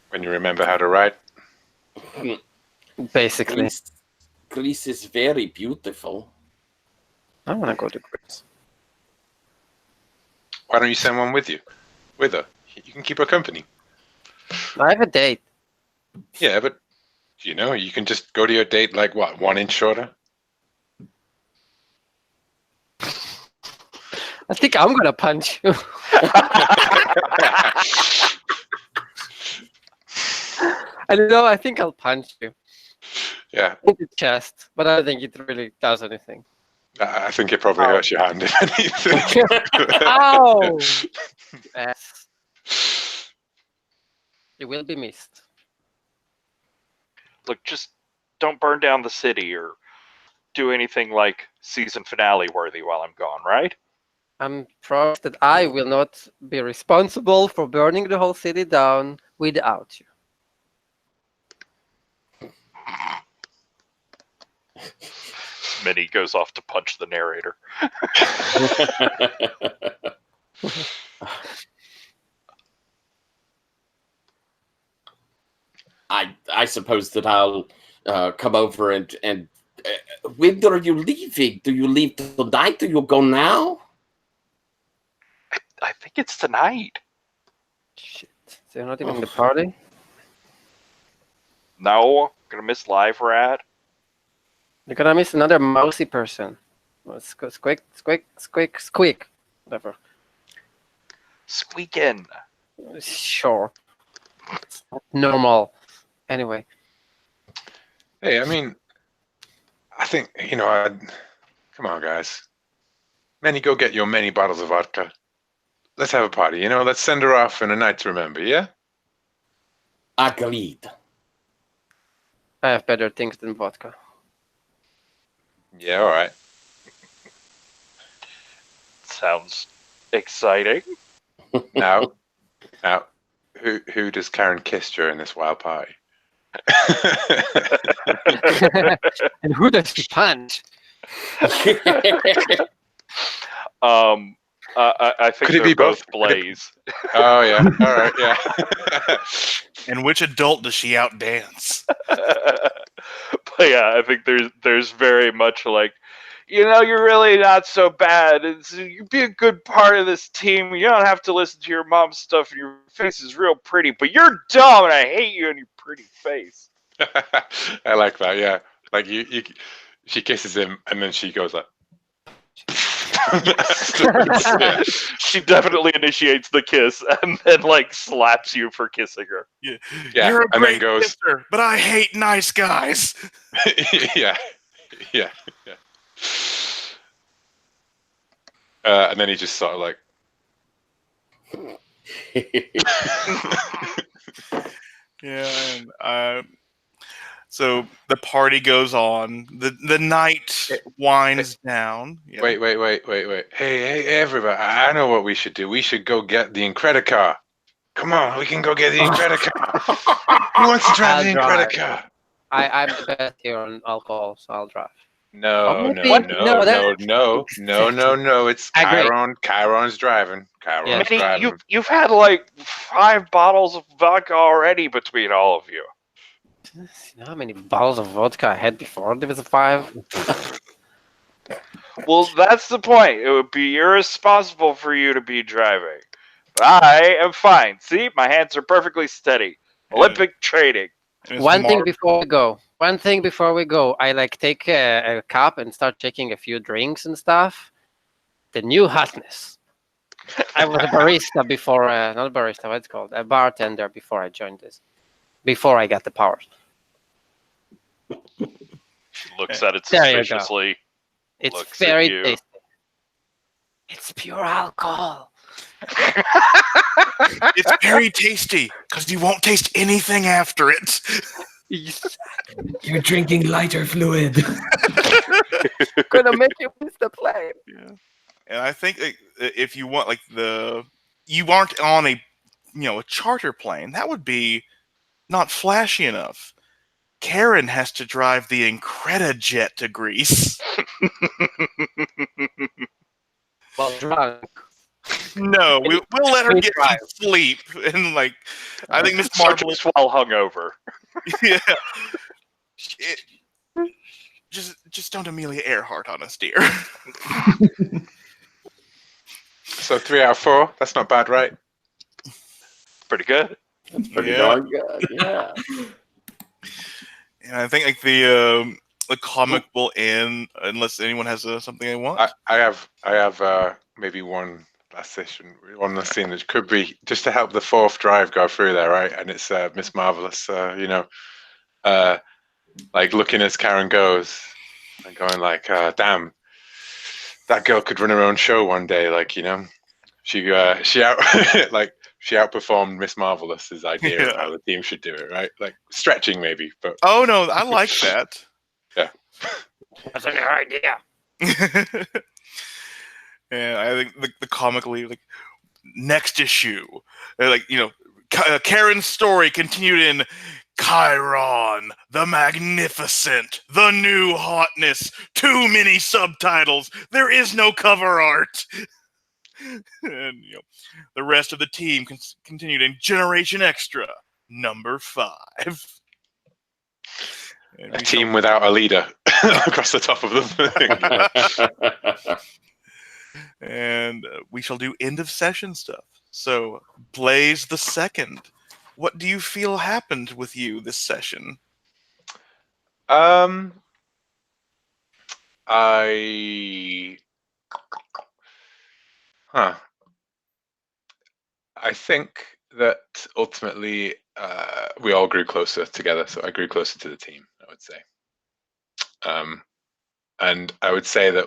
When you remember how to write. Basically, Greece is very beautiful. I want to go to Greece. Why don't you send one with you? With her. You can keep her company. I have a date. Yeah, but you can just go to your date like what, 1 inch shorter? I think I'm gonna punch you. I think I'll punch you Yeah, in the chest, but I don't think it really does anything. I think it probably hurts your hand if anything. Ow! Yes. You will be missed. Look, just don't burn down the city or do anything like season finale worthy while I'm gone, right? I'm promised that I will not be responsible for burning the whole city down without you. Minnie goes off to punch the narrator. I suppose that I'll come over and when are you leaving? Do you leave tonight? Do you go now? I think it's tonight. Shit. So you're not even in the party? No, gonna miss Live Rat. You're gonna miss another mousy person. Well, squeak. Whatever. Squeakin'. Sure. It's not normal. Anyway. Hey, I mean, I think, come on, guys. Manny, go get your many bottles of vodka. Let's have a party, let's send her off in a night to remember, yeah? Agreed. I have better things than vodka. Yeah, all right. Sounds exciting. Now, who does Karen kiss during this wild party? And who does she punch? I think Could it they're be both both? Blaze. Oh, yeah, all right, yeah. And which adult does she outdance? But yeah, I think there's very much like, you're really not so bad. You be a good part of this team. You don't have to listen to your mom's stuff, and your face is real pretty. But you're dumb, and I hate you and your pretty face. I like that, yeah. Like she kisses him, and then she goes like. Yeah. She definitely initiates the kiss, and then slaps you for kissing her. Yeah, You're a and great then goes. kisser, but I hate nice guys. Yeah. And then he just sort of like. Yeah, and so the party goes on. The night winds down. Yeah. Wait. Hey, everybody. I know what we should do. We should go get the Incredicar. Come on, we can go get the Incredicar. Who wants to drive the I'll drive. Incredicar? I'm the best here on alcohol, so I'll drive. No. It's I agree. Chiron. Chiron's driving. Chiron's Yeah. driving. You've had 5 bottles of vodka already between all of you. You know how many bottles of vodka I had before there was a 5? Well, that's the point. It would be irresponsible for you to be driving. I am fine. See, my hands are perfectly steady. Olympic training. And it's One thing Mar- before we go, I take a cup and start taking a few drinks and stuff. The new hotness. I was a barista before, not a barista, what's it called? A bartender before I joined this. Before I got the powers. She looks at it There you go. suspiciously. It's Looks at very you. tasty. It's pure alcohol. It's very tasty because you won't taste anything after it. You're drinking lighter fluid. Gonna make you miss the plane. Yeah. And I think if you want you aren't on a a charter plane, that would be not flashy enough. Karen has to drive the Incredijet to Greece. Well, drunk. No, we'll let her Me get some drive. sleep and I think Miss So Marvelous. just while hungover. Yeah. Just don't Amelia Earhart on us, dear. So 3 out of 4. That's not bad, right? Pretty good. Pretty Yeah. darn good. Yeah. And I think the comic will end unless anyone has something they want. I have maybe one last scene that could be just to help the fourth drive go through there, right? And it's Miss Marvelous, like looking as Karen goes and going like, damn, that girl could run her own show one day. Like, she outperformed Miss Mavelous's idea of how the team should do it, right? Like stretching maybe, but Oh no, I like that. yeah. That's a good idea. And I think the comically next issue, Karen's story continued in Chiron, the Magnificent, the New Hotness, too many subtitles, there is no cover art. And the rest of the team continued in Generation Extra number 5. And A team without a leader across the top of them. And we shall do end of session stuff. So, Blaze the Second, what do you feel happened with you this session? I think that ultimately we all grew closer together. So I grew closer to the team, I would say. And I would say that,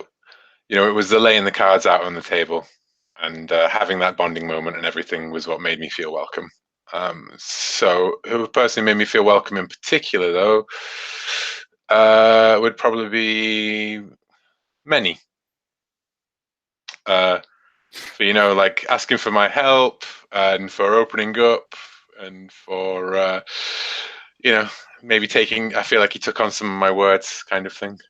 it was the laying the cards out on the table and having that bonding moment and everything was what made me feel welcome. So who personally made me feel welcome in particular, though, would probably be many. Like asking for my help and for opening up and for, maybe I feel like he took on some of my words kind of thing.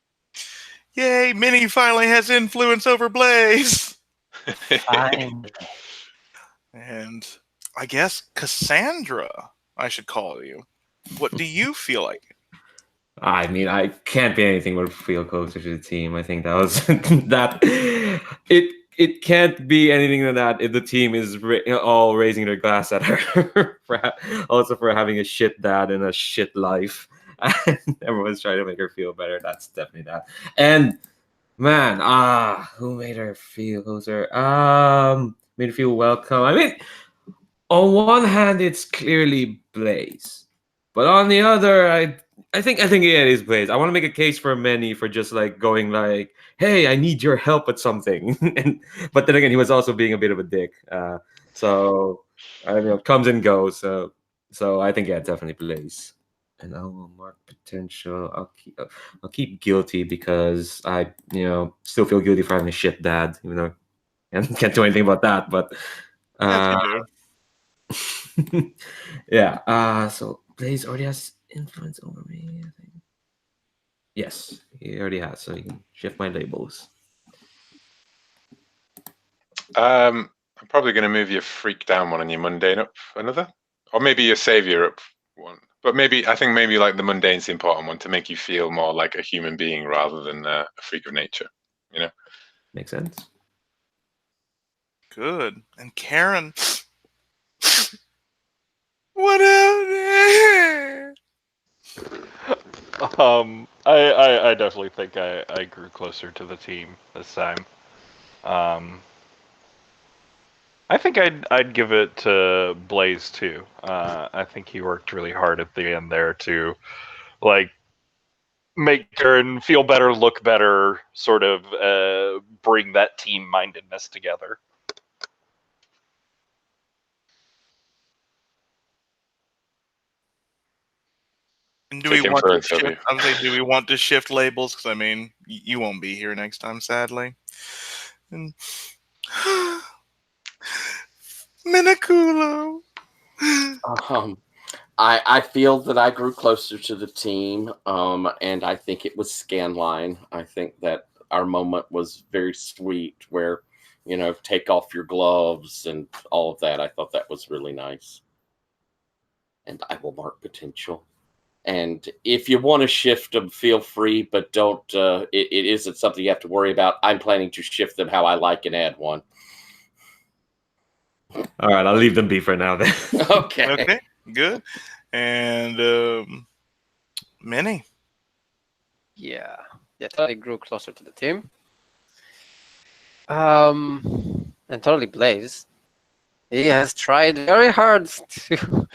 Yay, Minnie finally has influence over Blaze! Fine. And I guess Cassandra, I should call you. What do you feel like? I mean, I can't be anything but feel closer to the team. I think that was that. It can't be anything than that if the team is all raising their glass at her, for having a shit dad and a shit life, and everyone's trying to make her feel better. That's definitely that. And man, who made her feel closer? Made her feel welcome. I mean, on one hand, it's clearly Blaze, but on the other, I think it is Blaze. I want to make a case for Manny for just going hey, I need your help at something. But then again, he was also being a bit of a dick. So I don't know, comes and goes. So I think definitely Blaze. And I will mark potential. I'll keep guilty because I still feel guilty for having a shit dad, even though I can't do anything about that. But yeah. So Blaze already has influence over me, I think. Yes, he already has, so you can shift my labels. I'm probably going to move your freak down one and your mundane up another, or maybe your savior up one. But I think maybe the mundane's the important one to make you feel more like a human being rather than a freak of nature. Makes sense. Good. And Karen, what out? I definitely think I grew closer to the team this time. I think I'd give it to Blaze too. I think he worked really hard at the end there to make Karen feel better, look better, sort of bring that team mindedness together. And do Take we him want for to it, Sylvia. shift? I was like, do we want to shift labels? Because I mean, you won't be here next time, sadly. And Minakulo. I feel that I grew closer to the team, and I think it was Scanline. I think that our moment was very sweet, where take off your gloves and all of that. I thought that was really nice, and I will mark potential. And if you want to shift them, feel free, but don't. It isn't something you have to worry about. I'm planning to shift them how I like and add one. All right, I'll leave them be for now then. Okay. Okay, good. And Minnie. Yeah, totally grew closer to the team. And totally Blaze. He has tried very hard to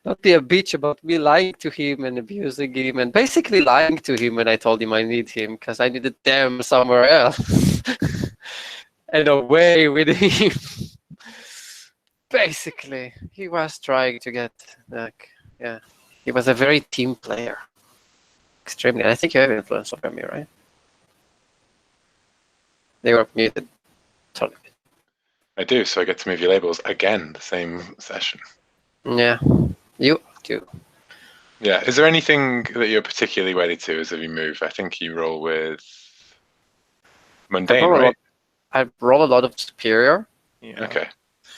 not be a bitch about me lying to him and abusing him and basically lying to him when I told him I need him because I needed them somewhere else and away with him. Basically, he was trying to get he was a very team player. Extremely. I think you have influence over me, right? They were muted. Totally. I do, so I get to move your labels again the same session. Yeah, you do. Yeah. Is there anything that you're particularly wedded to as you move? I think you roll with mundane, right? I roll a lot of superior, Yeah. Okay.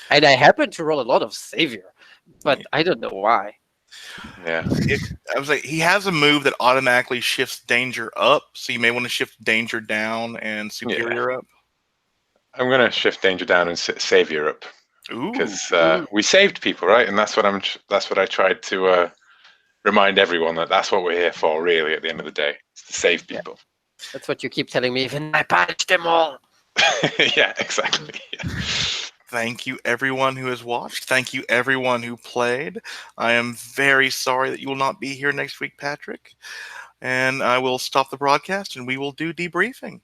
and I happen to roll a lot of savior, but I don't know why. Yeah. I was like, he has a move that automatically shifts danger up, so you may want to shift danger down and superior up. I'm gonna shift danger down and savior up Ooh. because we saved people, right? And that's what I tried to remind everyone that's what we're here for, really. At the end of the day, is to save people. That's what you keep telling me. Even I punished them all. Yeah, exactly. Yeah. Thank you, everyone who has watched. Thank you, everyone who played. I am very sorry that you will not be here next week, Patrick. And I will stop the broadcast and we will do debriefing.